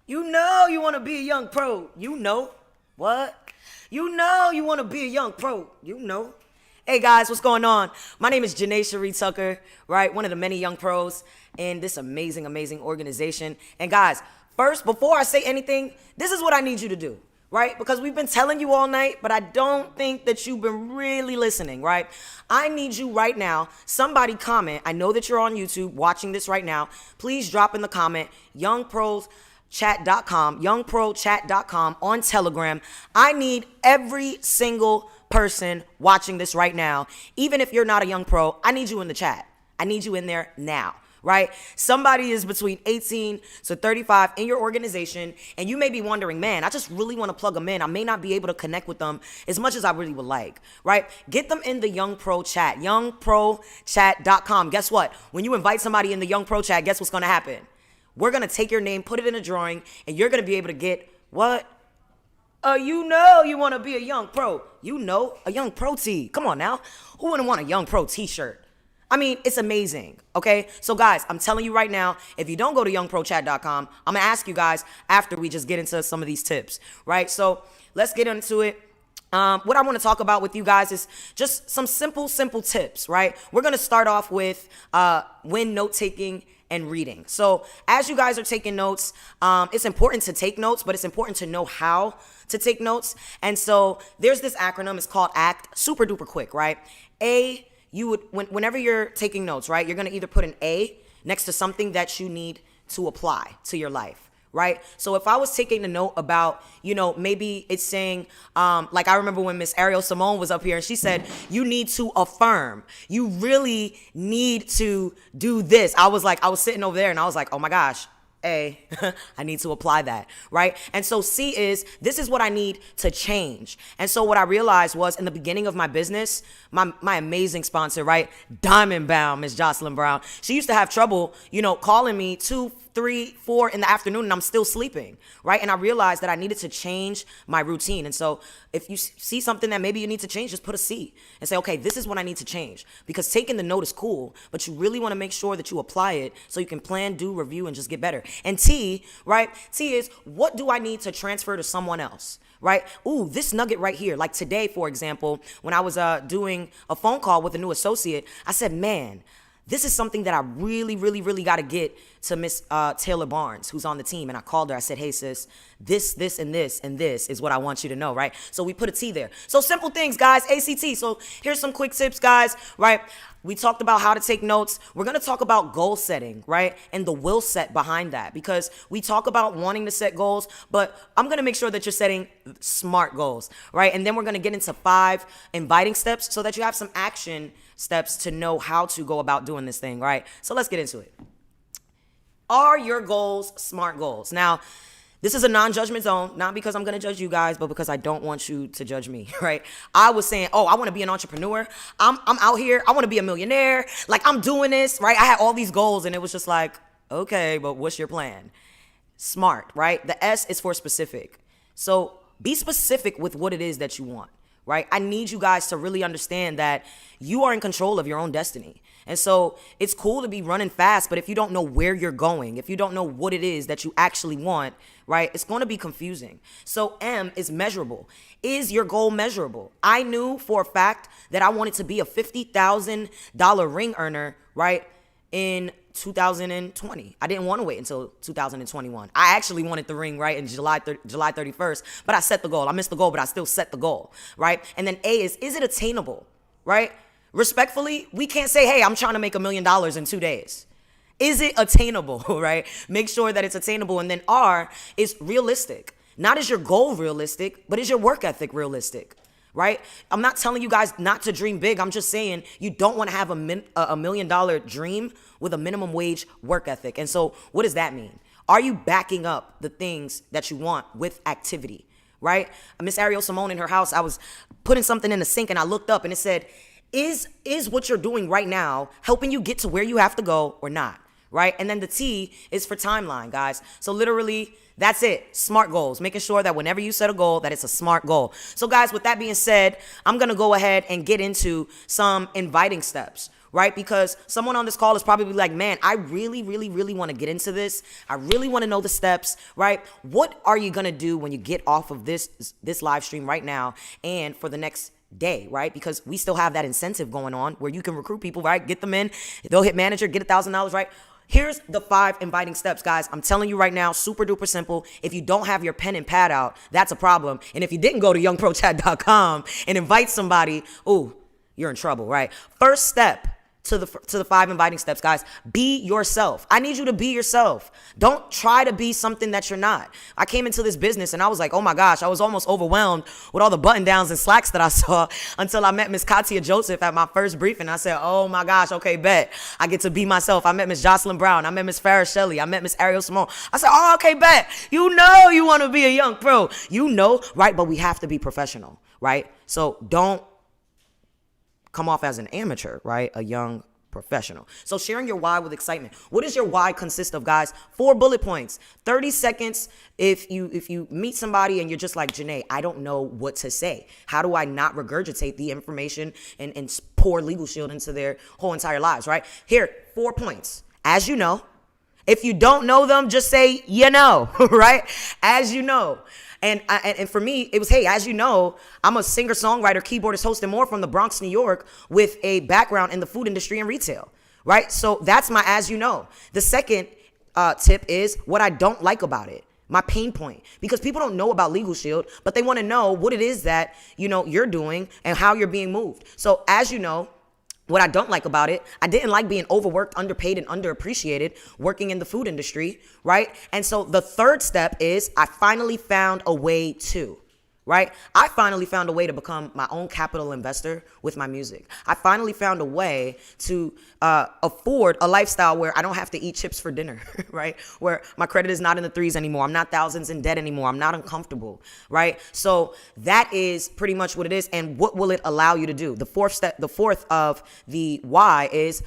You know you want to be a young pro. You know. What? You know you want to be a young pro. You know. Hey guys, what's going on? My name is Janae Cherie Tucker, right? One of the many young pros in this amazing, amazing organization. And guys, first, before I say anything, this is what I need you to do, right? Because we've been telling you all night, but I don't think that you've been really listening, right? I need you right now, somebody comment. I know that you're on YouTube watching this right now. Please drop in the comment, youngprochat.com on Telegram. I need every single person watching this right now, even if you're not a young pro, I need you in the chat. I need you in there now, right? Somebody is between 18 to 35 in your organization, and you may be wondering, man, I just really want to plug them in. I may not be able to connect with them as much as I really would like, right? Get them in the Young Pro Chat, youngprochat.com. Guess what? When you invite somebody in the Young Pro Chat, guess what's going to happen? We're going to take your name, put it in a drawing, and you're going to be able to get what? You know you want to be a young pro. You know, a young pro tee. Come on now. Who wouldn't want a young pro t-shirt? I mean, it's amazing, okay? So guys, I'm telling you right now, if you don't go to youngprochat.com, I'm going to ask you guys after we just get into some of these tips, right? So let's get into it. What I want to talk about with you guys is just some simple tips, right? We're going to start off with when note-taking and reading. So as you guys are taking notes, it's important to take notes, but it's important to know how to take notes. And so there's this acronym, it's called ACT, super duper quick, right? A, you would, whenever you're taking notes, right, you're going to either put an A next to something that you need to apply to your life, right? So if I was taking a note about, you know, maybe it's saying, like I remember when Miss Ariel Simone was up here and she said, you need to affirm. You really need to do this. I was sitting over there and I was like, oh my gosh, A, I need to apply that, right? And so C is, this is what I need to change. And so what I realized was in the beginning of my business, my amazing sponsor, right? Diamond Bound, Miss Jocelyn Brown. She used to have trouble, calling me 2, 3, 4 in the afternoon and I'm still sleeping, right? And I realized that I needed to change my routine. And so if you see something that maybe you need to change, just put a C and say, okay, this is what I need to change. Because taking the note is cool, but you really want to make sure that you apply it so you can plan, do, review, and just get better. And T, right? T is, what do I need to transfer to someone else? Right? Ooh, this nugget right here. Like today, for example, when I was doing a phone call with a new associate, I said, man, this is something that I really, really, really got to get to Miss Taylor Barnes, who's on the team. And I called her. I said, hey, sis, this, and this, and this is what I want you to know, right? So we put a T there. So simple things, guys, ACT. So here's some quick tips, guys, right? We talked about how to take notes. We're going to talk about goal setting, right? And the will set behind that, because we talk about wanting to set goals, but I'm going to make sure that you're setting smart goals, right? And then we're going to get into 5 inviting steps so that you have some action steps to know how to go about doing this thing, right? So let's get into it. Are your goals smart goals? Now, this is a non-judgment zone, not because I'm going to judge you guys, but because I don't want you to judge me, right? I was saying, I want to be an entrepreneur. I'm out here. I want to be a millionaire. Like, I'm doing this, right? I had all these goals, and it was just like, okay, but what's your plan? Smart, right? The S is for specific. So be specific with what it is that you want, right? I need you guys to really understand that you are in control of your own destiny. And so it's cool to be running fast, but if you don't know where you're going, if you don't know what it is that you actually want, right, it's going to be confusing. So M is measurable. Is your goal measurable? I knew for a fact that I wanted to be a $50,000 ring earner, right, in 2020. I didn't want to wait until 2021. I actually wanted the ring right in July 31st, but I set the goal. I missed the goal, but I still set the goal, right? And then A is it attainable, right? Respectfully, we can't say, hey, I'm trying to make $1 million in 2 days. Is it attainable, right? Make sure that it's attainable. And then R is realistic. Not is your goal realistic, but is your work ethic realistic, right? I'm not telling you guys not to dream big. I'm just saying you don't want to have a $1 million dream with a minimum wage work ethic. And so what does that mean? Are you backing up the things that you want with activity, right? Miss Ariel Simone in her house, I was putting something in the sink and I looked up and it said, is what you're doing right now helping you get to where you have to go or not, right? And then the T is for timeline, guys. So literally, that's it. Smart goals. Making sure that whenever you set a goal, that it's a smart goal. So guys, with that being said, I'm going to go ahead and get into some inviting steps, right? Because someone on this call is probably like, man, I really, really, really want to get into this. I really want to know the steps, right? What are you going to do when you get off of this live stream right now and for the next day, right? Because we still have that incentive going on where you can recruit people, right? Get them in, they'll hit manager, get $1,000, right? Here's the 5 inviting steps, guys. I'm telling you right now, super duper simple. If you don't have your pen and pad out, that's a problem. And if you didn't go to youngprochat.com and invite somebody, ooh, you're in trouble, right? First step to the 5 inviting steps, guys. Be yourself. I need you to be yourself. Don't try to be something that you're not. I came into this business and I was like, oh my gosh, I was almost overwhelmed with all the button downs and slacks that I saw until I met Miss Katia Joseph at my first briefing. I said, oh my gosh, okay, bet. I get to be myself. I met Miss Jocelyn Brown. I met Miss Farrah Shelley. I met Miss Ariel Simone. I said, oh, okay, bet. You know you want to be a young pro. You know, right? But we have to be professional, right? So don't come off as an amateur, right? A young professional. So sharing your why with excitement. What does your why consist of, guys? 4 bullet points, 30 seconds. If you meet somebody and you're just like, Janae, I don't know what to say. How do I not regurgitate the information and pour Legalshield into their whole entire lives, right? Here, 4 points. As you know, if you don't know them, just say, you know, right? As you know. And for me, it was, hey, as you know, I'm a singer, songwriter, keyboardist, host, and more from the Bronx, New York, with a background in the food industry and retail, right? So that's my as you know. The second tip is what I don't like about it, my pain point, because people don't know about Legalshield, but they want to know what it is that, you know, you're doing and how you're being moved. So as you know, what I don't like about it, I didn't like being overworked, underpaid, and underappreciated working in the food industry, right? And so the third step is I finally found a way to, right? I finally found a way to become my own capital investor with my music. I finally found a way to afford a lifestyle where I don't have to eat chips for dinner, right? Where my credit is not in the threes anymore. I'm not thousands in debt anymore. I'm not uncomfortable, right? So that is pretty much what it is. And what will it allow you to do? The fourth of the why is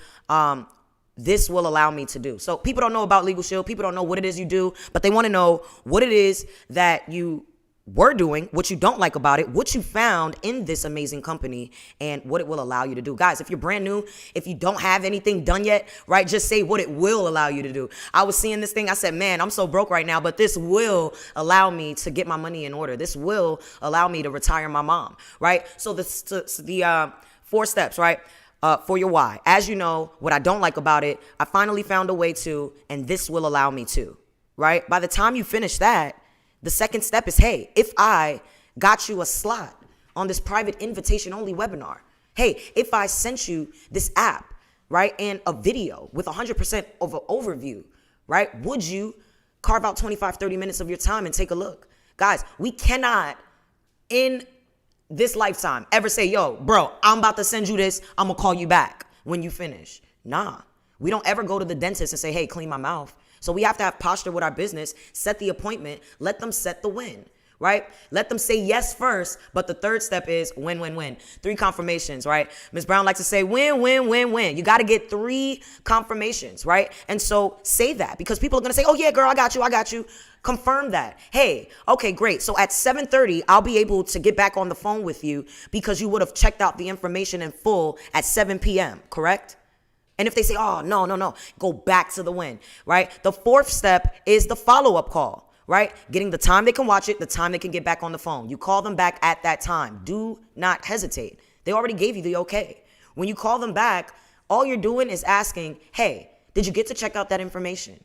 this will allow me to do. So people don't know about Legalshield. People don't know what it is you do, but they want to know what it is that you were doing, what you don't like about it, what you found in this amazing company, and what it will allow you to do. Guys, if you're brand new, if you don't have anything done yet, right, just say what it will allow you to do. I was seeing this thing. I said, man, I'm so broke right now, but this will allow me to get my money in order. This will allow me to retire my mom, right? So the 4 steps, right? For your why. As you know, what I don't like about it, I finally found a way to, and this will allow me to, right? By the time you finish that, the second step is, hey, if I got you a slot on this private invitation only webinar, hey, if I sent you this app, right, and a video with 100% of an overview, right, would you carve out 25, 30 minutes of your time and take a look? Guys, we cannot in this lifetime ever say, yo, bro, I'm about to send you this. I'm going to call you back when you finish. Nah, we don't ever go to the dentist and say, hey, clean my mouth. So we have to have posture with our business, set the appointment, let them set the win, right? Let them say yes first, but the third step is win, win, win. 3 confirmations, right? Ms. Brown likes to say win, win, win, win. You got to get 3 confirmations, right? And so say that because people are going to say, oh yeah, girl, I got you. Confirm that. Hey, okay, great. So at 7:30, I'll be able to get back on the phone with you because you would have checked out the information in full at 7 p.m., correct? And if they say, oh, no, go back to the win, right? The 4th step is the follow-up call, right? Getting the time they can watch it, the time they can get back on the phone. You call them back at that time. Do not hesitate. They already gave you the okay. When you call them back, all you're doing is asking, hey, did you get to check out that information?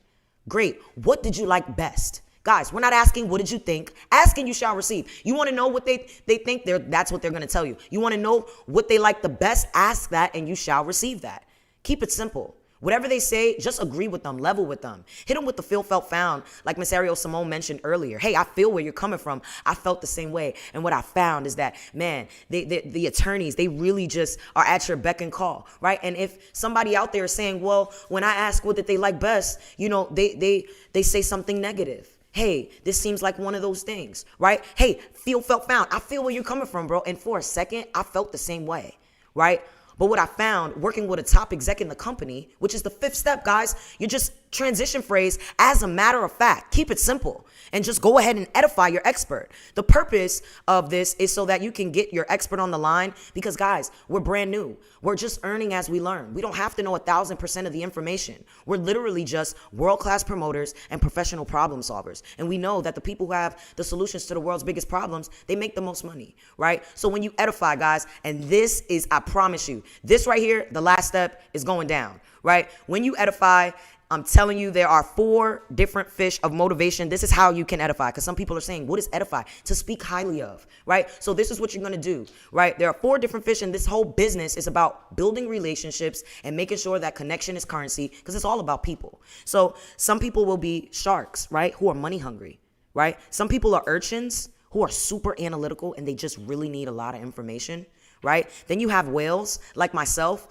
Great. What did you like best? Guys, we're not asking, what did you think? Asking, you shall receive. You want to know what they think, that's what they're going to tell you. You want to know what they like the best? Ask that and you shall receive that. Keep it simple. Whatever they say, just agree with them, level with them. Hit them with the feel, felt, found, like Miss Ariel Simone mentioned earlier. Hey, I feel where you're coming from. I felt the same way. And what I found is that, man, the attorneys, they really just are at your beck and call, right? And if somebody out there is saying, well, when I ask what did they like best, you know, they say something negative. Hey, this seems like one of those things, right? Hey, feel, felt, found. I feel where you're coming from, bro. And for a second, I felt the same way, right? But what I found working with a top exec in the company, which is the 5th step, guys, you just transition phrase as a matter of fact. Keep it simple and just go ahead and edify your expert. The purpose of this is so that you can get your expert on the line because, guys, we're brand new. We're just earning as we learn. We don't have to know 1,000% of the information. We're literally just world-class promoters and professional problem solvers. And we know that the people who have the solutions to the world's biggest problems, they make the most money, right? So when you edify, guys, and this is, I promise you, this right here, the last step is going down, right? When you edify, I'm telling you, there are 4 different fish of motivation. This is how you can edify. Because some people are saying, what is edify? To speak highly of, right? So this is what you're going to do, right? There are 4 different fish, and this whole business is about building relationships and making sure that connection is currency because it's all about people. So some people will be sharks, right, who are money hungry, right? Some people are urchins who are super analytical and they just really need a lot of information, right? Then you have whales like myself,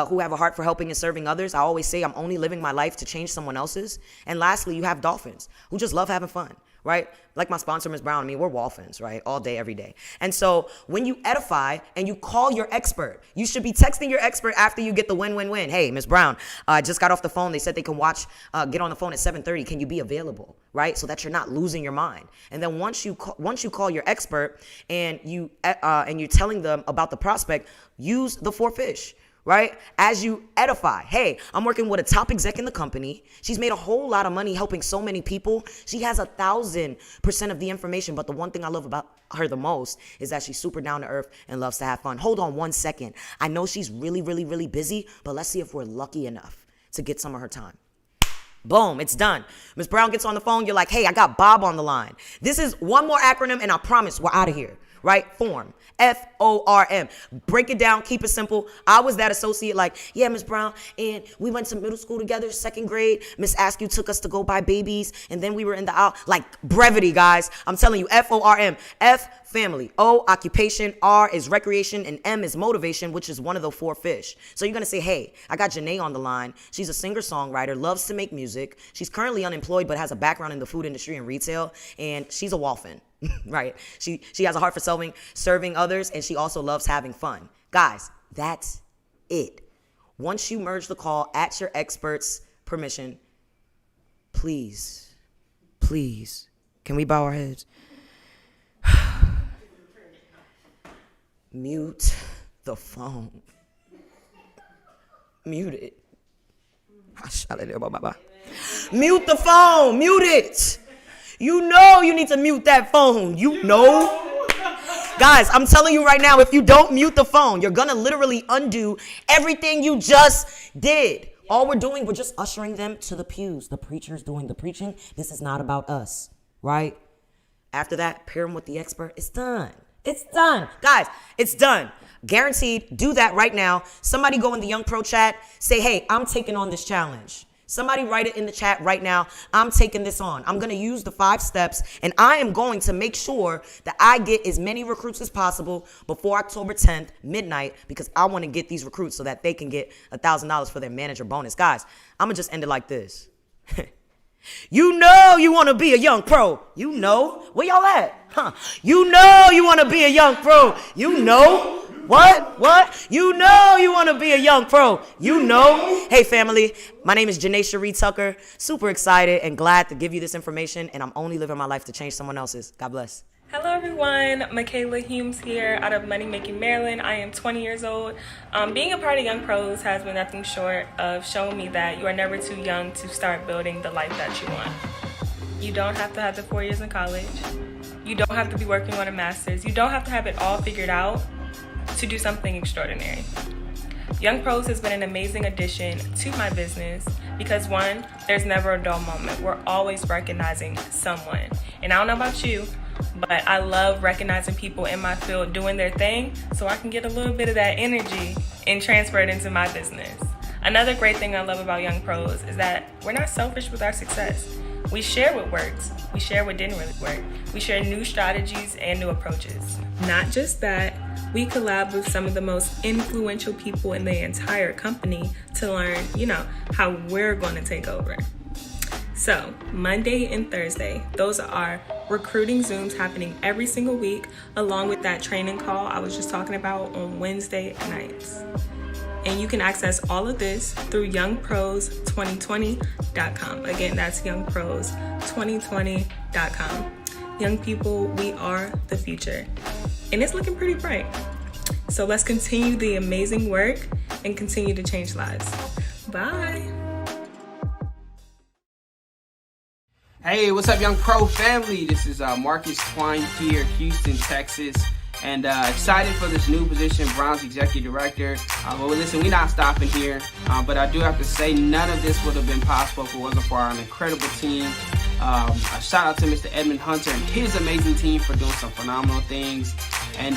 who have a heart for helping and serving others. I always say I'm only living my life to change someone else's. And lastly, you have dolphins who just love having fun, right? Like my sponsor, Ms. Brown, I mean, we're Wolfins, right? All day, every day. And so when you edify and you call your expert, you should be texting your expert after you get the win-win-win. Hey, Ms. Brown, I just got off the phone. They said they can get on the phone at 7:30. Can you be available, right? So that you're not losing your mind. And then once you call your expert and you're telling them about the prospect, use the 4 fish. Right? As you edify, hey, I'm working with a top exec in the company. She's made a whole lot of money helping so many people. She has 1,000% of the information. But the one thing I love about her the most is that she's super down to earth and loves to have fun. Hold on 1 second. I know she's really, really, really busy, but let's see if we're lucky enough to get some of her time. Boom, it's done. Ms. Brown gets on the phone. You're like, hey, I got Bob on the line. This is one more acronym and I promise we're out of here. right? Form. F-O-R-M. Break it down. Keep it simple. I was that associate like, yeah, Miss Brown, and we went to middle school together, 2nd grade. Miss Askew took us to go buy babies, and then we were in the aisle. Like, brevity, guys. I'm telling you, F-O-R-M. F, family. O, occupation. R is recreation, and M is motivation, which is one of the 4 fish. So you're going to say, hey, I got Janae on the line. She's a singer-songwriter, loves to make music. She's currently unemployed, but has a background in the food industry and retail, and she's a Wolfen. Right? She has a heart for serving others, and she also loves having fun. Guys, that's it. Once you merge the call at your expert's permission, please, can we bow our heads? Mute the phone. Mute it. Mute the phone. Mute it. You know you need to mute that phone. You know. Guys, I'm telling you right now, if you don't mute the phone, you're going to literally undo everything you just did. All we're doing, we're just ushering them to the pews. The preacher's doing the preaching. This is not about us, right? After that, pair them with the expert. It's done. It's done. Guys, it's done. Guaranteed. Do that right now. Somebody go in the Young Pro chat. Say, hey, I'm taking on this challenge. Somebody write it in the chat right now. I'm taking this on. I'm going to use the 5 steps, and I am going to make sure that I get as many recruits as possible before October 10th, midnight, because I want to get these recruits so that they can get $1,000 for their manager bonus. Guys, I'm going to just end it like this. You know you want to be a young pro. You know. Where y'all at? Huh? You know you want to be a young pro. You know. What? You know you want to be a young pro. You know. Hey, family. My name is Janae Cherie Tucker. Super excited and glad to give you this information, and I'm only living my life to change someone else's. God bless. Hello everyone, Michaela Humes here out of Money Making Maryland. I am 20 years old. Being a part of Young Pros has been nothing short of showing me that you are never too young to start building the life that you want. You don't have to have the 4 years in college. You don't have to be working on a master's. You don't have to have it all figured out to do something extraordinary. Young Pros has been an amazing addition to my business because 1, there's never a dull moment. We're always recognizing someone. And I don't know about you, but I love recognizing people in my field doing their thing so I can get a little bit of that energy and transfer it into my business. Another great thing I love about Young Pros is that we're not selfish with our success. We share what works. We share what didn't really work. We share new strategies and new approaches. Not just that, we collab with some of the most influential people in the entire company to learn, how we're going to take over. So Monday and Thursday, those are our recruiting Zooms happening every single week, along with that training call I was just talking about on Wednesday nights. And you can access all of this through youngpros2020.com. Again, that's youngpros2020.com. Young people, we are the future. And it's looking pretty bright. So let's continue the amazing work and continue to change lives. Bye. Hey, what's up, Young Pro family? This is Marcus Twine here, Houston, Texas. And excited for this new position, Brown's Executive Director. Well, listen, we're not stopping here, but I do have to say none of this would have been possible if it wasn't for our incredible team. A shout out to Mr. Edmund Hunter and his amazing team for doing some phenomenal things. And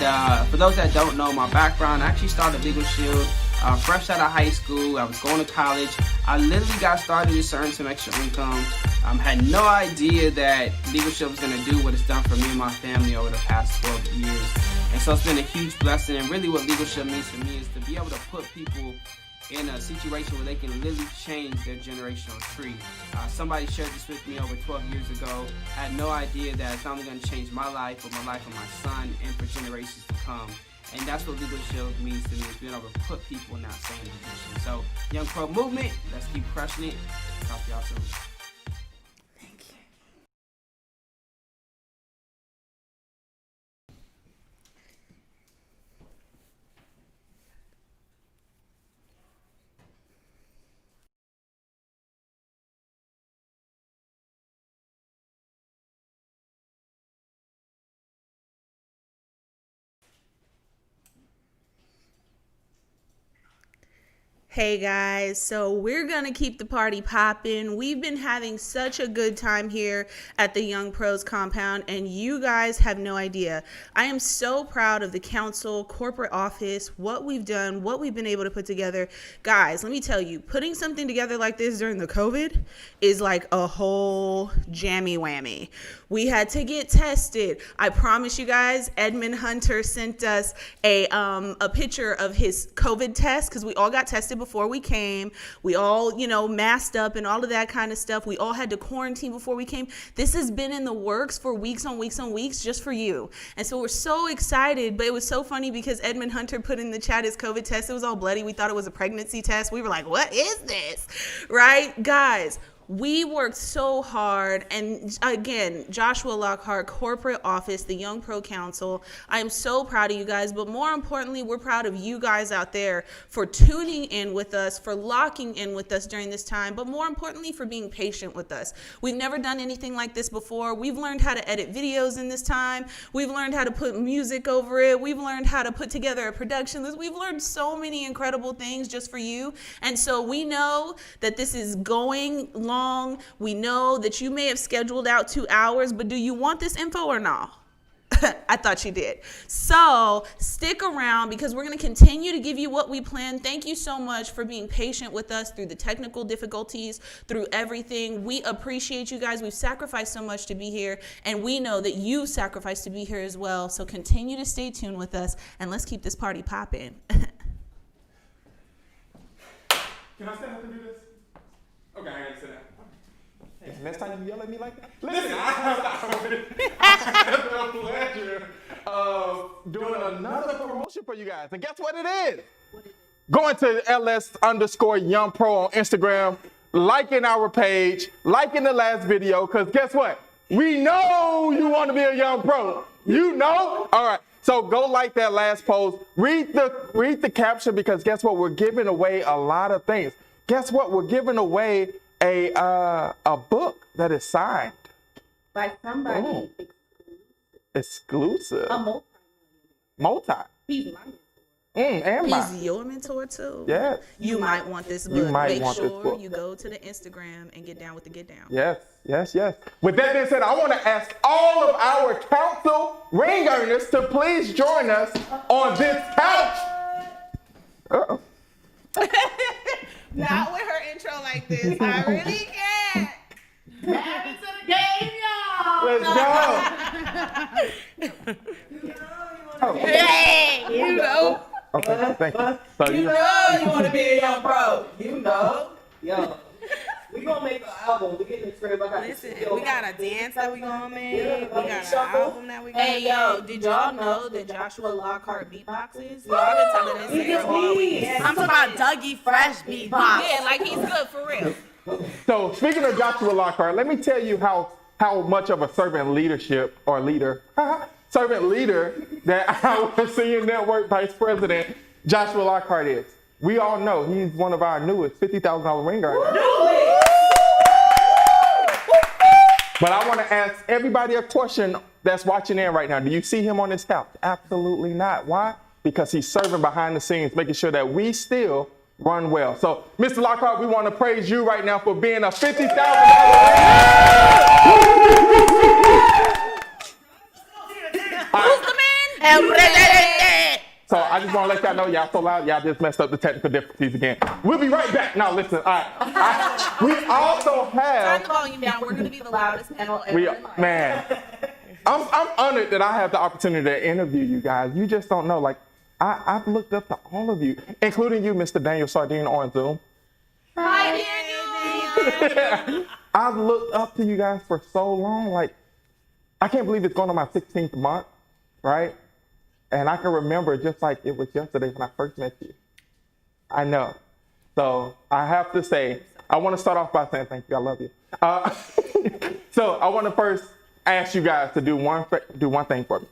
for those that don't know my background, I actually started Legalshield fresh out of high school. I was going to college. I literally got started just to earn some extra income. Had no idea that Legalshield was going to do what it's done for me and my family over the past 12 years. And so it's been a huge blessing. And really what Legalshield means to me is to be able to put people in a situation where they can literally change their generational tree. Somebody shared this with me over 12 years ago. I had no idea that it's not only going to change my life, but my life of my son and for generations to come. And that's what Legalshield means to me, is being able to put people in that same position. So, Young Pro Movement, let's keep crushing it. Talk to y'all soon. Hey guys, so we're gonna keep the party popping. We've been having such a good time here at the Young Pros compound, and you guys have no idea. I am so proud of the council, corporate office, what we've done, what we've been able to put together. Guys, let me tell you, putting something together like this during the COVID is like a whole jammy whammy. We had to get tested. I promise you guys, Edmund Hunter sent us a picture of his COVID test because we all got tested before we came. We all, masked up and all of that kind of stuff. We all had to quarantine before we came. This has been in the works for weeks on weeks on weeks just for you. And so we're so excited, but it was so funny because Edmund Hunter put in the chat his COVID test. It was all bloody. We thought it was a pregnancy test. We were like, what is this? Right? Guys, we worked so hard, and again, Joshua Lockhart, corporate office, the Young Pro Council, I am so proud of you guys, but more importantly, we're proud of you guys out there for tuning in with us, for locking in with us during this time, but more importantly, for being patient with us. We've never done anything like this before. We've learned how to edit videos in this time. We've learned how to put music over it. We've learned how to put together a production list. We've learned so many incredible things just for you, and so we know that this is going long. We know that you may have scheduled out 2 hours, but do you want this info or not? I thought you did. So stick around because we're going to continue to give you what we planned. Thank you so much for being patient with us through the technical difficulties, through everything. We appreciate you guys. We've sacrificed so much to be here, and we know that you sacrificed to be here as well. So continue to stay tuned with us, and let's keep this party popping. Can I stand up and do this? Okay, I gotta sit down. Next time you yell at me like that? Listen, I have the pleasure of doing another promotion for you guys. And guess what it is? Going to LS_Young Pro on Instagram, liking our page, liking the last video, because guess what? We know you want to be a young pro. You know? All right. So go like that last post. Read the caption, because guess what? We're giving away a lot of things. Guess what? We're giving away a book that is signed by somebody. Ooh. Exclusive. A multi. He's my mentor. He's your mentor too. Yes. You might want this book. You might Make want sure this book. you go to the Instagram and get down with the get down. Yes. With that being said, I want to ask all of our council ring earners to please join us on this couch. Uh-oh. Not with her intro like this. I really can't. Married to the game, y'all. Let's go. Hey, you know. Okay, thank you. So you want to be a young pro. You know. Yo. We gonna make an album. We getting straight back. Listen, we got a dance that we gonna make. Yeah, We got an album that we gonna make. Hey, yo, did y'all know that Joshua Lockhart beatboxes? Y'all been telling this for all week. I'm talking about Dougie Fresh beatbox. Yeah, like he's good for real. So speaking of Joshua Lockhart, let me tell you how much of a servant leader that our senior network vice president Joshua Lockhart is. We all know he's one of our newest $50,000 ring earners. But I want to ask everybody a question that's watching in right now. Do you see him on this couch? Absolutely not. Why? Because he's serving behind the scenes, making sure that we still run well. So, Mr. Lockhart, we want to praise you right now for being a $50,000 Who's the man? So I just want to let y'all know y'all so loud, y'all just messed up the technical difficulties again. We'll be right back. Now listen, all right. We also have. Turn the volume down. We're going to be the loudest panel ever. Man, I'm honored that I have the opportunity to interview you guys. You just don't know. Like, I've looked up to all of you, including you, Mr. Daniel Sardine on Zoom. Hi, Daniel. I've looked up to you guys for so long. Like, I can't believe it's going on my 16th month, right? And I can remember just like it was yesterday when I first met you. I know. So I have to say, I want to start off by saying thank you. I love you. So I want to first ask you guys to do one thing for me.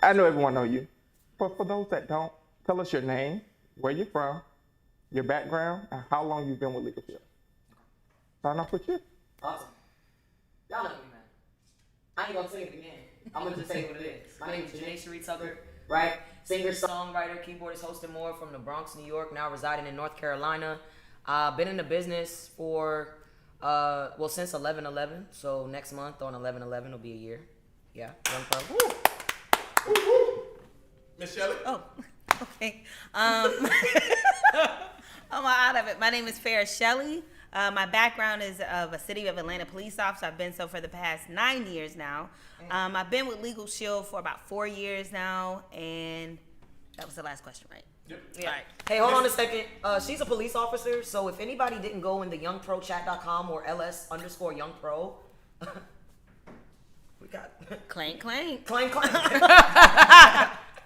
I know everyone knows you, but for those that don't, tell us your name, where you're from, your background, and how long you've been with Legalshield. Starting off with you. Awesome. Y'all know me, man. I ain't gonna say it again. I'm gonna just say what it is. My name is Janae Cherie Tucker. right? Singer, songwriter, keyboardist, hosting more from the Bronx, New York, now residing in North Carolina. Been in the business for, since 11/11. So next month on 11/11 will be a year. Yeah, young pro. Miss Shelley? Oh, okay. I'm out of it. My name is Farrah Shelley. My background is of a City of Atlanta police officer. I've been so for the past 9 years now. I've been with Legalshield for about 4 years now, and that was the last question, right? Yep. Yeah. All right. Hey, hold on a second. She's a police officer, so if anybody didn't go in the youngprochat.com or ls_youngpro, we got clank, clank. Clank, clank.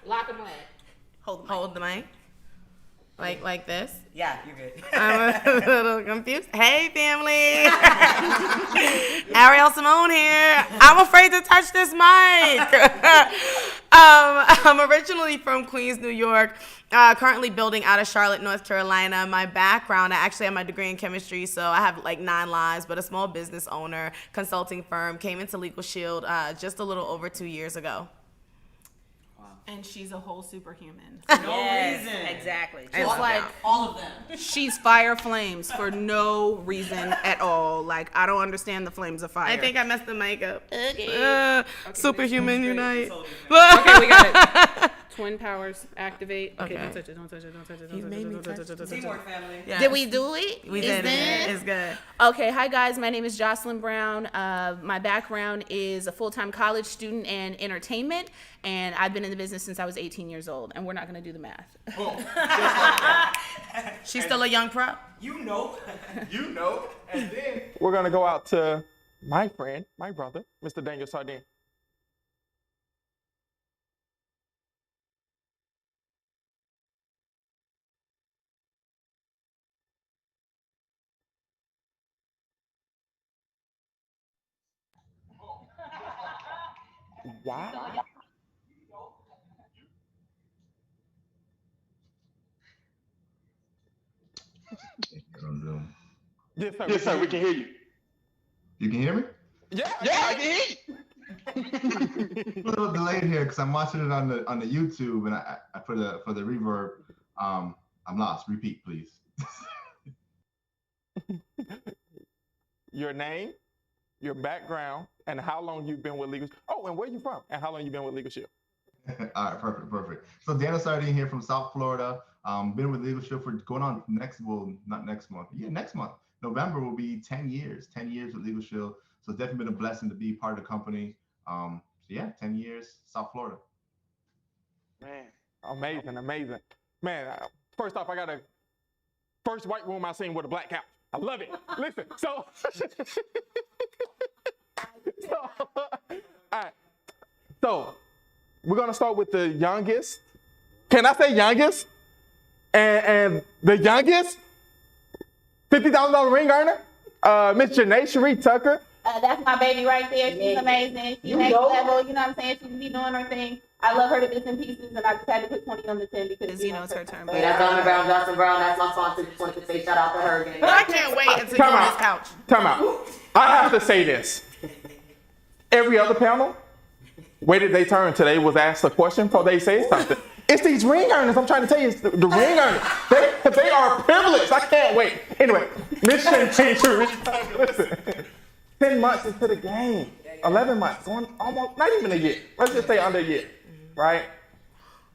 Lock them away. Hold the mic. Like this? Yeah, you're good. I'm a little confused. Hey, family. Ariel Simone here. I'm afraid to touch this mic. I'm originally from Queens, New York. Currently building out of Charlotte, North Carolina. My background, I actually have my degree in chemistry, so I have like 9 lives, but a small business owner, consulting firm, came into Legalshield just a little over 2 years ago. And she's a whole superhuman. For no reason. Exactly. It's like all of them. She's fire flames for no reason at all. Like, I don't understand the flames of fire. I think I messed the mic up. Okay. Superhuman unite. Okay, we got it. Twin powers activate. Okay, Okay. don't touch it. Don't touch it. Don't touch it. He made me touch it. Teamwork, family. Yes. Did we do it? We did it. it. It's good. Okay, hi guys. My name is Jocelyn Brown. My background is a full-time college student and entertainment, and I've been in the business since I was 18 years old. And we're not going to do the math. She's still a young pro. You know. You know. And then We're gonna go out to my friend, my brother, Mr. Daniel Sardine. Wow. Yes, sir. We can hear you. You can hear me? Yeah, I can hear you. A little delayed here because I'm watching it on the YouTube, and I for the reverb. I'm lost. Repeat, please. Your name, your background, and how long you've been with Legal. Oh, and where you from? And how long you been with Legalshield? All right, perfect. So Daniel Sardine here from South Florida. Been with Legalshield for going on next month. Yeah, next month. November will be 10 years. 10 years with Legalshield. So it's definitely been a blessing to be part of the company. So yeah, 10 years, South Florida. Man, amazing. Man, first off, I got a first white room I seen with a black couch. I love it. Listen, so, all right. So we're gonna start with the youngest. Can I say youngest? And the youngest, $50,000 ring earner, Miss Janae Cherie Tucker. That's my baby right there. She's amazing. She's next level. You know what I'm saying? She be doing her thing. I love her to bits and pieces, and I just had to put 20 on the 10 because you know it's her turn. Hey, that's Donna Brown, Jocelyn Brown. That's my sponsor. Just wanted to say shout out to her again. I can't wait until you're on this couch. Time out. I have to say this. Every other panel, waited they turn till they was asked a question before they say something. It's these ring earners. I'm trying to tell you, it's the ring earners. They are privileged. I can't wait. Anyway, Miss Janae, listen. 10 months into the game, 11 months, going almost, not even a year. Let's just say under a year, right?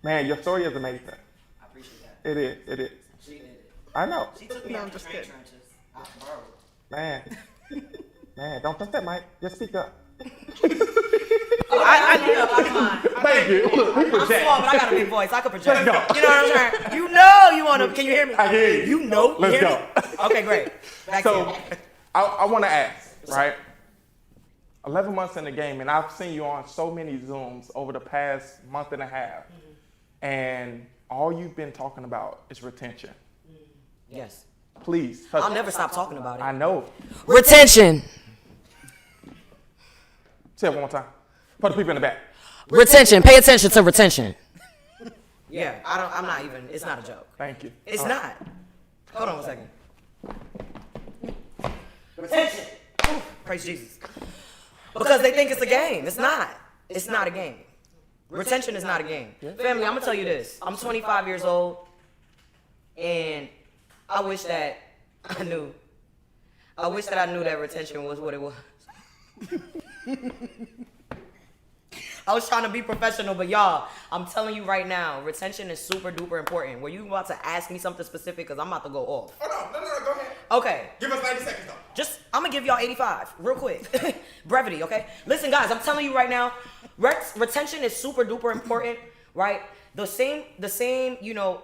Man, your story is amazing. I appreciate that. It is. She did it. I know. She took me No, out I'm the just train kidding. trenches. I borrowed. Man, don't touch that mic. Just speak up. Thank you. Look, we I'm project. small, but I got a big voice. I can project. Let's go. You know what I'm saying? You know you want to. Can you hear me? I hear you. You know. Let's you hear go. Me? Okay, great. Back So, to you. I want to ask, right? 11 months in the game, and I've seen you on so many Zooms over the past month and a half, and all you've been talking about is retention. Yes. Please. I'll never stop talking about it. I know. Retention. Say it one more time. For the people in the back. Retention. Pay attention to retention. Yeah, I'm not even. It's not a joke. Thank you. It's not. Hold on 1 second. Retention. Praise Jesus. Because they think it's a game. It's not. It's not a game. Retention is not a game. Family, I'm gonna tell you this. I'm 25 years old, and I wish that I knew that retention was what it was. I was trying to be professional, but y'all, I'm telling you right now, retention is super duper important. Were you about to ask me something specific? Because I'm about to go off. Oh, no, go ahead. Okay. Give us 90 seconds, though. I'm going to give y'all 85 real quick. Brevity, okay? Listen, guys, I'm telling you right now, retention is super duper important, right? The same,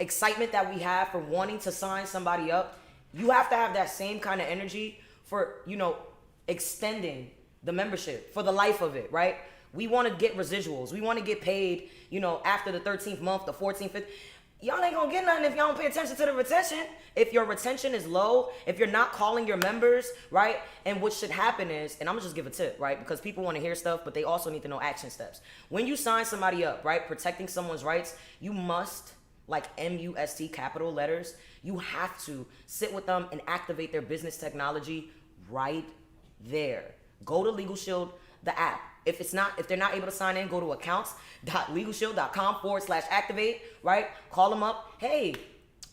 excitement that we have for wanting to sign somebody up, you have to have that same kind of energy for, extending the membership for the life of it, right? We want to get residuals. We want to get paid, after the 13th month, the 14th, 15th. Y'all ain't gonna get nothing if y'all don't pay attention to the retention. If your retention is low, if you're not calling your members, right? And what should happen is, and I'm gonna just give a tip, right? Because people want to hear stuff, but they also need to know action steps. When you sign somebody up, right? Protecting someone's rights, you must, like MUST capital letters, you have to sit with them and activate their business technology right there. Go to Legalshield, the app. If they're not able to sign in, go to accounts.legalshield.com/activate, right? Call them up. Hey,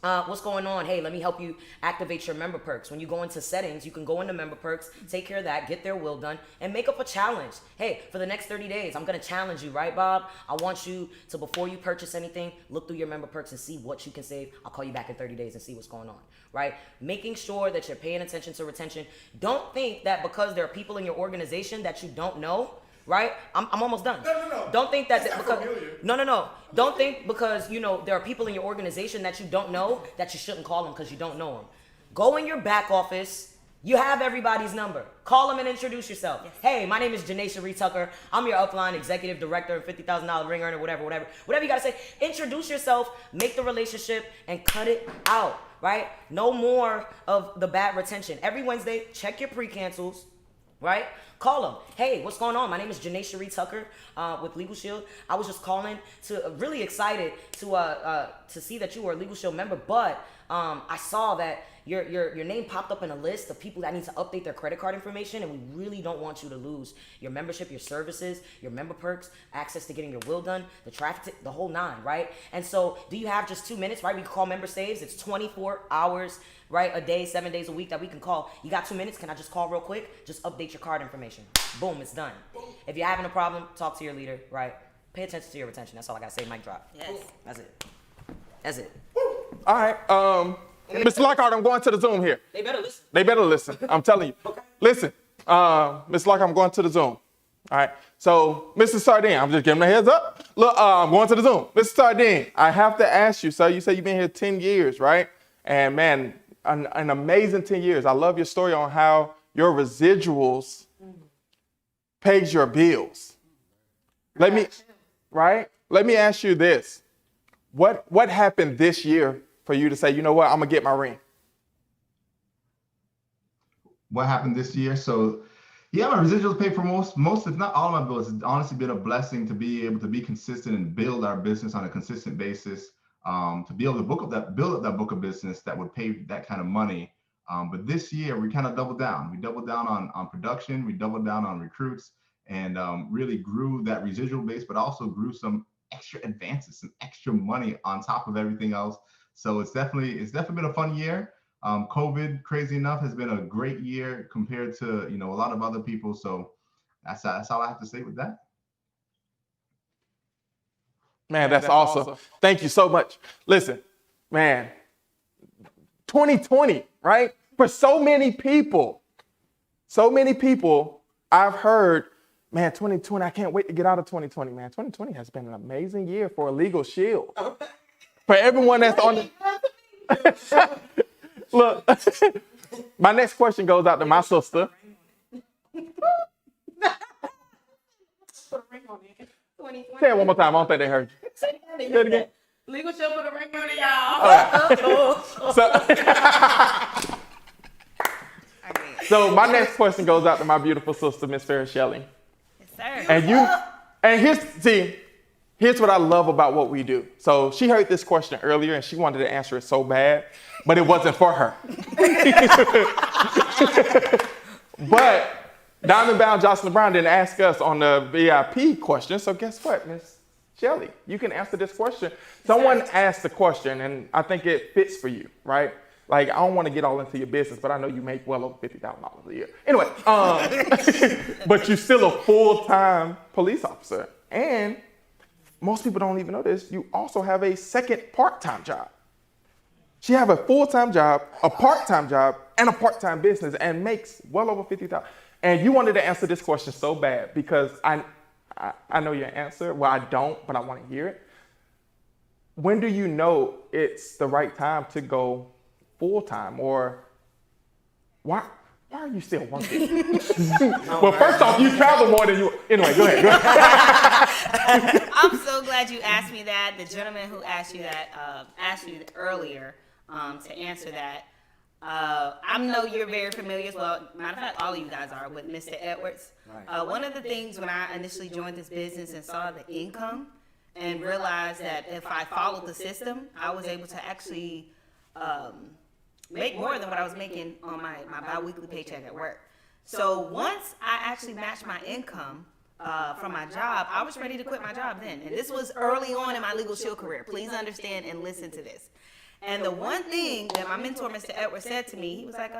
what's going on? Hey, let me help you activate your member perks. When you go into settings, you can go into member perks, take care of that, get their will done, and make up a challenge. Hey, for the next 30 days, I'm going to challenge you, right, Bob? I want you to, before you purchase anything, look through your member perks and see what you can save. I'll call you back in 30 days and see what's going on, right? Making sure that you're paying attention to retention. Don't think that because there are people in your organization that you don't know, right? I'm almost done. No. Don't think that because no. Don't think because there are people in your organization that you don't know that you shouldn't call them because you don't know them. Go in your back office. You have everybody's number. Call them and introduce yourself. Yes. Hey, my name is Janae Cherie Tucker. I'm your upline executive director and $50,000 ring earner, whatever you gotta say. Introduce yourself, make the relationship, and cut it out, right? No more of the bad retention. Every Wednesday, check your pre-cancels, right? Call them. Hey, what's going on? My name is Janae Cherie Tucker with Legalshield. I was just calling to really excited to see that you were a Legalshield member, but I saw that your name popped up in a list of people that need to update their credit card information, and we really don't want you to lose your membership, your services, your member perks, access to getting your will done, the traffic, the whole nine, right? And so, do you have just 2 minutes, right? We can call member saves. It's 24 hours, right? A day, 7 days a week that we can call. You got 2 minutes? Can I just call real quick? Just update your card information. Boom, it's done. If you're having a problem, talk to your leader, right? Pay attention to your retention. That's all I gotta say. Mic drop. Yes. That's it. All right. Mr. Lockhart, I'm going to the Zoom here. They better listen. They better listen. I'm telling you. Okay. Listen, Mr. Lockhart, I'm going to the Zoom. All right. So, Mr. Sardine, I'm just giving him a heads up. Look, I'm going to the Zoom. Mr. Sardine, I have to ask you, sir, you say you've been here 10 years, right? And man, an amazing 10 years. I love your story on how your residuals pays your bills. Let me ask you this. What happened this year for you to say, you know what, I'm gonna get my ring? What happened this year? So yeah, my residuals pay for most, if not all of my bills. It's honestly been a blessing to be able to be consistent and build our business on a consistent basis. To be able to build up that book of business that would pay that kind of money. But this year we kind of doubled down. We doubled down on production. We doubled down on recruits, and really grew that residual base, but also grew some extra advances, some extra money on top of everything else. So it's definitely been a fun year. COVID, crazy enough, has been a great year compared to a lot of other people. So that's all I have to say with that. Man, that's awesome. Thank you so much. Listen, man, 2020, right? For so many people, I've heard, man, 2020, I can't wait to get out of 2020, man. 2020 has been an amazing year for Legalshield. For everyone that's on the... Look, my next question goes out to my sister. Say it one more time. I don't think they heard you. Say it again. Legalshield put a ring on it, y'all. So my next question goes out to my beautiful sister, Miss Farrah Shelley. Yes, sir. Here's what I love about what we do. So she heard this question earlier and she wanted to answer it so bad, but it wasn't for her. But Diamond Bound Jocelyn Brown didn't ask us on the VIP question. So guess what, Miss Shelly, you can answer this question. Someone asked the question, and I think it fits for you, right? Like, I don't want to get all into your business, but I know you make well over $50,000 a year. Anyway, but you're still a full-time police officer. And most people don't even know this. You also have a second part-time job. She have a full-time job, a part-time job, and a part-time business, and makes well over $50,000. And you wanted to answer this question so bad because I know your answer. Well, I don't, but I want to hear it. When do you know it's the right time to go full-time, or why are you still working? Well, first off, you travel more than you. Anyway, go ahead. I'm so glad you asked me that. The gentleman who asked you earlier to answer that. I know you're very familiar as well. Matter of fact, all of you guys are with Mr. Edwards. Right. One of the things when I initially joined this business and saw the income and realized that if I followed the system, I was able to actually make more than what I was making on my bi-weekly paycheck at work. So once I actually matched my income from my job, I was ready to quit my job then. And this was early on in my Legalshield career. Please understand and listen to this. And the one thing that my mentor, Mr. Edwards, said to me, he was like,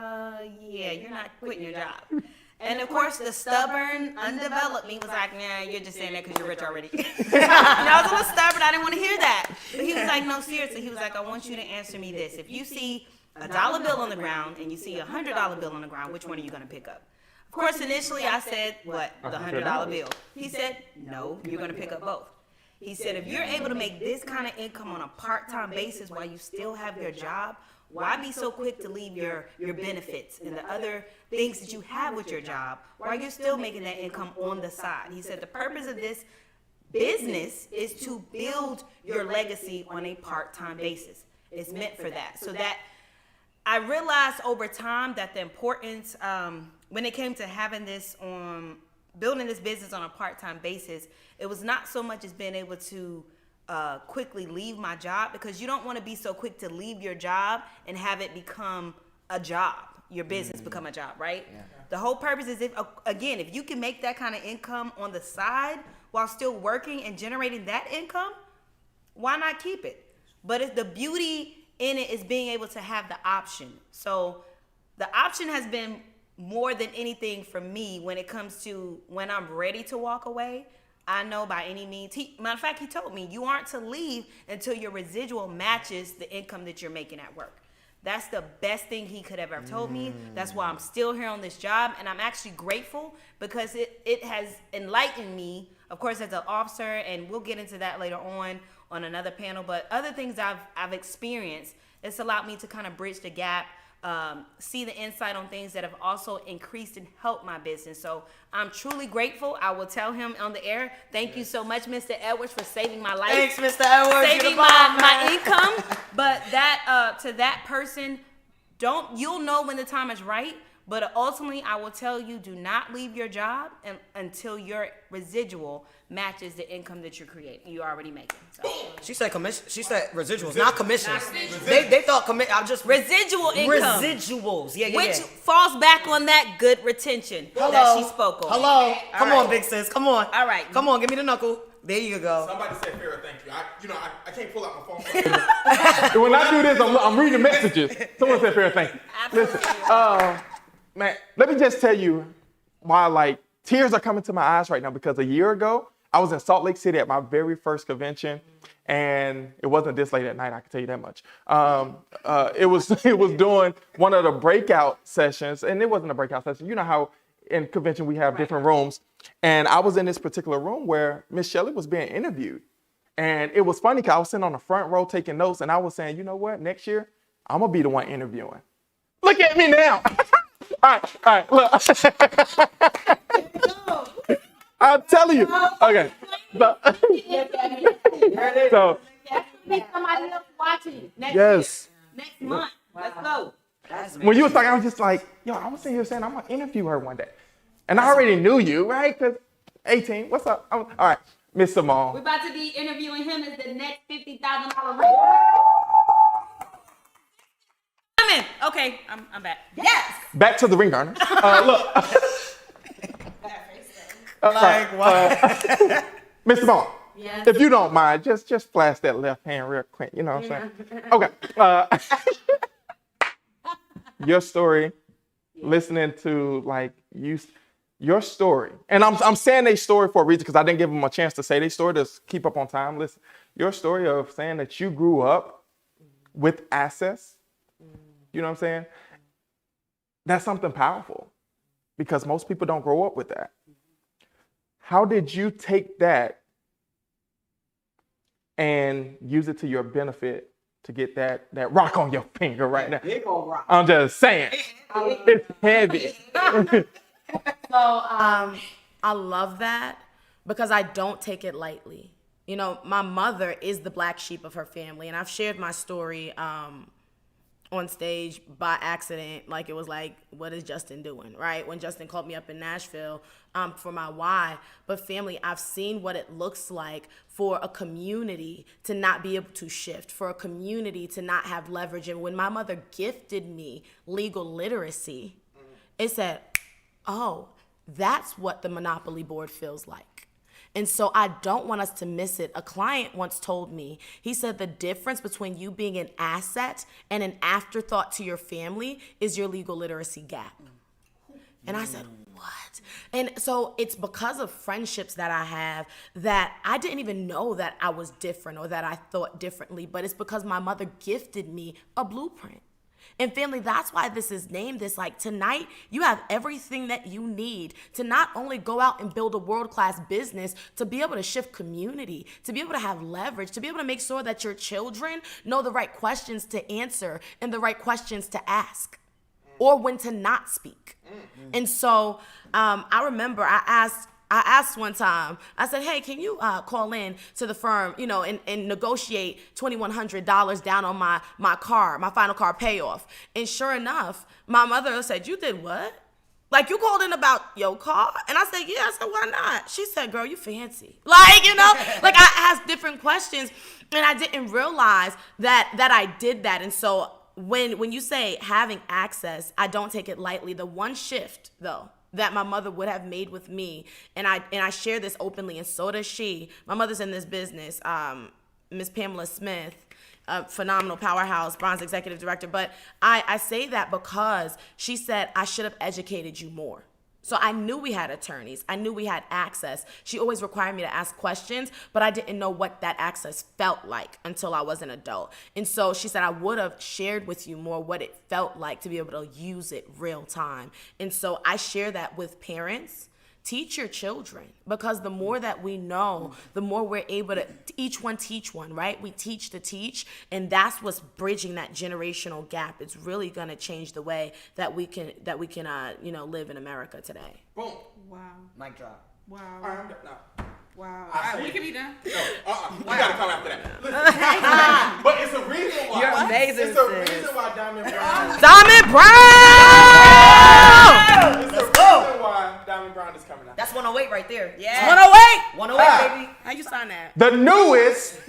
yeah, you're not quitting your job. And of course, the stubborn, undeveloped me was like, nah, you're just saying that because you're rich already. And I was a little stubborn. I didn't want to hear that. But he was like, no, seriously. He was like, I want you to answer me this. If you see a dollar bill on the ground and you see a $100 bill on the ground, which one are you going to pick up? Of course, initially I said, what? The $100 bill. He said, no, you're going to pick up both. He said, if you're able to make this kind of income on a part-time basis while you still have your job, why be so quick to leave your benefits and the other things that you have with your job while you're still making that income on the side? He said, the purpose of this business is to build your legacy on a part-time basis. It's meant for that. So that I realized over time that the importance, when it came to having this building this business on a part-time basis, it was not so much as being able to quickly leave my job, because you don't want to be so quick to leave your job and have it become a job, your business become a job, right? Yeah. The whole purpose is, if you can make that kind of income on the side while still working and generating that income, why not keep it? But the beauty in it is being able to have the option. So the option has been more than anything for me when it comes to when I'm ready to walk away. I know by any means, matter of fact, he told me you aren't to leave until your residual matches the income that you're making at work. That's the best thing he could have ever told me. That's why I'm still here on this job, and I'm actually grateful because it has enlightened me, of course, as an officer, and we'll get into that later on another panel, but other things I've experienced, it's allowed me to kind of bridge the gap, see the insight on things that have also increased and helped my business. So I'm truly grateful. I will tell him on the air, thank you so much, Mr. Edwards, for saving my life. Thanks, Mr. Edwards. Saving my income. But that to that person, you'll know when the time is right. But ultimately, I will tell you, do not leave your job until your residual matches the income that you're creating. You're already making. So. She said commission. She said residuals, not commissions. They thought I'm just residual income. Residuals, yeah. Which falls back on that good retention that she spoke on. Hello, come on, big sis, come on. All right, come on, give me the knuckle. There you go. Somebody said, "Farrah, thank you." I can't pull out my phone. When I do this, I'm reading messages. Someone said, "Farrah, thank you." Absolutely. Listen, man, let me just tell you why tears are coming to my eyes right now, because a year ago, I was in Salt Lake City at my very first convention, and it wasn't this late at night, I can tell you that much. It was doing one of the breakout sessions, and it wasn't a breakout session. You know how in convention we have different rooms, and I was in this particular room where Miss Shelley was being interviewed. And it was funny because I was sitting on the front row taking notes, and I was saying, you know what, next year, I'm going to be the one interviewing. Look at me now. All right, look. I'm telling you. Okay. So somebody else watching next month. Let's go. When you was talking, I was just like, I was sitting here saying, I'm going to interview her one day. And I already knew you, right? Because 18, what's up? All right, Miss Simone. We're about to be interviewing him as the next $50,000 ring. I'm in. Okay, I'm back. Yes. Back to the ring earners. Look. Like what? Miss Simone, Yes. If you don't mind, just flash that left hand real quick. You know what I'm saying? Okay. Your story, listening to like your story, and I'm saying their story for a reason because I didn't give them a chance to say their story to keep up on time. Listen, your story of saying that you grew up with access, you know what I'm saying? That's something powerful because most people don't grow up with that. How did you take that and use it to your benefit to get that rock on your finger right now? Big old rock. I'm just saying, it's heavy. So I love that because I don't take it lightly. You know, my mother is the black sheep of her family, and I've shared my story on stage by accident. Like, it was like, what is Justin doing, right? When Justin called me up in Nashville for my why. But family, I've seen what it looks like for a community to not be able to shift, for a community to not have leverage. And when my mother gifted me legal literacy, it said, oh, that's what the Monopoly board feels like. And so I don't want us to miss it. A client once told me, he said the difference between you being an asset and an afterthought to your family is your legal literacy gap. And I said, what? And so it's because of friendships that I have that I didn't even know that I was different or that I thought differently, but it's because my mother gifted me a blueprint. And family, that's why this is named this. Like, tonight, you have everything that you need to not only go out and build a world-class business, to be able to shift community, to be able to have leverage, to be able to make sure that your children know the right questions to answer and the right questions to ask, or when to not speak. And so I remember I asked one time, I said, hey, can you call in to the firm, you know, and negotiate $2,100 down on my car, my final car payoff? And sure enough, my mother said, you did what? Like, you called in about your car? And I said, yeah. I said, why not? She said, girl, you fancy. Like, you know, like, I asked different questions, and I didn't realize that I did that. And so when you say having access, I don't take it lightly. The one shift, though, that my mother would have made with me, and I share this openly, and so does she. My mother's in this business, Miss Pamela Smith, a phenomenal powerhouse, bronze executive director. But I say that because she said I should have educated you more. So I knew we had attorneys. I knew we had access. She always required me to ask questions, but I didn't know what that access felt like until I was an adult. And so she said I would have shared with you more what it felt like to be able to use it real time. And so I share that with parents. Teach your children, because the more that we know, the more we're able to each one teach one, right? We teach to teach, and that's what's bridging that generational gap. It's really going to change the way that we can you know, live in America today. Boom. Wow. Mic drop. Wow. All right, no. Wow. We can be done. No, you gotta come after that. Listen, but it's a reason why. You're amazing, It's a sis. reason why Diamond Brown. Diamond Brown! It's Let's a go. reason why Diamond Brown is coming out. That's 108 right there. Yeah. 108! 108, baby. How you sign that? The newest,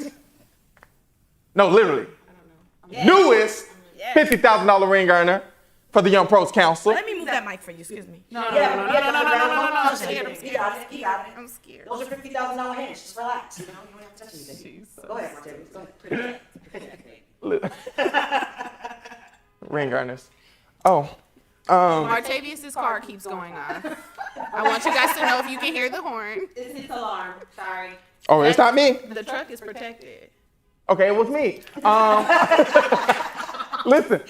no, literally, newest $50,000 ring earner for the Young Pros Council. Let me move that mic for you, excuse me. No. He got it. I'm scared. Those are $50,000 hands. Just relax. You know, you don't have to touch anything. Go ahead, Martavis. Go ahead. Ring earners. Oh. Martavius's car keeps going on. I want you guys to know if you can hear the horn. It's his alarm. Sorry. Oh, it's not me? The truck is protected. Okay, it was me. Listen,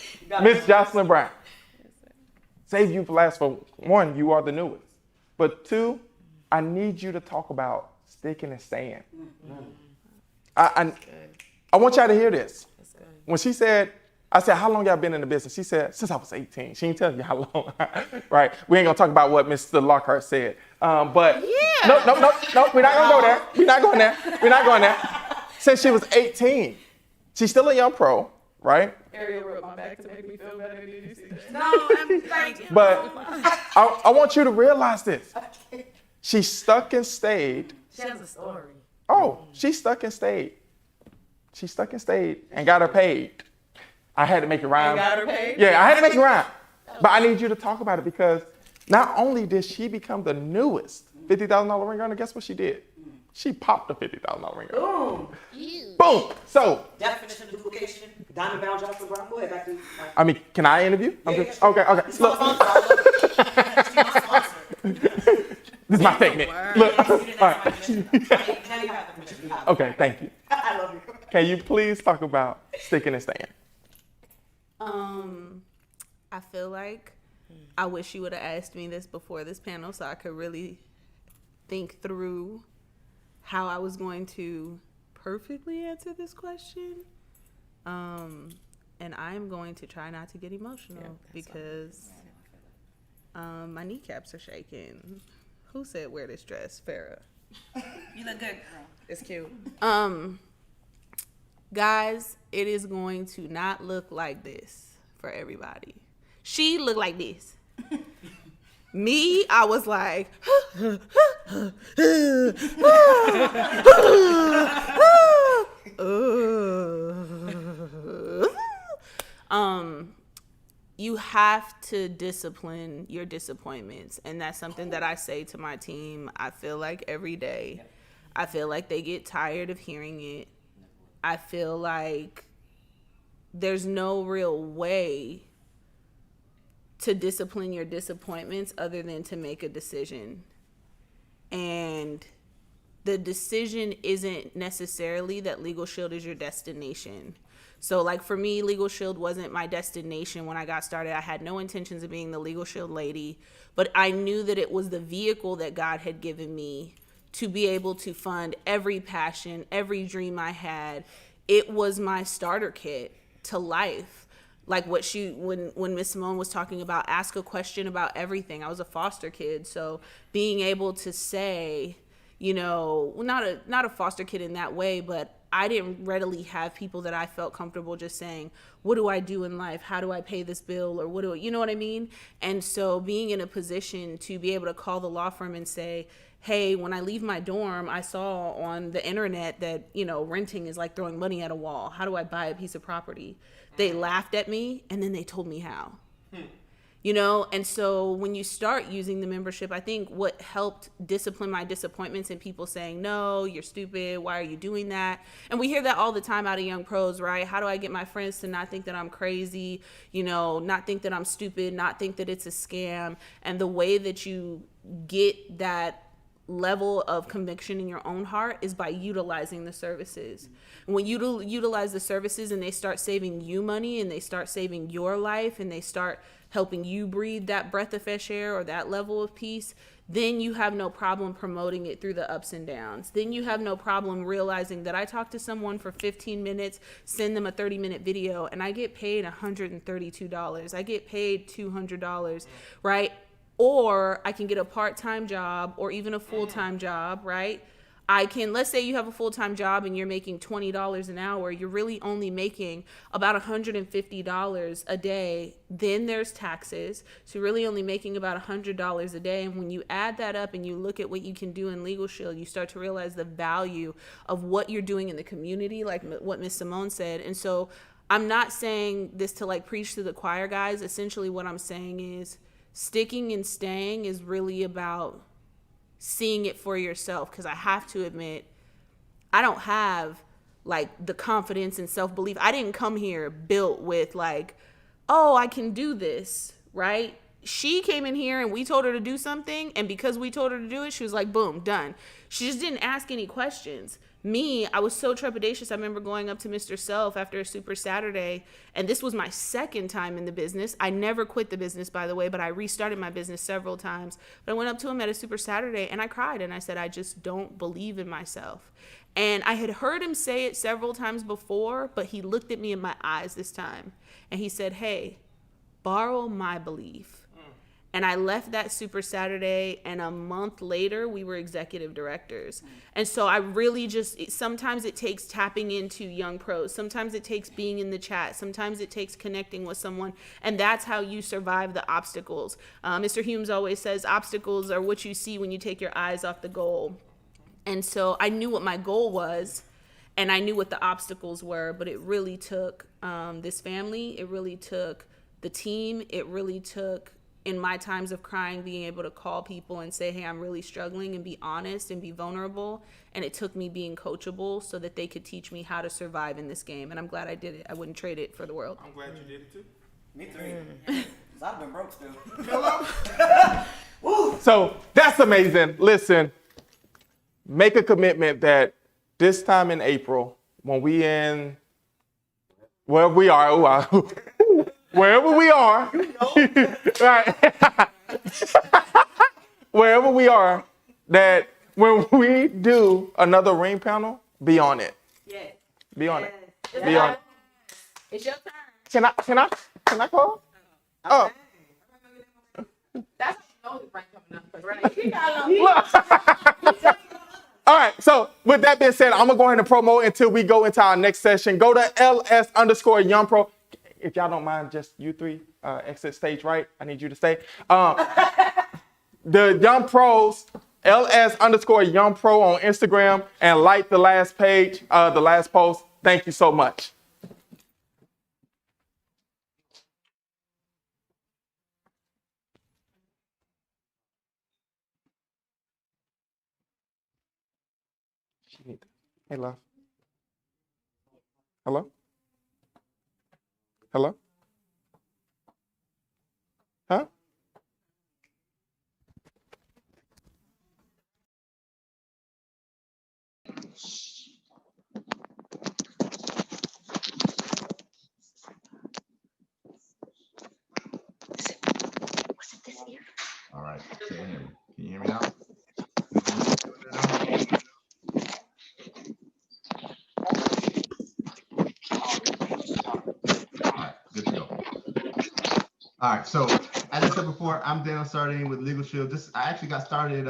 Miss Jocelyn Brown. Save you for last. For one, you are the newest. But two, I need you to talk about sticking and staying. I want y'all to hear this. When she said, I said, how long y'all been in the business? She said, since I was 18. She didn't tell you how long, right? We ain't gonna talk about what Mr. Lockhart said. But no, we're not gonna go there. We're not going there. Since she was 18. She's still a young pro, right? Ariel rubbed my back to make me feel better. Did you see that? No, I'm thank But I want you to realize this. She stuck and stayed. She has a story. Oh, she stuck and stayed. She stuck and stayed and got her paid. I had to make it rhyme. You got her paid? Yeah, I had to make it rhyme. But I need you to talk about it because not only did she become the newest $50,000 ring earner, guess what she did? She popped a $50,000 ring. Boom. Boom. So, Definition of duplication. Diamond bound Johnson Brown. Go ahead, back to I mean, can I interview? Okay. Look. This is my technique. Look. All right. Okay, thank you. I love you. Can you please talk about sticking and staying? I feel like I wish you would have asked me this before this panel so I could really think through how I was going to perfectly answer this question. And I'm going to try not to get emotional because my kneecaps are shaking. Who said wear this dress? Farrah. You look good, girl. It's cute. Guys, it is going to not look like this for everybody. She looked like this. Me, I was like, you have to discipline your disappointments. And that's something that I say to my team. I feel like every day, I feel like they get tired of hearing it. I feel like there's no real way to discipline your disappointments other than to make a decision. And the decision isn't necessarily that Legalshield is your destination. So like for me, Legalshield wasn't my destination when I got started. I had no intentions of being the Legalshield lady, but I knew that it was the vehicle that God had given me to be able to fund every passion, every dream I had. It was my starter kit to life. Like when Miss Simone was talking about ask a question about everything. I was a foster kid, so being able to say, not a foster kid in that way, but I didn't readily have people that I felt comfortable just saying, what do I do in life? How do I pay this bill? Or you know what I mean? And so being in a position to be able to call the law firm and say, hey, when I leave my dorm, I saw on the internet that, renting is like throwing money at a wall. How do I buy a piece of property? They laughed at me and then they told me how. And so when you start using the membership, I think what helped discipline my disappointments and people saying, no, you're stupid. Why are you doing that? And we hear that all the time out of young pros, right? How do I get my friends to not think that I'm crazy, not think that I'm stupid, not think that it's a scam? And the way that you get that level of conviction in your own heart is by utilizing the services. And when you utilize the services and they start saving you money and they start saving your life and they start helping you breathe that breath of fresh air or that level of peace, then you have no problem promoting it through the ups and downs. Then you have no problem realizing that I talked to someone for 15 minutes, send them a 30-minute video, and I get paid $132. I get paid $200, right? Or I can get a part-time job or even a full-time job, right? Let's say you have a full-time job and you're making $20 an hour. You're really only making about $150 a day. Then there's taxes. So you're really only making about $100 a day. And when you add that up and you look at what you can do in Legalshield, you start to realize the value of what you're doing in the community, like what Miss Simone said. And so I'm not saying this to like preach to the choir, guys. Essentially what I'm saying is sticking and staying is really about seeing it for yourself, because I have to admit, I don't have like the confidence and self-belief. I didn't come here built with like, oh, I can do this, right? She came in here and we told her to do something, and because we told her to do it, she was like, boom, done. She just didn't ask any questions. Me, I was so trepidatious. I remember going up to Mr. Self after a Super Saturday, and this was my second time in the business. I never quit the business, by the way, but I restarted my business several times. But I went up to him at a Super Saturday, and I cried, and I said, I just don't believe in myself. And I had heard him say it several times before, but he looked at me in my eyes this time, and he said, hey, borrow my belief. And I left that Super Saturday, and a month later, we were executive directors. And so I really sometimes it takes tapping into young pros. Sometimes it takes being in the chat. Sometimes it takes connecting with someone. And that's how you survive the obstacles. Mr. Humes always says obstacles are what you see when you take your eyes off the goal. And so I knew what my goal was, and I knew what the obstacles were, but it really took this family. It really took the team. It really took in my times of crying, being able to call people and say, hey, I'm really struggling, and be honest and be vulnerable. And it took me being coachable so that they could teach me how to survive in this game. And I'm glad I did it. I wouldn't trade it for the world. I'm glad you did it too. Me too. Cause I've been broke still. So that's amazing. Listen, make a commitment that this time in April, when we in wherever we are, wherever we are, right? Wherever we are, that when we do another ring panel, be on it. Yeah. Be on it. It's Be on it. It's your turn. Can I call? Oh. That's how you know the rank coming up. Right? All right, so with that being said, I'm gonna go ahead and promote until we go into our next session. Go to ls_youngpro. If y'all don't mind, just you three exit stage right. I need you to stay. The Young Pros, ls_youngpro on Instagram, and like the last page, the last post. Thank you so much. Hey, love. Hello? Hello? Huh? All right. Can you hear me? Can you hear me now? All right. Good to go. All right. So as I said before, I'm Daniel Sardine with Legalshield. I actually got started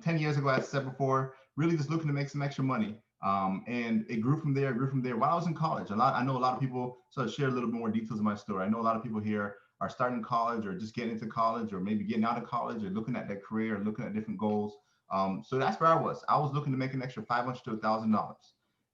10 years ago, as I said before, really just looking to make some extra money. And it grew from there, While I was in college, I know a lot of people, so I'll share a little bit more details of my story. I know a lot of people here are starting college or just getting into college or maybe getting out of college or looking at their career or looking at different goals. So that's where I was. I was looking to make an extra $500 to $1,000.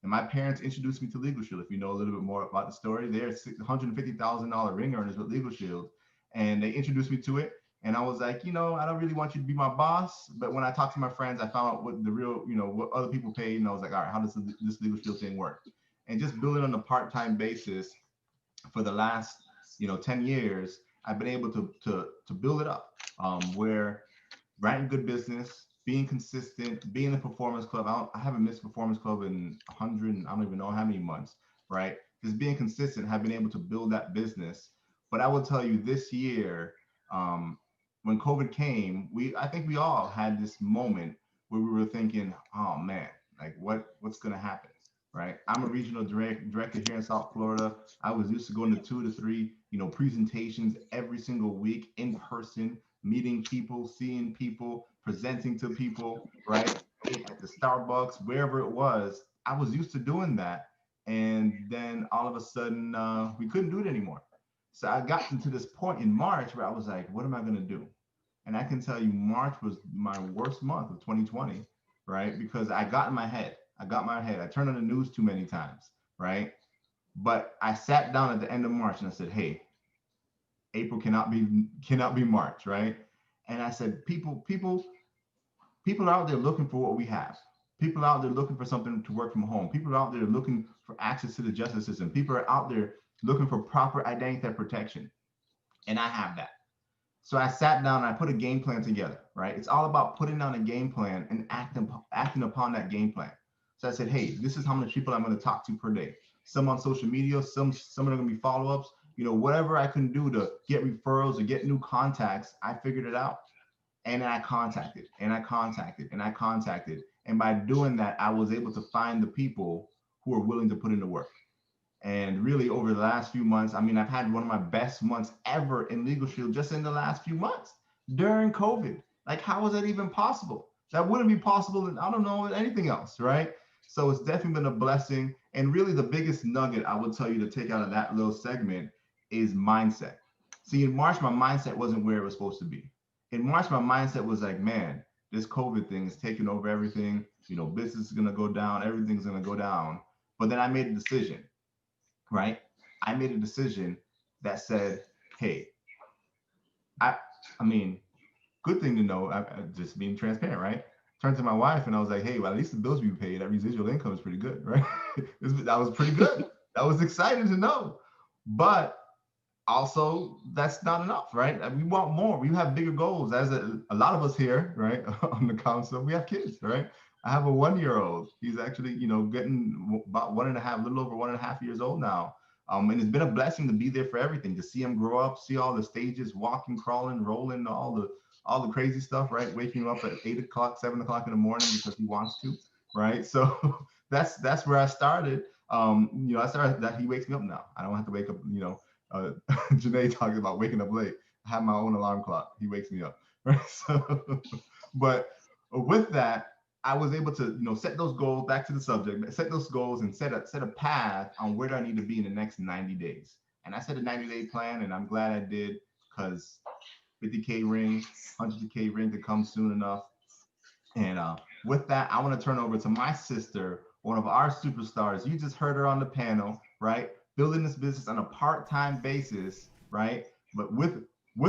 And my parents introduced me to Legalshield. If you know a little bit more about the story, they're $150,000 ring earners with Legalshield. And they introduced me to it. And I was like, I don't really want you to be my boss. But when I talked to my friends, I found out what the real, what other people paid. And I was like, all right, how does this Legalshield thing work? And just building on a part-time basis for the last, 10 years, I've been able to build it up where writing good business, being consistent, being in the performance club. I haven't missed performance club in 100, I don't even know how many months, right? Just being consistent, have been able to build that business. But I will tell you this year, when COVID came, I think we all had this moment where we were thinking, oh man, like what's gonna happen, right? I'm a regional director here in South Florida. I was used to going to 2 to 3, presentations every single week in person, meeting people, seeing people, presenting to people, right? At the Starbucks, wherever it was, I was used to doing that. And then all of a sudden, we couldn't do it anymore. So I got into this point in March where I was like, what am I gonna do? And I can tell you March was my worst month of 2020, right? Because I got in my head. I turned on the news too many times, right? But I sat down at the end of March and I said, hey, April cannot be March, right? And I said, people are out there looking for what we have. People are out there looking for something to work from home. People are out there looking for access to the justice system. People are out there looking for proper identity theft protection. And I have that. So I sat down and I put a game plan together, right? It's all about putting down a game plan and acting upon that game plan. So I said, hey, this is how many people I'm going to talk to per day. Some on social media, some are going to be follow-ups, whatever I can do to get referrals or get new contacts, I figured it out. And I contacted. And by doing that, I was able to find the people who are willing to put in the work. And really over the last few months, I've had one of my best months ever in Legalshield just in the last few months during COVID. Like, how was that even possible? That wouldn't be possible in, I don't know, anything else, right? So it's definitely been a blessing. And really the biggest nugget I would tell you to take out of that little segment is mindset. See, in March, my mindset wasn't where it was supposed to be. In March, my mindset was like, man, this COVID thing is taking over everything. Business is going to go down. Everything's going to go down. But then I made a decision. Right? I made a decision that said, hey, I mean, good thing to know. Just being transparent, right? Turned to my wife and I was like, hey, well, at least the bills we paid, that residual income is pretty good, right? That was pretty good. That was exciting to know. But also, that's not enough, right? We want more. We have bigger goals. As a lot of us here, right, on the council, we have kids, right? I have a 1-year-old. He's actually, getting about 1.5, a little over 1.5 years old now. And it's been a blessing to be there for everything, to see him grow up, see all the stages, walking, crawling, rolling, all the crazy stuff, right? Waking him up at 8 o'clock, 7 o'clock in the morning because he wants to, right? So that's where I started. I started that he wakes me up now. I don't have to wake up, Janae talking about waking up late. I have my own alarm clock. He wakes me up, right? So, but with that, I was able to, set those goals, back to the subject, set those goals and set a path on where do I need to be in the next 90 days. And I set a 90-day plan, and I'm glad I did, because 50K ring, 100K ring to come soon enough. And with that, I want to turn over to my sister, one of our superstars. You just heard her on the panel, right? Building this business on a part-time basis, right? But with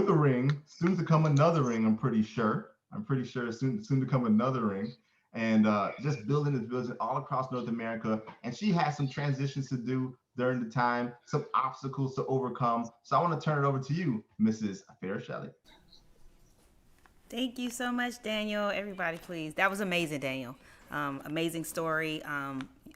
a ring, soon to come another ring, I'm pretty sure soon to come another ring. And just building this business all across North America. And she has some transitions to do during the time, some obstacles to overcome. So I want to turn it over to you, Mrs. Farrah Shelley. Thank you so much, Daniel. Everybody, please. That was amazing, Daniel. Amazing story.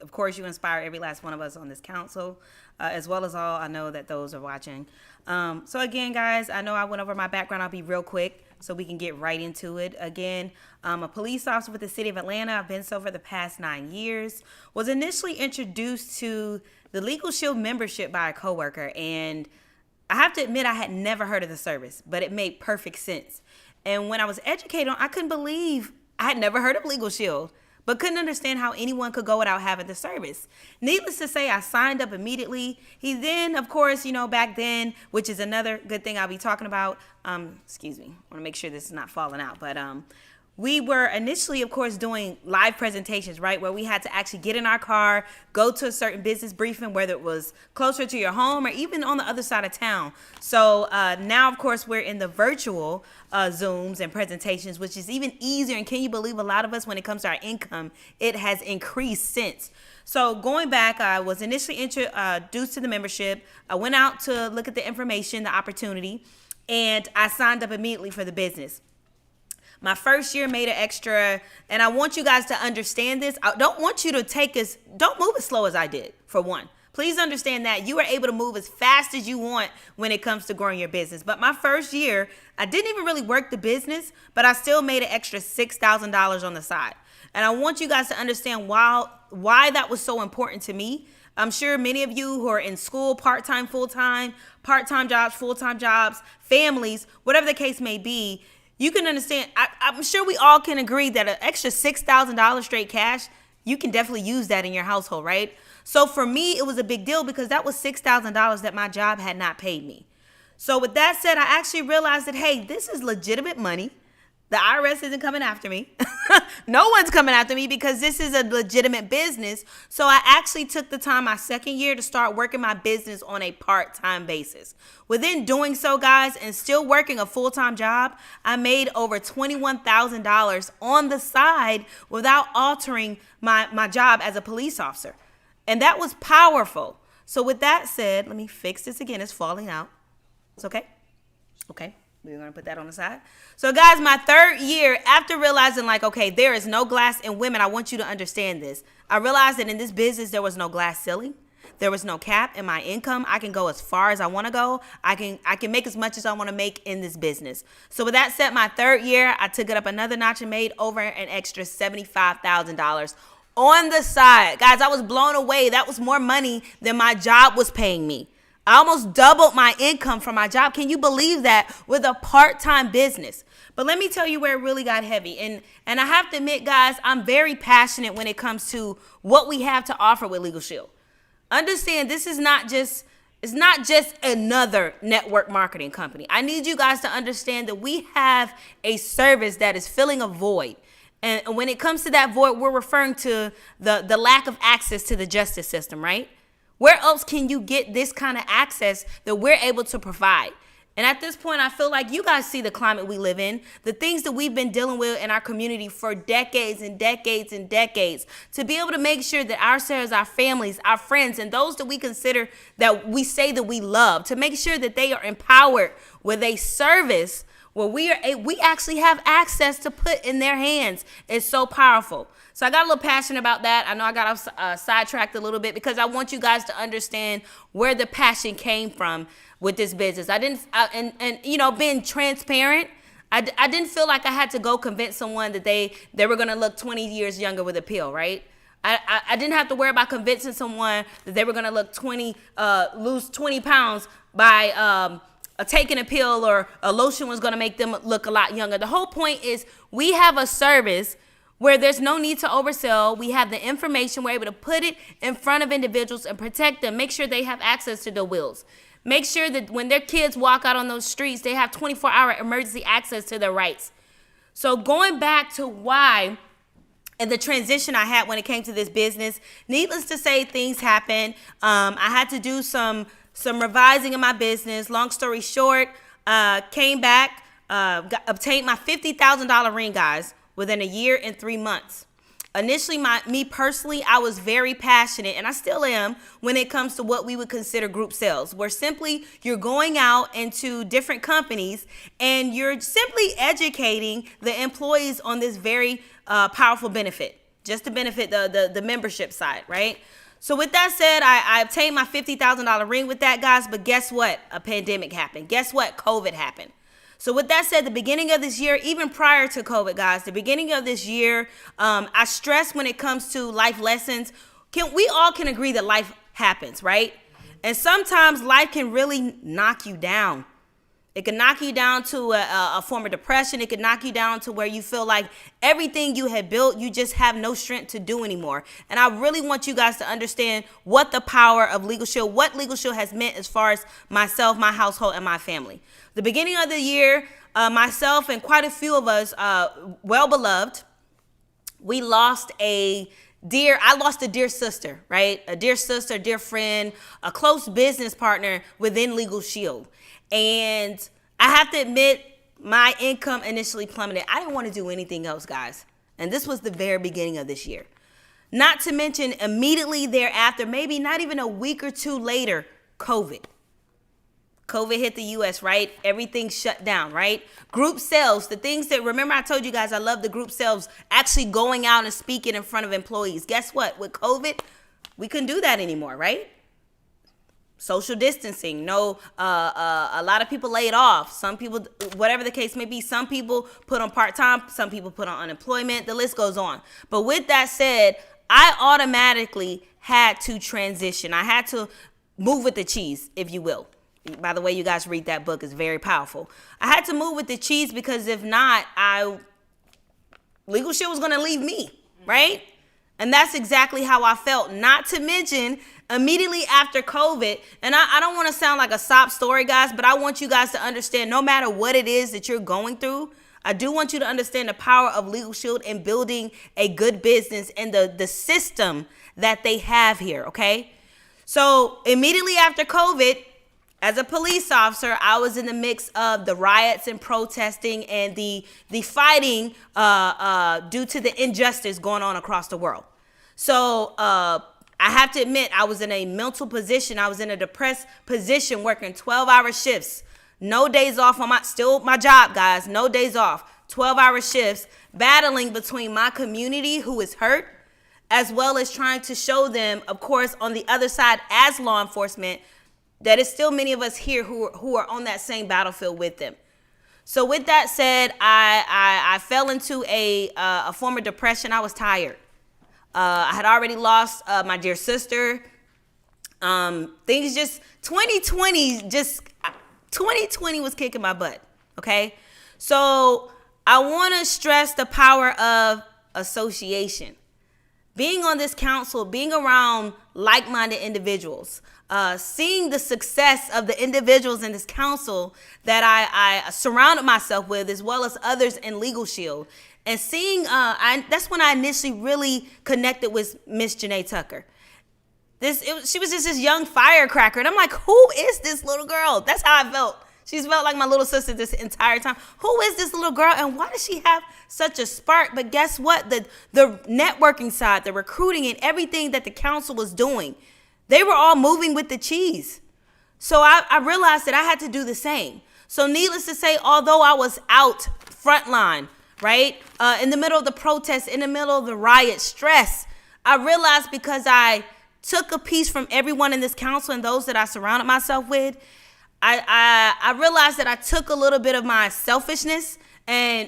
Of course, you inspire every last one of us on this council, as well as all I know that those are watching. So again, guys, I know I went over my background. I'll be real quick so we can get right into it. Again, I'm a police officer with the city of Atlanta. I've been so for the past 9 years. Was initially introduced to the Legalshield membership by a coworker, and I have to admit I had never heard of the service, but it made perfect sense. And when I was educated on, I couldn't believe I had never heard of Legalshield, but couldn't understand how anyone could go without having the service. Needless to say, I signed up immediately. He then, of course, back then, which is another good thing I'll be talking about. Excuse me, I want to make sure this is not falling out, but we were initially, of course, doing live presentations, right? Where we had to actually get in our car, go to a certain business briefing, whether it was closer to your home or even on the other side of town. So now, of course, we're in the virtual Zooms and presentations, which is even easier. And can you believe a lot of us, when it comes to our income, it has increased since. So going back, I was initially introduced to the membership. I went out to look at the information, the opportunity, and I signed up immediately for the business. My first year made an extra, and I want you guys to understand this. I don't want you to don't move as slow as I did, for one. Please understand that you are able to move as fast as you want when it comes to growing your business. But my first year, I didn't even really work the business, but I still made an extra $6,000 on the side. And I want you guys to understand why that was so important to me. I'm sure many of you who are in school, part-time, full-time, part-time jobs, full-time jobs, families, whatever the case may be, you can understand. I'm sure we all can agree that an extra $6,000 straight cash, you can definitely use that in your household, right? So for me, it was a big deal because that was $6,000 that my job had not paid me. So with that said, I actually realized that, hey, this is legitimate money. The IRS isn't coming after me. No one's coming after me because this is a legitimate business. So I actually took the time my second year to start working my business on a part-time basis. Within doing so, guys, and still working a full-time job, I made over $21,000 on the side without altering my job as a police officer. And that was powerful. So with that said, let me fix this again. It's falling out. It's okay? Okay. We're going to put that on the side. So, guys, my third year, after realizing, okay, there is no glass in women, I want you to understand this. I realized that in this business, there was no glass ceiling. There was no cap in my income. I can go as far as I want to go. I can make as much as I want to make in this business. So, with that said, my third year, I took it up another notch and made over an extra $75,000 on the side. Guys, I was blown away. That was more money than my job was paying me. I almost doubled my income from my job. Can you believe that, with a part-time business? But let me tell you where it really got heavy. And I have to admit, guys, I'm very passionate when it comes to what we have to offer with Legalshield. Understand, this is not just another network marketing company. I need you guys to understand that we have a service that is filling a void. And when it comes to that void, we're referring to the lack of access to the justice system, right? Where else can you get this kind of access that we're able to provide? And at this point, I feel like you guys see the climate we live in, the things that we've been dealing with in our community for decades and decades and decades, to be able to make sure that ourselves, our families, our friends, and those that we consider that we say that we love, to make sure that they are empowered with a service where we actually have access to put in their hands is so powerful. So I got a little passionate about that. I know I got sidetracked a little bit because I want you guys to understand where the passion came from with this business. Being transparent, I didn't feel like I had to go convince someone that they were gonna look 20 years younger with a pill, right? I didn't have to worry about convincing someone that they were gonna lose 20 pounds by taking a pill, or a lotion was gonna make them look a lot younger. The whole point is we have a service where there's no need to oversell. We have the information. We're able to put it in front of individuals and protect them, make sure they have access to the wills. Make sure that when their kids walk out on those streets, they have 24-hour emergency access to their rights. So going back to why and the transition I had when it came to this business, needless to say, things happened. I had to do some revising in my business. Long story short, came back, obtained my $50,000 ring, guys, within a year and 3 months. Initially, me personally, I was very passionate, and I still am, when it comes to what we would consider group sales, where simply you're going out into different companies and you're simply educating the employees on this very powerful benefit, just to benefit the membership side, right? So with that said, I obtained my $50,000 ring with that, guys, but guess what? A pandemic happened. Guess what? COVID happened. So with that said, the beginning of this year, even prior to COVID, guys, the beginning of this year, I stress when it comes to life lessons, we all can agree that life happens, right? And sometimes life can really knock you down. It can knock you down to a form of depression. It can knock you down to where you feel like everything you had built, you just have no strength to do anymore. And I really want you guys to understand what the power of Legalshield, what Legalshield has meant as far as myself, my household, and my family. The beginning of the year, myself and quite a few of us, well-beloved, we lost I lost a dear sister, right? A dear sister, a dear friend, a close business partner within Legalshield. And I have to admit, my income initially plummeted. I didn't want to do anything else, guys. And this was the very beginning of this year. Not to mention, immediately thereafter, maybe not even a week or two later, COVID. COVID hit the U.S., right? Everything shut down, right? Group sales, the things that, remember I told you guys I love the group sales, actually going out and speaking in front of employees. Guess what? With COVID, we couldn't do that anymore, right? Social distancing, no, a lot of people laid off. Some people, whatever the case may be, some people put on part-time, some people put on unemployment, the list goes on. But with that said, I automatically had to transition. I had to move with the cheese, if you will. By the way, you guys read that book, it's very powerful. I had to move with the cheese because if not, Legalshield was gonna leave me, right? And that's exactly how I felt. Not to mention, immediately after COVID, and I don't want to sound like a sob story, guys, but I want you guys to understand, no matter what it is that you're going through, I do want you to understand the power of Legalshield in building a good business and the system that they have here, okay? So immediately after COVID, as a police officer, I was in the mix of the riots and protesting and the fighting due to the injustice going on across the world. So I have to admit, I was in a mental position. I was in a depressed position, working 12-hour shifts, no days off on my job, guys, no days off, 12-hour shifts, battling between my community who is hurt, as well as trying to show them, of course, on the other side as law enforcement, that it's still many of us here who are on that same battlefield with them. So with that said, I fell into a form of depression. I was tired. I had already lost my dear sister. 2020 was kicking my butt, okay? So I want to stress the power of association. Being on this council, being around like-minded individuals, seeing the success of the individuals in this council that I surrounded myself with, as well as others in Legalshield, and seeing, that's when I initially really connected with Miss Janae Tucker. She was just this young firecracker, and I'm like, who is this little girl? That's how I felt. She's felt like my little sister this entire time. Who is this little girl and why does she have such a spark? But guess what? The networking side, the recruiting and everything that the council was doing, they were all moving with the cheese. So I realized that I had to do the same. So needless to say, although I was out frontline, right, in the middle of the protests, in the middle of the riot, stress, I realized because I took a piece from everyone in this council and those that I surrounded myself with, I realized that I took a little bit of my selfishness, and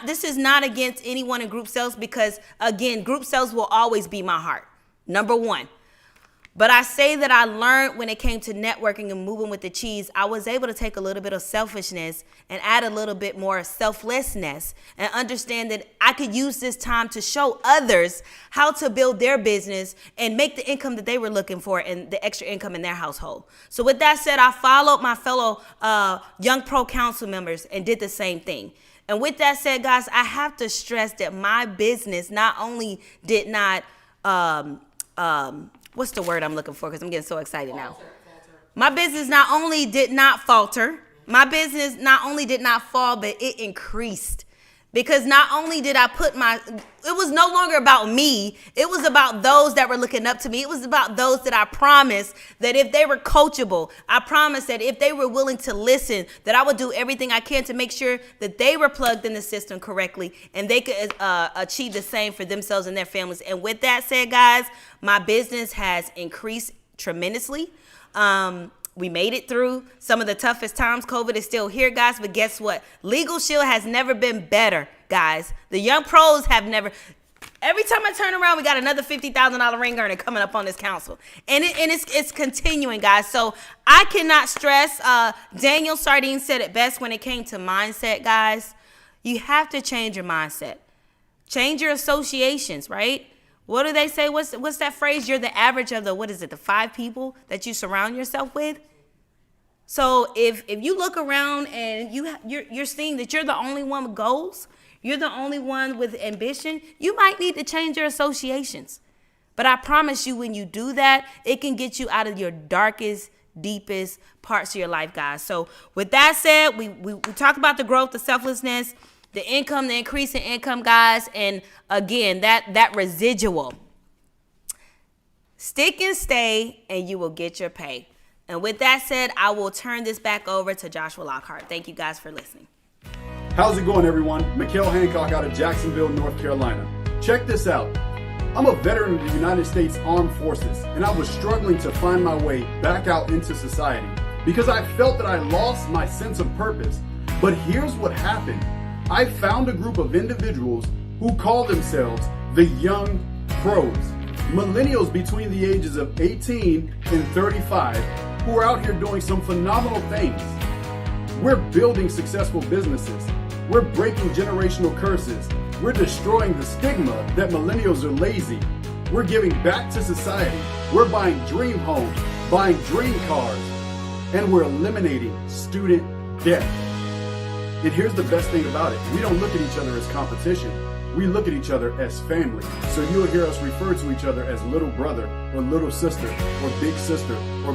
this is not against anyone in group sales because, again, group sales will always be my heart, number one. But I say that I learned when it came to networking and moving with the cheese, I was able to take a little bit of selfishness and add a little bit more selflessness and understand that I could use this time to show others how to build their business and make the income that they were looking for and the extra income in their household. So with that said, I followed my fellow Young Pro Council members and did the same thing. And with that said, guys, I have to stress that my business not only did not what's the word I'm looking for? Because I'm getting so excited now. My business not only did not falter, my business not only did not fall, but it increased. Because not only did I it was no longer about me. It was about those that were looking up to me. It was about those that I promised that if they were coachable, I promised that if they were willing to listen, that I would do everything I can to make sure that they were plugged in the system correctly and they could achieve the same for themselves and their families. And with that said, guys, my business has increased tremendously. We made it through some of the toughest times. COVID is still here, guys, but guess what? Legalshield has never been better, guys. The Young Pros have never. Every time I turn around, we got another $50,000 ring earner coming up on this council. And it's continuing, guys. So I cannot stress. Daniel Sardine said it best when it came to mindset, guys. You have to change your mindset. Change your associations, right? What do they say? What's that phrase? You're the average of the 5 people that you surround yourself with. So if you look around and you're seeing that you're the only one with goals, you're the only one with ambition, you might need to change your associations. But I promise you, when you do that, it can get you out of your darkest, deepest parts of your life, guys. So with that said, we talked about the growth, the selflessness, the income, the increase in income, guys. And again, that residual. Stick and stay, and you will get your pay. And with that said, I will turn this back over to Joshua Lockhart. Thank you guys for listening. How's it going, everyone? Mikhail Hancock out of Jacksonville, North Carolina. Check this out. I'm a veteran of the United States Armed Forces, and I was struggling to find my way back out into society because I felt that I lost my sense of purpose. But here's what happened. I found a group of individuals who call themselves the Young Pros, millennials between the ages of 18 and 35 who are out here doing some phenomenal things. We're building successful businesses. We're breaking generational curses. We're destroying the stigma that millennials are lazy. We're giving back to society. We're buying dream homes, buying dream cars, and we're eliminating student debt. And here's the best thing about it. We don't look at each other as competition. We look at each other as family. So you'll hear us refer to each other as little brother or little sister or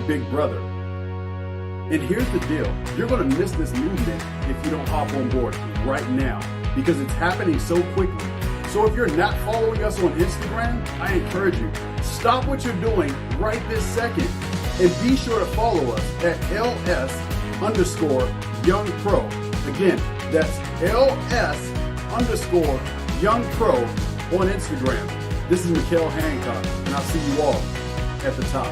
big brother. And here's the deal. You're going to miss this movement if you don't hop on board right now because it's happening so quickly. So if you're not following us on Instagram, I encourage you, stop what you're doing right this second and be sure to follow us at LS_Young Pro. Again, that's LS_Young Pro on Instagram. This is Mikhail Hancock, and I'll see you all at the top.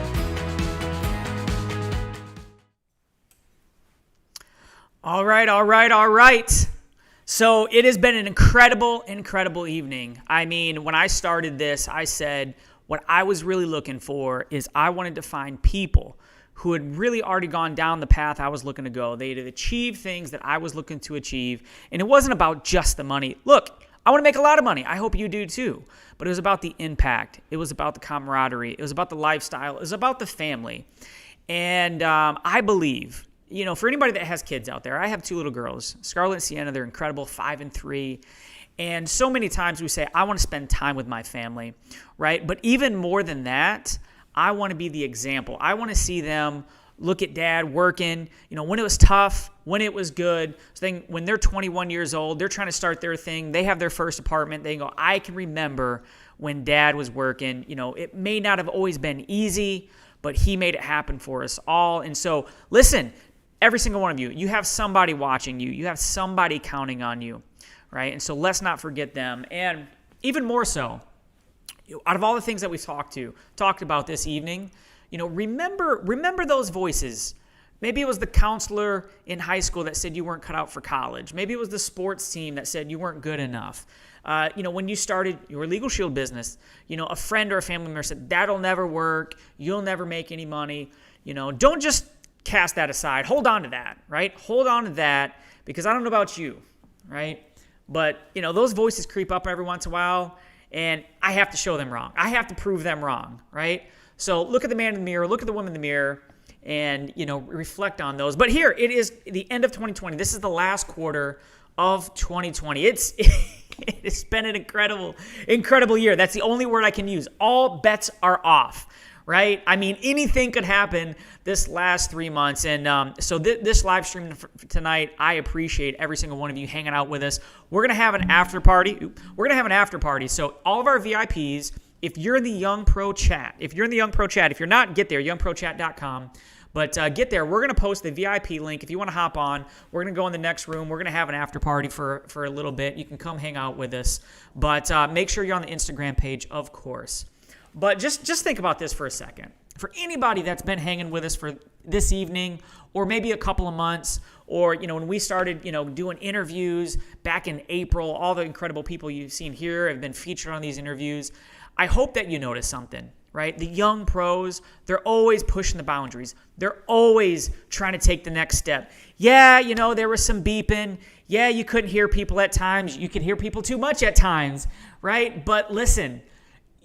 All right. So it has been an incredible evening. I mean, when I started this, I said what I was really looking for is I wanted to find people who had really already gone down the path I was looking to go. They had achieved things that I was looking to achieve. And it wasn't about just the money. Look, I want to make a lot of money. I hope you do too. But it was about the impact. It was about the camaraderie. It was about the lifestyle. It was about the family. And I believe, you know, for anybody that has kids out there, I have 2 little girls, Scarlett and Sienna. They're incredible, 5 and 3. And so many times we say, I want to spend time with my family, right? But even more than that, I want to be the example. I want to see them look at dad working. You know, when it was tough, when it was good. So then when they're 21 years old, they're trying to start their thing. They have their first apartment. They go, I can remember when Dad was working. It may not have always been easy, but he made it happen for us all. And so listen, every single one of you, you have somebody watching you. You have somebody counting on you, right? And so let's not forget them. And even more so, out of all the things that we've talked about this evening, remember those voices. Maybe it was the counselor in high school that said you weren't cut out for college. Maybe it was the sports team that said you weren't good enough. When you started your Legalshield business, a friend or a family member said, that'll never work. You'll never make any money. Don't just cast that aside. Hold on to that, right? Hold on to that, because I don't know about you, right? But, those voices creep up every once in a while, and I have to show them wrong. I have to prove them wrong, right? So look at the man in the mirror, look at the woman in the mirror, and, reflect on those. But here, it is the end of 2020. This is the last quarter of 2020. It's been an incredible year. That's the only word I can use. All bets are off, right? I mean, anything could happen this last 3 months. And so this live stream tonight, I appreciate every single one of you hanging out with us. We're going to have an after party. So all of our VIPs, if you're in the Young Pro chat, if you're not, get there, youngprochat.com. But get there. We're going to post the VIP link. If you want to hop on, we're going to go in the next room. We're going to have an after party for a little bit. You can come hang out with us. But make sure you're on the Instagram page, of course. But just think about this for a second. For anybody that's been hanging with us for this evening, or maybe a couple of months, or, when we started, doing interviews back in April, all the incredible people you've seen here have been featured on these interviews. I hope that you notice something. Right? The young pros, they're always pushing the boundaries. They're always trying to take the next step. Yeah, there was some beeping. Yeah, you couldn't hear people at times. You could hear people too much at times, right? But listen,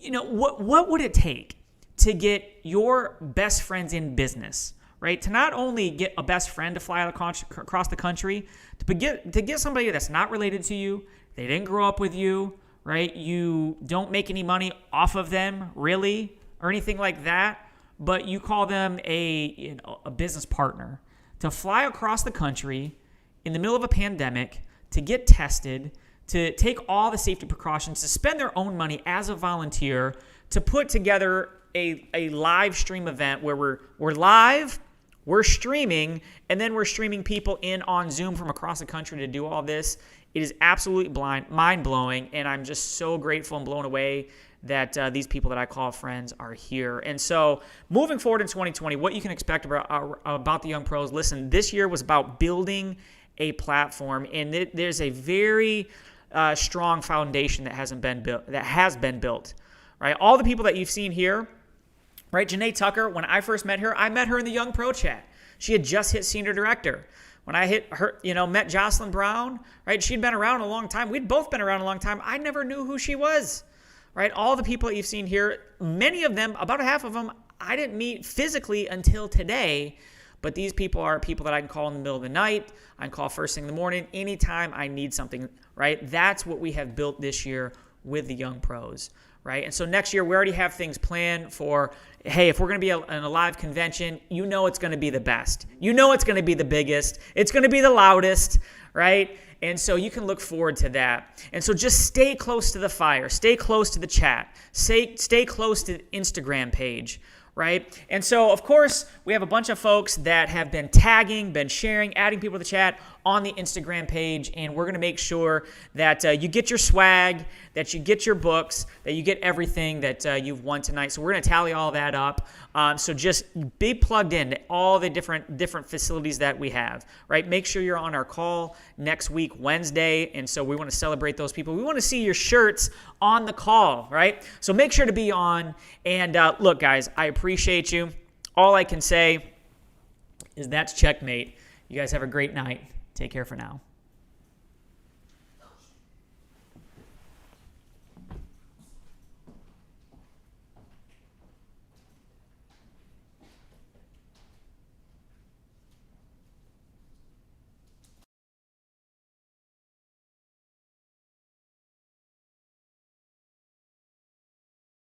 what would it take to get your best friends in business, right? To not only get a best friend to fly across the country, to get somebody that's not related to you, they didn't grow up with you, right? You don't make any money off of them, really, or anything like that, but you call them a business partner, to fly across the country in the middle of a pandemic, to get tested, to take all the safety precautions, to spend their own money as a volunteer, to put together a live stream event where we're live, we're streaming, and then we're streaming people in on Zoom from across the country to do all this. It is absolutely mind-blowing, and I'm just so grateful and blown away that these people that I call friends are here. And so moving forward in 2020, what you can expect about the Young Pros, listen, this year was about building a platform, and there's a very strong foundation that has been built, right? All the people that you've seen here, right? Janae Tucker, when I first met her in the Young Pro chat. She had just hit senior director. When I met Jocelyn Brown, right? She'd been around a long time. We'd both been around a long time. I never knew who she was, right? All the people that you've seen here, many of them, about half of them, I didn't meet physically until today. But these people are people that I can call in the middle of the night. I can call first thing in the morning, anytime I need something, right? That's what we have built this year with the Young Pros, right? And so next year, we already have things planned for, hey, if we're going to be in a live convention, it's going to be the best. It's going to be the biggest. It's going to be the loudest, right? And so you can look forward to that. And so just stay close to the fire. Stay close to the chat. Stay close to the Instagram page, right? And so, of course, we have a bunch of folks that have been tagging, been sharing, adding people to the chat on the Instagram page, and we're going to make sure that you get your swag, that you get your books, that you get everything that you've won tonight. So we're going to tally all that up. So just be plugged in to all the different facilities that we have, right? Make sure you're on our call next week, Wednesday, and so we want to celebrate those people. We want to see your shirts on the call, right? So make sure to be on. And look, guys, I appreciate you. All I can say is that's checkmate. You guys have a great night. Take care for now.